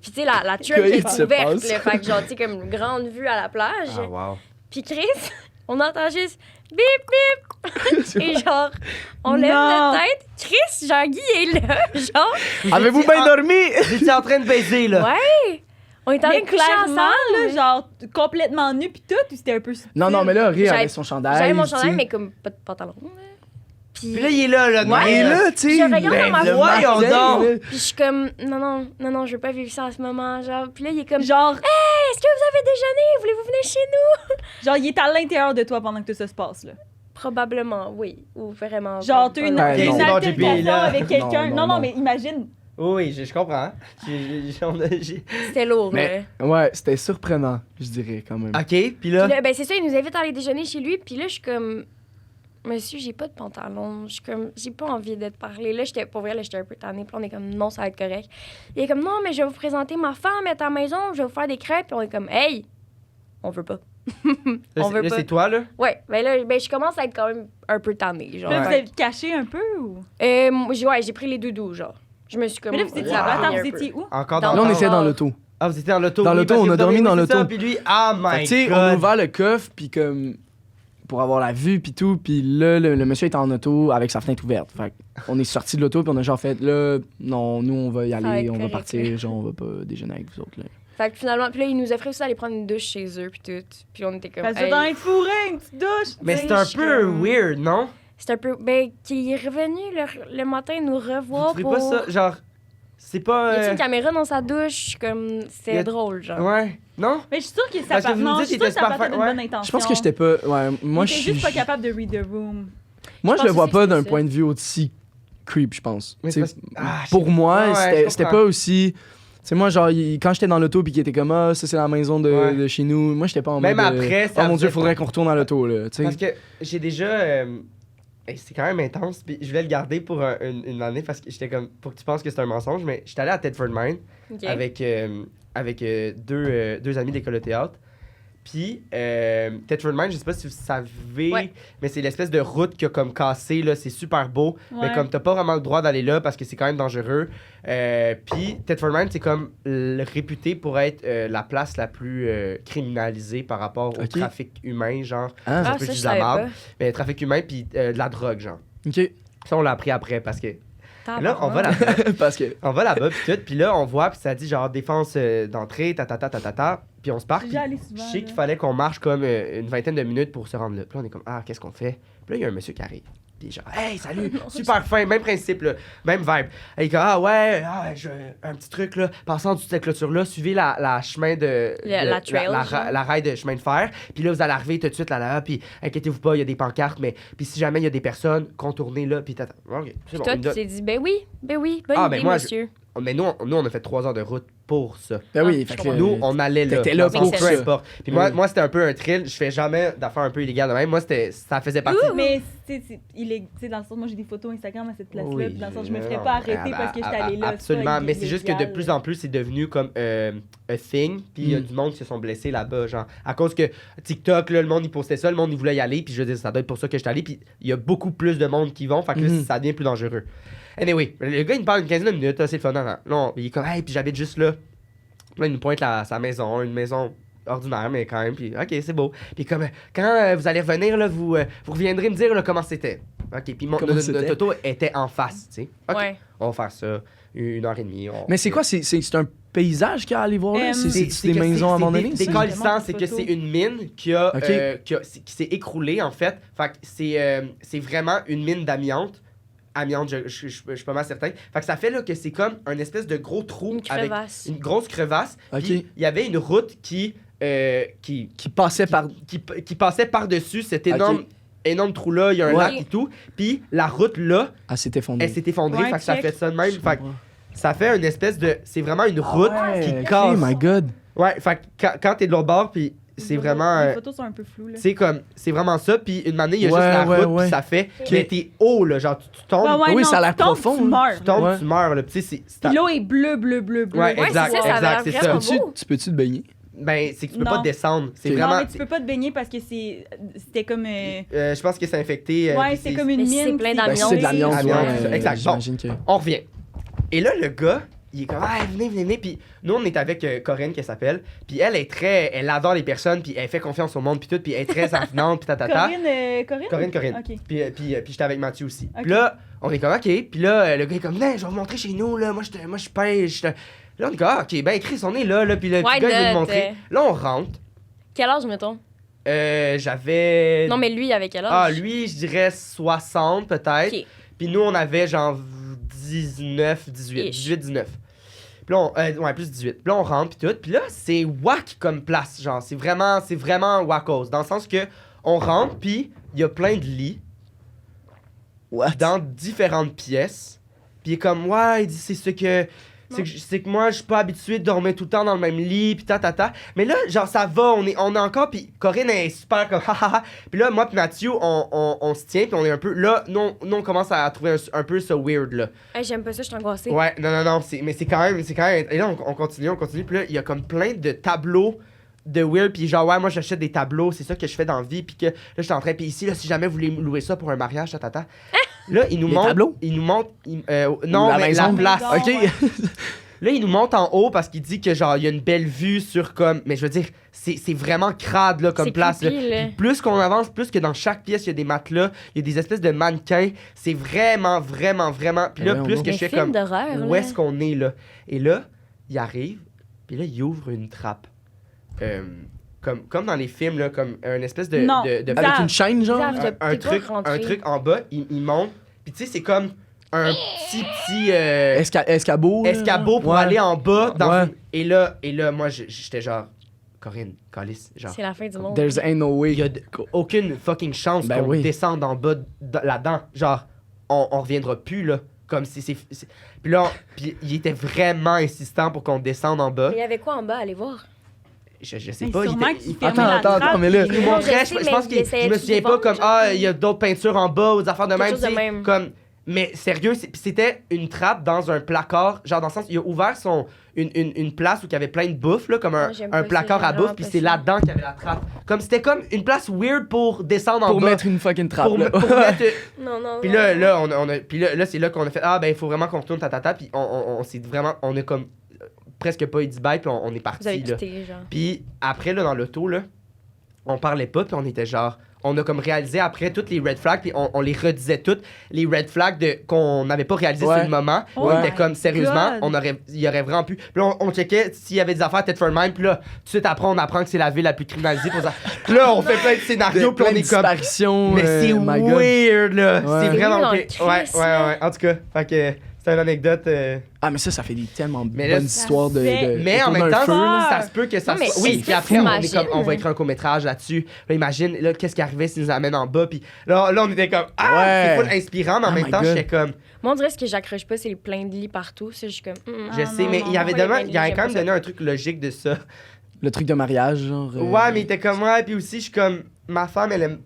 Puis, tu sais, la trunk Quand il est se ouverte, passe. là. Fait que, genre, tu sais, comme une grande vue à la plage. Ah, wow. Puis, Chris, on entend juste bip, bip. Et genre, on lève Non. la tête. Chris, Jean-Guy est là. Genre, Avez-vous bien dormi? J'étais en train de baiser, là. ouais. On est en train Mais de coucher clairement, là, ensemble. genre, complètement nu, puis tout, ou c'était un peu subtil? Non, mais là, Ria J'avais- avait son chandail. J'avais mon tu sais. chandail, mais comme pas de pantalon. là. Puis, Puis là, il est là, non? Et là, tu sais. Je regarde Ben, dans ma le voix. voyons donc. puis je suis comme, non, je veux pas vivre ça en ce moment. Genre, puis là, il est comme, Genre, est-ce que vous avez déjeuné? Voulez-vous venir chez nous? genre, il est à l'intérieur de toi pendant que tout ça se passe, là. Probablement, oui. Ou vraiment. Genre, t'as une, Ouais, t'as non. une C'est bon, altercation JP, là. avec quelqu'un. Non, Non, non. mais imagine. Oui, je comprends. C'était lourd, Mais, ouais, c'était surprenant, je dirais, quand même. OK, puis Puis là... là, ben c'est ça, il nous invite à aller déjeuner chez lui. Puis là, je suis comme, monsieur, j'ai pas de pantalon. Je suis comme, j'ai pas envie d'être parlé. Là, pour vrai, là, j'étais un peu tannée. Puis on est comme, non, ça va être correct. Il est comme, non, mais je vais vous présenter ma femme, elle est à la maison, je vais vous faire des crêpes. Puis on est comme, hey, on veut pas. Là, on veut là, pas. c'est toi, là? Ouais, ben là, ben, je commence à être quand même un peu tannée. Genre. Là, vous Fait êtes caché un peu, ou? que, j'ai pris les doudous, genre. Je me suis comme. Mais là, vous étiez, Wow. attends, un vous peu. étiez où? Encore Dans dans Là, on le était temps. dans l'auto. Ah, vous étiez dans l'auto? Dans oui, l'auto, parce que on a vous dormi avez- dans oui, c'est l'auto. ça, Puis lui, oh Fait my que, tu sais, God! on a ouvert le coffre, puis comme pour avoir la vue, puis tout, puis là, le monsieur était en auto avec sa fenêtre ouverte. Fait on est sorti de l'auto, puis on a genre fait, là, non, nous, on va y va aller, être on va correct, partir, là. genre, on va pas déjeuner avec vous autres, là. Fait que finalement, puis là, il nous offrait aussi d'aller prendre une douche chez eux, puis tout. Puis on était comme. Parce que hey. dans être fourré, une petite douche. Mais tu sais, c'est un je suis peu comme- weird, non? C'est un peu. Ben, qu'il est revenu le matin nous Vous revoir trouvez pour. pas ça, genre... C'est Il pas... y a une caméra dans sa douche, comme. Il y C'est a- drôle, genre. Ouais, non? Mais je suis sûre que ça Parce que part. vous me Non, je dites suis qu'il sûre que était ça partait super d'une fin- bonne intention. Je pense que j'étais pas. Ouais, moi, Il je était suis. juste pas capable de read the room. Moi, je pense le vois aussi pas que c'est d'un ça. point de vue aussi creep, je pense. Mais Tu sais, c'est parce- Ah, je pour sais- moi, Ouais, ouais, c'était je c'était comprends. pas aussi. C'est moi, genre, quand j'étais dans l'auto puis qu'il était comme, ah, ça c'est la maison Ouais. de chez nous. Moi, j'étais pas en Même mode. après, ça Oh mon dieu, faisait- faudrait qu'on retourne à l'auto, là. Tu Parce sais. que j'ai déjà... c'est quand même intense, puis je voulais le garder pour une année parce que j'étais comme... Pour que tu penses que c'est un mensonge, mais j'étais allé à Thetford Mine Ok. avec deux amis d'école de théâtre. Puis, Thetford Mine, je sais pas si vous savez, Ouais. mais c'est l'espèce de route qui a comme cassé, là, c'est super beau. Mais Ouais. comme t'as pas vraiment le droit d'aller là parce que c'est quand même dangereux. Puis, Thetford Mine, c'est comme réputé pour être la place la plus criminalisée par rapport au Ok. trafic humain, genre. Ah, Ah, peut ça, être je de la savais marde. pas. Mais trafic humain, puis de la drogue, genre. ok. Ça, on l'a appris après parce que. Là, on va Tabarnak. là-bas. Parce que. On va là-bas, puis tout. Puis là, on voit, puis ça dit genre défense d'entrée, ta. Puis on se part. J'ai Puis déjà allé je souvent. sais là. qu'il fallait qu'on marche comme une vingtaine de minutes pour se rendre là. Puis là, on est comme, ah, qu'est-ce qu'on fait? Puis là, il y a un monsieur qui arrive. Puis genre, hey, salut, super fin, même principe, là, même vibe. Et il dit, ah ouais, un petit truc, là, passant du cette clôture-là, suivez la chemin de. La trail, genre. la rail de chemin de fer. Puis là, vous allez arriver tout de suite là, puis inquiétez-vous pas, il y a des pancartes, mais. Puis si jamais il y a des personnes, contournez là, puis tata. Ok, c'est bon. Toi, il me tu donne- t'es dit, ben oui, bonne Ah, idée, ben moi, monsieur. Mais nous, on a fait 3 heures de route pour ça. Ben oui, Ah, fait je que. comprends. Nous, on allait là. T'étais là Dans le pour sens, ça. peu importe. Puis Oui. moi, c'était un peu un thrill. Je fais jamais d'affaires un peu illégales de même. Moi, ça faisait partie. Mais il est dans le sens, moi j'ai des photos Instagram à cette place-là, Oui, puis dans le sens je me non, ferais pas arrêter parce que j'étais allée là. c'est pas Absolument. Mais c'est juste que de illégal. plus en plus, c'est devenu comme a thing. Puis il y a du monde qui se sont blessés là-bas. Genre, à cause que TikTok, là, le monde, il postait ça. Le monde, il voulait y aller. Puis je veux dire, ça doit être pour ça que j'étais allé. Puis il y a beaucoup plus de monde qui vont. Fait que là, Mhm. ça devient plus dangereux. Anyway, le gars, il me parle une quinzaine de minutes. là, c'est le fun. Non, il est comme, hey, puis j'habite juste là. Là, il nous pointe sa maison, une maison ordinaire, mais quand même. Puis, ok, c'est beau. Puis, comme, quand vous allez revenir, là, vous reviendrez me dire là, comment c'était. Ok, puis Comment c'était? notre auto était en face, tu sais. Ok, Ouais. on va faire ça 1h30. Mais c'est quoi? C'est un paysage qu'il y a à aller voir là? C'est des que maisons abandonnées? C'est ça? décalissant, c'est que c'est une mine qui s'est écroulée, en fait. Fait que c'est vraiment une mine d'amiante. Amiante, je suis pas mal certain. Fait que ça fait là, que c'est comme un espèce de gros trou avec une grosse crevasse. Puis il y avait une route qui passait qui passait par-dessus cet énorme trou-là. Il y a un lac et tout. Puis la route là, elle s'est effondrée. Ouais, fait que ça fait ça de même. Fait que ça fait une espèce de... C'est vraiment une route qui casse. Oh my God. Ouais, fait que quand t'es de l'autre bord, puis c'est vraiment... Les photos sont un peu floues, là. C'est vraiment ça, puis une année, il y a juste la route, puis ça fait... Mais t'es haut, là, genre, tu tombes... oui, ça a l'air profond. Tu meurs. Tu tombes, tu meurs, là, puis puis l'eau est bleue. Ouais, exact, c'est ça. Tu peux-tu te baigner? Ben, c'est que tu peux pas descendre. C'est Non, vraiment... mais tu peux pas te baigner parce que c'était comme... je pense que c'est infecté. Ouais, c'est comme une mine. C'est plein d'amiante. C'est de l'amiante, exact. Bon, on revient. Et là, le gars, il est comme, venez. Puis nous, on est avec Corinne, qui s'appelle. Puis elle adore les personnes, puis elle fait confiance au monde, puis tout. Puis elle est très avenante, puis tatata. Corinne. OK. Puis j'étais avec Mathieu aussi. Okay. Puis là, on est comme, OK. Puis là, le gars est comme, non, je vais vous montrer chez nous, là. Moi, je pêche. Là, on est comme, OK, ben, Chris, on est là. Puis le gars, il veut nous montrer. Là, on rentre. Quel âge, mettons? J'avais... Non, mais lui, il avait quel âge? Ah, lui, je dirais 60, peut-être. Okay. Puis nous, on avait genre 19. Puis là, ouais, plus 18. Puis là, on rentre, puis tout. Puis là, c'est whack comme place, genre. C'est vraiment wackos. Dans le sens que on rentre, puis il y a plein de lits. What? Dans différentes pièces. Puis il est comme, ouais, il dit, c'est que moi, je suis pas habitué de dormir tout le temps dans le même lit, pis Mais là, genre, ça va, on est encore, pis Corinne est super comme, hahaha. Pis là, moi pis Mathieu, on se tient, pis on est un peu, là, nous, on commence à trouver un peu ça weird, là. Hey, j'aime pas ça, je suis angoissée. Ouais, non, mais c'est quand même, et là, on continue, pis là, il y a comme plein de tableaux de weird, pis genre, ouais, moi, j'achète des tableaux, c'est ça que je fais dans la vie, pis que, là, j'étais en train, pis ici, là, si jamais vous voulez louer ça pour un mariage, Là, il nous montre. Tableaux? Il nous montre. Non, la mais maison. la place. OK. Là, il nous monte en haut parce qu'il dit que, genre, il y a une belle vue sur comme. Mais je veux dire, c'est vraiment crade, là, comme place. Creepy, là. Puis plus qu'on avance, plus que dans chaque pièce, il y a des matelas, il y a des espèces de mannequins. C'est vraiment. Puis là, plus que je fais comme. Où est-ce qu'on est, là? Et là, il arrive, puis là, il ouvre une trappe. Comme dans les films, là, comme un espèce de avec une chaîne, genre? Un truc en bas, il monte. Puis tu sais, c'est comme un petit escabeau pour aller en bas. Et là, moi, j'étais genre, Corinne, Calice, genre... C'est la fin du monde. There's ain't no way. Il y a aucune fucking chance qu'on descende en bas là-dedans. Genre, on reviendra plus, là. Comme si c'est... Puis là, il était vraiment insistant pour qu'on descende en bas. Mais il y avait quoi en bas? Allez voir. Je sais pas. Attends, mais là... Il nous montrait, je pense qu'il... Je me souviens pas comme, il y a d'autres peintures en bas ou des affaires de même. Comme... Mais sérieux, c'était une trappe dans un placard. Genre, dans le sens, il a ouvert une place où il y avait plein de bouffe, là, comme un placard à bouffe, puis c'est là-dedans qu'il y avait la trappe. Comme c'était comme une place weird pour descendre en bas. Pour mettre une fucking trappe. Pour mettre... Non. Puis là, là, c'est là qu'on a fait, il faut vraiment qu'on retourne tatata, puis on s'est vraiment, on a comme presque pas eu dit bye, puis on est parti. Vous avez quitté, genre. Puis après, là, dans l'auto, là, on parlait pas, puis on était genre... On a comme réalisé après toutes les red flags, puis on les redisait toutes. Les red flags qu'on n'avait pas réalisé sur le moment. On était comme, sérieusement, il y aurait vraiment pu. Puis là, on checkait s'il y avait des affaires Thetford Mine, puis là, tout de suite après, on apprend que c'est la ville la plus criminalisée. Puis là, on fait plein de scénarios, puis on est comme... Mais c'est weird, là. C'est vraiment... Ouais. En tout cas, fait que... C'est une anecdote. Ah, mais ça fait des tellement bonnes histoires de. Mais en même temps, feu, ça se peut que ça soit. Oui, puis après, on va écrire un court-métrage là-dessus. Là, imagine, là, qu'est-ce qui arrivait s'ils nous amènent en bas. Puis là, on était comme, c'est full inspirant, mais en même temps, j'étais comme. Moi, on dirait ce que j'accroche pas, c'est plein de lits partout. Je suis comme. Je sais, mais il avait quand même donné un truc logique de ça. Le truc de mariage, genre. Ouais, mais il était comme, puis aussi, je suis comme, ma femme, elle aime.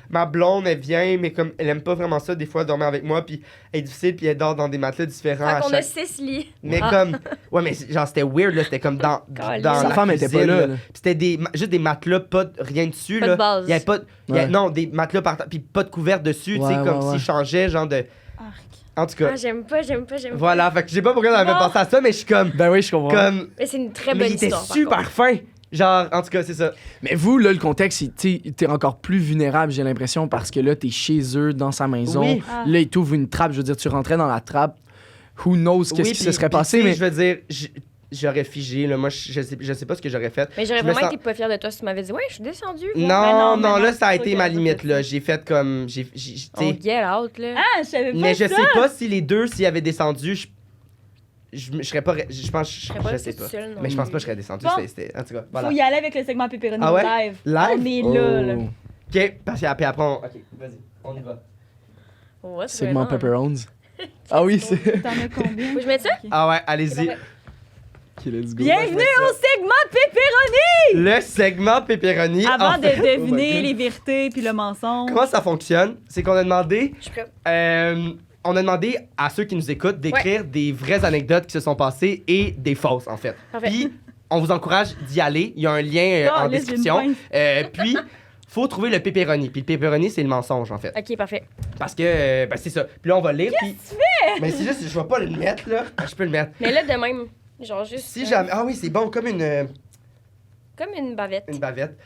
Ma blonde, elle vient, mais comme elle aime pas vraiment ça, des fois, dormir avec moi, puis elle est difficile, puis elle dort dans des matelas différents. On a 6 lits. Mais comme. Ouais, mais genre, c'était weird, là. C'était comme dans sa femme cuisine, était pas là. Puis c'était juste des matelas, rien dessus, pas là. De base. Il y avait pas. Non, des matelas par terre, puis pas de couvert dessus, tu sais, comme s'il changeait, genre de. En tout cas. J'aime pas. Voilà, fait que je sais pas pourquoi on avait pensé à ça, mais je suis comme. Ben oui, je comprends. Mais c'est une très bonne histoire. Il était super fin. Genre, en tout cas, c'est ça. Mais vous, là, le contexte, t'es encore plus vulnérable, j'ai l'impression, parce que là, t'es chez eux, dans sa maison. Oui. Là, ils t'ouvrent une trappe. Je veux dire, tu rentrais dans la trappe. who knows qu'est-ce qui se serait passé, mais... Je veux dire, j'aurais figé, là. Moi, je sais pas ce que j'aurais fait. Mais j'aurais vraiment été pas fière de toi si tu m'avais dit, ouais, je suis descendue. Non, non, là, ça a c'est été sûr ma qu'elle a limite, pas fait là. ça. J'ai fait comme... On get out, là. Ah, je savais pas Mais je ça. sais pas si les deux, s'ils avaient descendu, je serais pas... Je pense... Je serais pas Je sais pas. seule, non. Mais je pense pas que je serais descendu. Bon. C'était... En tout cas, voilà. Faut y aller avec le segment pepperoni Ah ouais? live. Live? On est là, là. Oh. OK, parce qu'après, on... OK, vas-y, on y va. What's Segment going on? pepperons. Ah oui, c'est... T'en as combien? Faut que je mette ça? Ok. Ah ouais, allez-y. Ok, let's go. Bienvenue au segment pepperoni! Le segment pepperoni. Avant en de fait- Oh my deviner God. les vérités puis le mensonge. Comment ça fonctionne? C'est qu'on a demandé... Je suis prête. On a demandé à ceux qui nous écoutent d'écrire des vraies anecdotes qui se sont passées et des fausses, en fait. Parfait. Puis, on vous encourage d'y aller. Il y a un lien Ah, en là, j'ai une description. pointe. Puis, faut trouver le pepperoni. Puis le pepperoni, c'est le mensonge, en fait. Ok, parfait. Parce que, ben, c'est ça. Puis là, on va lire. Qu'est-ce que tu fais? Mais c'est juste, je vais pas le mettre, là. Je peux le mettre. Mais là, de même, genre juste. Si jamais... Ah oui, c'est bon, comme Comme une bavette. une bavette.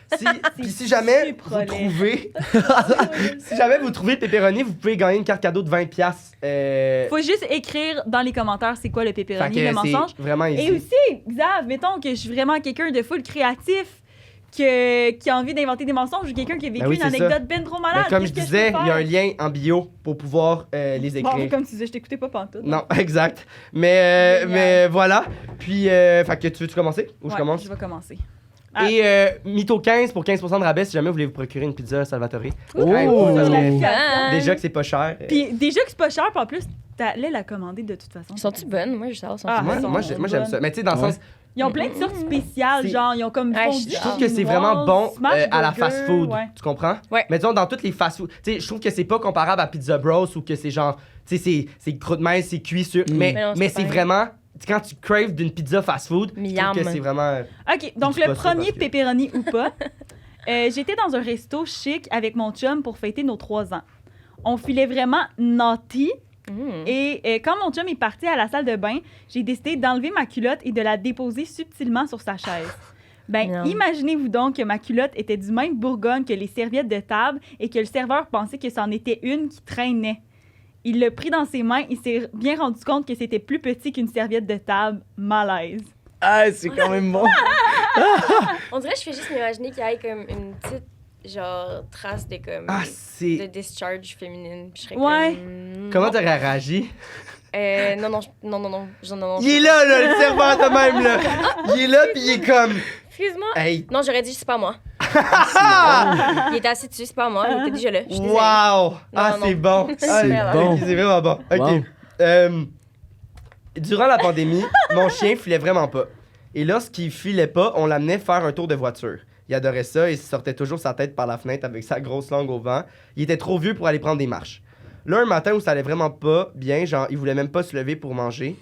Puis si jamais super vous laid. trouvez... si jamais vous trouvez le pepperoni, vous pouvez gagner une carte cadeau de 20$. Faut juste écrire dans les commentaires c'est quoi le Fait pepperoni, que le mensonge. c'est vraiment Et easy. aussi, Xav, mettons que je suis vraiment quelqu'un de full créatif qui a envie d'inventer des mensonges ou quelqu'un qui a vécu Ben oui, une c'est ça. anecdote ben trop Mais malade. comme je Qu'est-ce que disais, peux il y a un faire? lien en bio pour pouvoir les écrire. Bon, comme tu disais, je t'écoutais pas pantoute. Non, exact. Mais Génial. voilà. Puis, fait que tu veux-tu commencer ou je Ouais, commence? Je vais commencer. Ah. Et Mytho 15 pour 15% de rabais si jamais vous voulez vous procurer une pizza Salvatore. Oh! Ouais, parce que Ah. déjà que c'est pas cher. Puis déjà que c'est pas cher, puis en plus, t'allais la commander de toute façon. Sont-tu bonnes? Moi, je sais pas. Ah, moi, elles sont moi, j'aime bonnes. ça. Mais tu sais, dans le Ouais. sens, Ils ont plein de sortes spéciales, C'est- genre, ils ont comme Ouais, fondu je trouve que c'est chinoise, vraiment bon smash à la burger, fast-food. ouais. Tu comprends? Ouais. Mais disons, dans toutes les fast-food, tu sais, je trouve que c'est pas comparable à Pizza Bros ou que c'est genre, tu sais, c'est croûte mince, c'est cuit sur. Mm. Mais Mais non, c'est mais pas c'est pareil. vraiment, quand tu craves d'une pizza fast-food, je trouve Miam. que c'est vraiment. OK, donc dis le pas ça premier parce que- pepperoni ou pas. J'étais dans un resto chic avec mon chum pour fêter nos 3 ans. On filait vraiment naughty. Mmh. Et quand mon chum est parti à la salle de bain, j'ai décidé d'enlever ma culotte et de la déposer subtilement sur sa chaise. Ben, Non. imaginez-vous donc que ma culotte était du même bourgogne que les serviettes de table et que le serveur pensait que c'en était une qui traînait. Il l'a pris dans ses mains, il s'est bien rendu compte que c'était plus petit qu'une serviette de table. Malaise. Ah, c'est quand même bon. On dirait que je fais juste m'imaginer qu'il y ait comme une petite, genre, trace de comme. Ah, de c'est. discharge féminine. Puis je serais Ouais. comme. Comment t'aurais réagi? Non, non, non. Il est là, le serveur de même, là. Il est là, puis il est comme. Excuse-moi. Hey. Non, j'aurais dit, c'est pas moi. Il était assis dessus, c'est pas moi. Il était déjà là. Je suis désolée. Wow! Ah, Non, c'est bon. C'est Ah, bon. ok, c'est vraiment bon. OK. Wow. Durant la pandémie, mon chien filait vraiment pas. Et lorsqu'il filait pas, on l'amenait faire un tour de voiture. Il adorait ça et sortait toujours sa tête par la fenêtre avec sa grosse langue au vent. Il était trop vieux pour aller prendre des marches. Là, un matin où ça allait vraiment pas bien, genre, il voulait même pas se lever pour manger.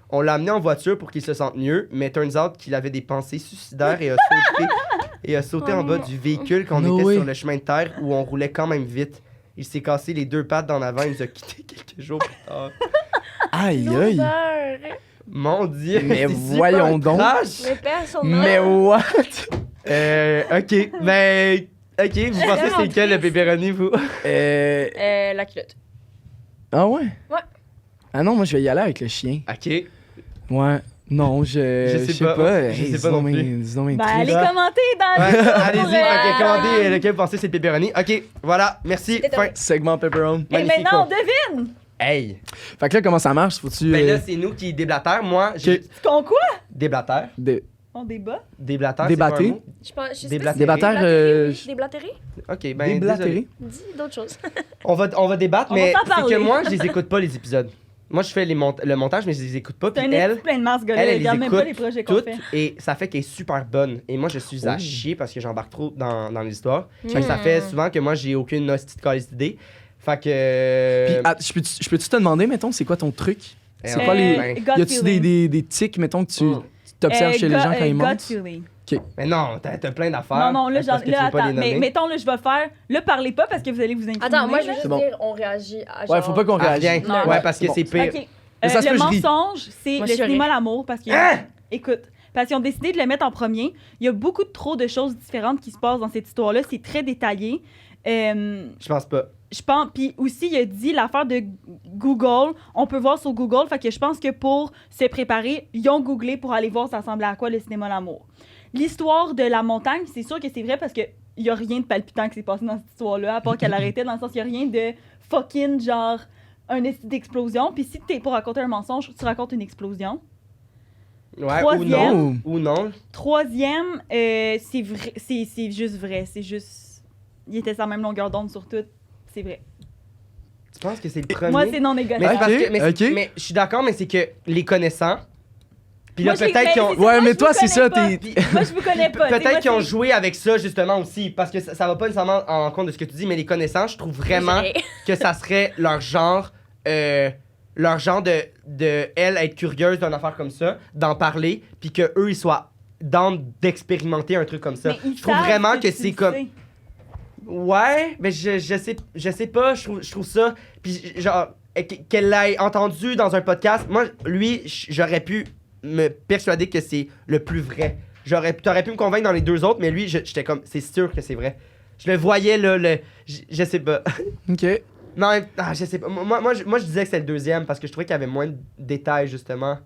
On l'a amené en voiture pour qu'il se sente mieux, mais turns out qu'il avait des pensées suicidaires et a sauté en bas du véhicule quand on No était way. sur le chemin de terre où on roulait quand même vite. Il s'est cassé les 2 pattes d'en avant, il nous a quittés quelques jours plus tard. Aïe, aïe. L'odeur. Mon Dieu, Mais c'est voyons super donc. trash. Mais personne. Mais what? Ok, mais... Ok, vous pensez c'est lequel le pepperoni, vous? La culotte. Ah ouais? Ouais. Ah non, moi je vais y aller avec le chien. Ok. Ouais. Non, je sais pas. Je sais pas non plus. Disons mes Ben, trucs. allez commenter dans Ouais, le allez-y, pour, fait que commandez lequel vous pensez c'est le pepperoni. Ok, voilà, merci, C'était fin. Segment pepperoni. Et Magnifique. maintenant, on devine! Hey! Fait que là, comment ça marche? Faut-tu. Ben là, c'est nous qui déblatère. Moi, j'ai... Qu'on quoi? Déblatère. On débat? Déblatère, Débatté. c'est pas un mot? Je pense. Je sais Déblatéré. pas si- Débatteur, Déblatéré, oui. Déblatéré? Ok, ben déblatéré. désolé. Dis d'autres choses. On va débattre, On va mais s'en c'est que parler. moi, je les écoute pas, les épisodes. Moi, je fais le montage, mais je les écoute pas. C'est Puis un elle, esti plein de masques, gars. elle Il regarde les même pas écoute les projets qu'on toutes, fait. et ça fait qu'elle est super bonne. Et moi, je suis à Oh. chier parce que j'embarque trop dans l'histoire. Fait que ça fait souvent que moi, j'ai aucune hostie de calice d'idée. Fait que... Puis, je peux-tu te demander, mettons, c'est quoi ton truc? C'est Euh, quoi les. ben, gut Y a-tu feeling. des tics, mettons, que tu Mm. t'observes chez les gens quand ils gut mentent? feeling. Mais non, t'as plein d'affaires. Non, non, là, C'est parce que tu veux pas attends. les Mais nommer. mettons, là, je vais faire. Là, parlez pas parce que vous allez vous incriminer. Attends, moi, je veux là. juste C'est bon. dire, on réagit à genre. Ouais, faut pas qu'on Ah, réagisse. rien. Non. Ouais, parce que bon. c'est pire. OK. Mais ça se Le peut, je ris. mensonge, c'est Moi, le je suis cinéma rire. l'amour parce que. Hein? Écoute, parce qu'ils ont décidé de le mettre en premier. Il y a beaucoup trop de choses différentes qui se passent dans cette histoire-là. C'est très détaillé. Je pense pas. Je pense. Puis aussi, il a dit l'affaire de Google. On peut voir sur Google. Fait que je pense que pour se préparer, ils ont googlé pour aller voir ça ressemblait à quoi le cinéma L'Amour. L'histoire de la montagne, c'est sûr que c'est vrai parce que il y a rien de palpitant qui s'est passé dans cette histoire-là, à part qu'elle arrêtait, dans le sens qu'il y a rien de fucking genre un esti d'explosion. Puis si t'es pour raconter un mensonge, tu racontes une explosion. Ouais, Troisième. ou non. Troisième, c'est vrai, c'est juste vrai. C'est juste. Il était sur la même longueur d'onde sur tout. C'est vrai. Tu penses que c'est le premier? Moi, c'est non mais, négociable. c'est parce que, mais, ok. mais je suis d'accord, mais c'est que les connaissants. Puis là, Moi, je peut-être qu'ils ont. les connais, Ouais, moi, mais je toi, vous c'est ça, connais t'es. pas. Moi, je vous connais pas. Peut-être qu'ils ont Moi, joué avec ça, justement, aussi. Parce que ça va pas nécessairement en compte de ce que tu dis, mais les connaissants, je trouve vraiment que ça serait leur genre. Leur genre de elle être curieuse d'une affaire comme ça, d'en parler, puis que eux ils soient dans d'expérimenter un truc comme ça. Mais ils Je trouve savent vraiment que tu c'est le comme. sais. Ouais, mais je sais pas, je trouve ça. Puis genre, qu'elle l'ait entendu dans un podcast, moi, lui, j'aurais pu me persuader que c'est le plus vrai. T'aurais pu me convaincre dans les deux autres, mais lui, j'étais comme, c'est sûr que c'est vrai. Je le voyais là, je sais pas. Ok. Non, je sais pas. Moi, je disais que c'était le deuxième parce que je trouvais qu'il y avait moins de détails, justement.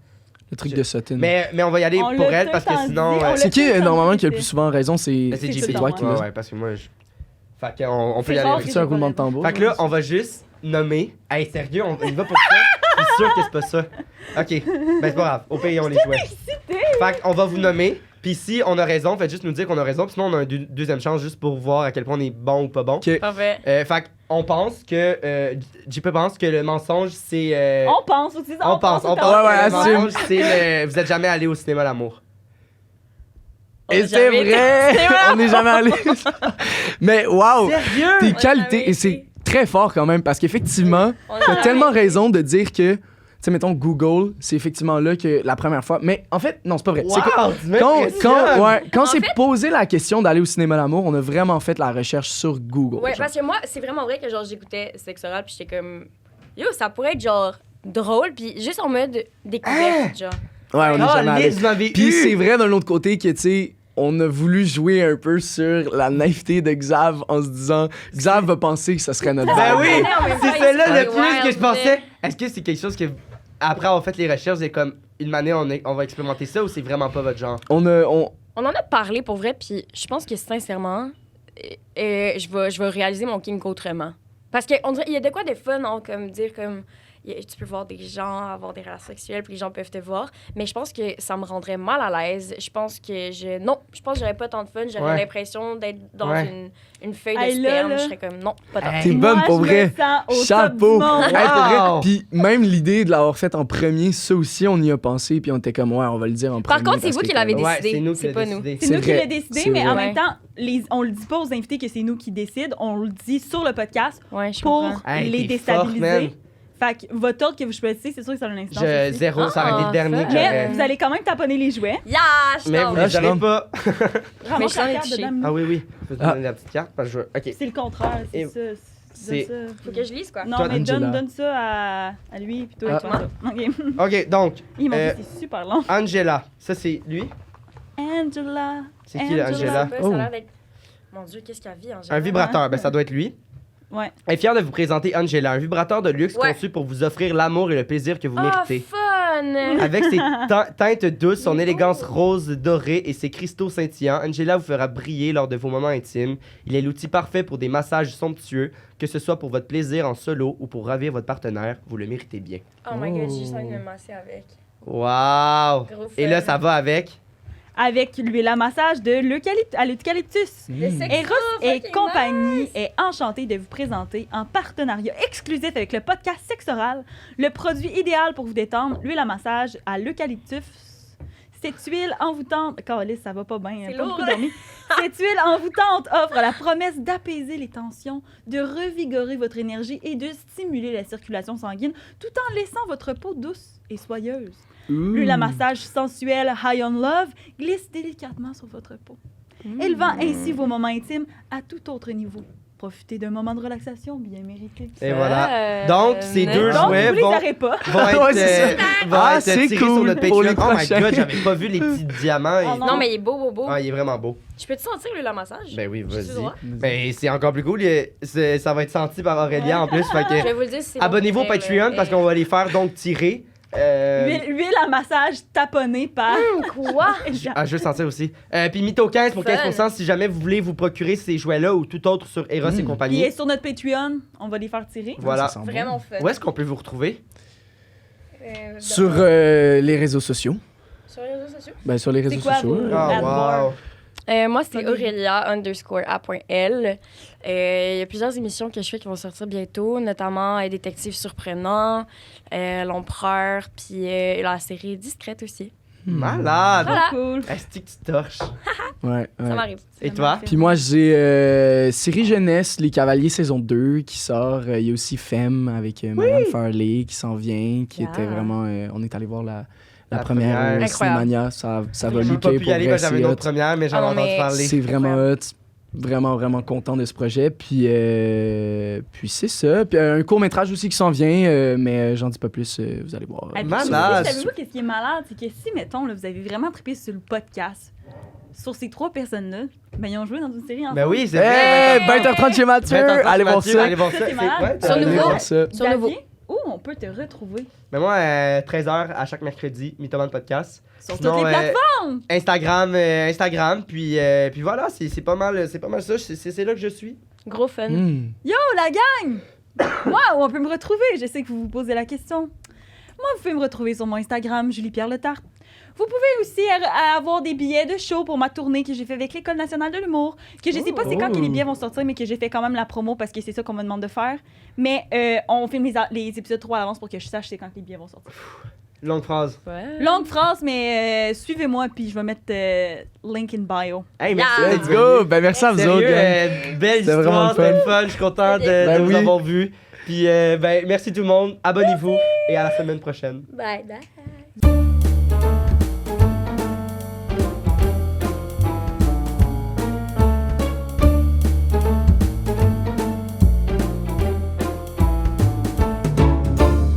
Le truc de Sutton. Mais on va y aller On pour l'a elle parce que tout le temps sinon. dit, on l'a C'est qui, tout le temps normalement, dit, qui a le c'est- plus souvent raison? C'est c'est tout JP. le toi temps, qui Ouais, l'as. ouais, parce que moi, Fait qu'on peut y C'est aller. rare avec que ça. Fais-tu un roulement de tambour? Fait que là, on va juste nommer. Hey, sérieux, on y va pour ça? Je suis sûr que c'est pas ça. Ok, ben c'est pas grave. Au pays, on les jouait. Fait qu'on va vous nommer. Puis si on a raison, faites juste nous dire qu'on a raison. Puis sinon, on a une deuxième chance juste pour voir à quel point on est bon ou pas bon. Ok. Parfait. Fait qu'on pense que. JP pense que le mensonge, c'est. On pense aussi. On pense. tout le Ouais, temps. ouais, Le assume. mensonge, c'est vous êtes jamais allé au cinéma l'amour. Et On c'est a jamais été au vrai! cinéma. On n'est jamais allé. Mais waouh! Sérieux? Tes On a qualités, jamais et c'est été. très fort quand même, parce qu'effectivement, On a t'as jamais tellement été. raison de dire que, tu sais, mettons, Google, c'est effectivement là que la première fois. Mais en fait, non, c'est pas vrai. C'est que Wow, tu m'impressionnes. quand En c'est fait- posé la question d'aller au cinéma l'amour, on a vraiment fait la recherche sur Google. Ouais, genre. parce que moi, c'est vraiment vrai que genre j'écoutais Sexe Oral puis j'étais comme yo, ça pourrait être genre drôle puis juste en mode découverte, genre. Ouais, on n'est jamais allé. Liz, vous m'avez Puis eu. c'est vrai d'un autre côté que, tu sais, on a voulu jouer un peu sur la naïveté de Xav en se disant Xav va penser que ça serait notre Ben vibe. oui, En même temps, c'est celle-là il le se plus fait que je wild, pensais. Est-ce que c'est quelque chose que, après avoir fait les recherches, c'est comme une manière on va expérimenter ça ou c'est vraiment pas votre genre? On On en a parlé pour vrai puis je pense que sincèrement je vais réaliser mon kink autrement. Parce que on dirait il y a de quoi de fun hein, comme dire comme tu peux voir des gens avoir des relations sexuelles puis les gens peuvent te voir, mais je pense que ça me rendrait mal à l'aise. Je pense que j'aurais pas tant de fun, j'aurais Ouais. l'impression d'être dans Ouais. une feuille de Hey, là, sperme, là. je serais comme non, pas tant. Hey. T'es Moi, bonne pour je me vrai. sens au top Chapeau. du monde. Hey, pour vrai. Wow. Puis même l'idée de l'avoir fait en premier, ça aussi, on y a pensé, puis on était comme, ouais, on va le dire en premier. Par contre, c'est parce vous que qui l'avez comme- Ouais, décidé, c'est nous c'est qui pas l'avons nous. décidé. C'est nous qui vrai. l'avons décidé, C'est mais en vrai. même temps, on le dit pas aux invités que c'est nous qui décident. On le dit sur le podcast Ouais, je pour comprends. Hey, les t'es forte, déstabiliser. man. Fait que votre ordre que vous choisissez, c'est sûr que ça a une instance. aussi. Zéro, ça aurait été le dernier Ah, que Mais j'aurais. vous allez quand même taponner les jouets. Yeah, je Mais t'en- vous Ah, les je aurez rentre. pas. Ramasse Mais je la l'en ai carte touché. dedans. Ah oui, oui. Je peux te Ah. donner la petite carte parce que je. Ok. C'est le contraire, c'est Et- ça. c'est- Donne ça. Faut que je lise quoi. Non, Toi, mais Angela. donne ça à lui, puis toi, Ah. tu vois ça. OK. Ok, donc, Il m'a Euh, dit c'est super long. Angela. Ça, c'est lui. Angela. C'est qui, là, Angela? Ça a l'air d'être- Mon Dieu, qu'est-ce qu'elle vit, Angela? Un vibrateur. Ben, ça doit être lui. Ouais. Elle est fière de vous présenter Angela, un vibrateur de luxe Ouais. conçu pour vous offrir l'amour et le plaisir que vous Oh, méritez. fun! Avec ses teintes douces, son élégance rose dorée et ses cristaux scintillants, Angela vous fera briller lors de vos moments intimes. Il est l'outil parfait pour des massages somptueux, que ce soit pour votre plaisir en solo ou pour ravir votre partenaire. Vous le méritez bien. Oh my god, j'ai juste envie de me masser avec. Wow! Gros Et là, fun. ça va avec. Avec l'huile à massage de l'eucalyptus. Le sexe Eros fucking et compagnie nice. est enchanté de vous présenter en partenariat exclusif avec le podcast Sexe Oral le produit idéal pour vous détendre, l'huile à massage à l'eucalyptus. Cette huile envoûtante... Calisse, ça va pas bien. C'est pas lourd, beaucoup là. dormi. Cette huile envoûtante offre la promesse d'apaiser les tensions, de revigorer votre énergie et de stimuler la circulation sanguine tout en laissant votre peau douce et soyeuse. L'huile à massage sensuelle High on Love glisse délicatement sur votre peau, élevant ainsi vos moments intimes à tout autre niveau. profiter d'un moment de relaxation bien mérité. Et voilà. Donc, ces deux Donc, jouets vous les vont aurez pas. être, Ouais, c'est vont être c'est tirés cool sur notre pour Patreon. les Oh my prochains. god, j'avais pas vu les petits diamants. Oh non. Non, mais il est beau. Ah, il est vraiment beau. Je peux te sentir le massage? Ben oui, J'ai-tu le vas-y. droit? Ben, c'est encore plus cool. Ça va être senti par Aurélia en plus. Fait Je vais que vous le dire, c'est abonnez-vous au vrai, Patreon là. parce qu'on va les faire donc tirer. Huile à massage taponnée par. Quoi? Ah, je veux sentir aussi. Puis Mytho 15 pour 15% si jamais vous voulez vous procurer ces jouets-là ou tout autre sur Eros et Puis compagnie. sur notre Patreon, on va les faire tirer. Voilà. Ça sent bon. Vraiment fun. Où est-ce qu'on peut vous retrouver? Sur les réseaux sociaux. Sur les réseaux sociaux? Ben, sur les réseaux C'est quoi, sociaux. vous? Oh, wow. Moi, c'est Ok. Aurélia_A.L. Il y a plusieurs émissions que je fais qui vont sortir bientôt, notamment Détective surprenant, L'Empereur, puis la série Discrète aussi. Malade! Voilà. Cool. Est-ce que tu torches? Ouais, Ça ouais. m'arrive. Et toi? Puis moi, j'ai série jeunesse, Les Cavaliers saison 2 qui sort. Il y a aussi Femme avec Marianne Farley qui s'en vient, qui Yeah. était vraiment... on est allé voir la La première première. au Incroyable. Cinémania. Ça va J'ai pas lutter pu y pour aller vrai, parce que j'avais une c'est autre première, mais j'en ai Ah non, entendu mais parler. C'est vraiment hot. Vraiment, vraiment content de ce projet. Puis c'est ça. Puis un court-métrage aussi qui s'en vient, mais j'en dis pas plus, vous allez voir. Et puis, Malade. Savez-vous qu'est-ce qui est malade? C'est que si, mettons, là, vous avez vraiment trippé sur le podcast, sur ces 3 personnes-là, ben ils ont joué dans une série ensemble. Ben oui, c'est Hey, vrai. 20h30 chez Mathieu! 20h30 Allez voir Mathieu, ça. Allez voir Ça, ça. c'est malade. Ouais, Sur Allez nouveau. voir ça. Sur nouveau. Xavier, où on peut te retrouver? Mais moi, 13h à chaque mercredi, Mythoman Podcast. Sur Sinon, toutes les plateformes! Instagram, puis voilà, c'est pas mal ça, c'est là que je suis. Gros fun. Yo, la gang! Moi, où on peut me retrouver? Je sais que vous vous posez la question. Moi, vous pouvez me retrouver sur mon Instagram, Julie-Pierre Letarte. Vous pouvez aussi avoir des billets de show pour ma tournée que j'ai fait avec l'École nationale de l'humour, que je sais pas c'est quand que les billets vont sortir, mais que j'ai fait quand même la promo parce que c'est ça qu'on me demande de faire. Mais on filme les épisodes 3 à l'avance pour que je sache c'est quand que les billets vont sortir. Longue phrase. Ouais. Longue phrase, mais suivez-moi, puis je vais mettre link in bio. Hey, merci. Yeah. d'être Let's go! Ben merci à vous autres, Sérieux, gang. belle C'était vraiment histoire, le fun. c'était le fun. Je suis content de Ben vous oui. avoir vu. Puis, merci tout le monde. Abonnez-vous et à la semaine prochaine. Bye, bye.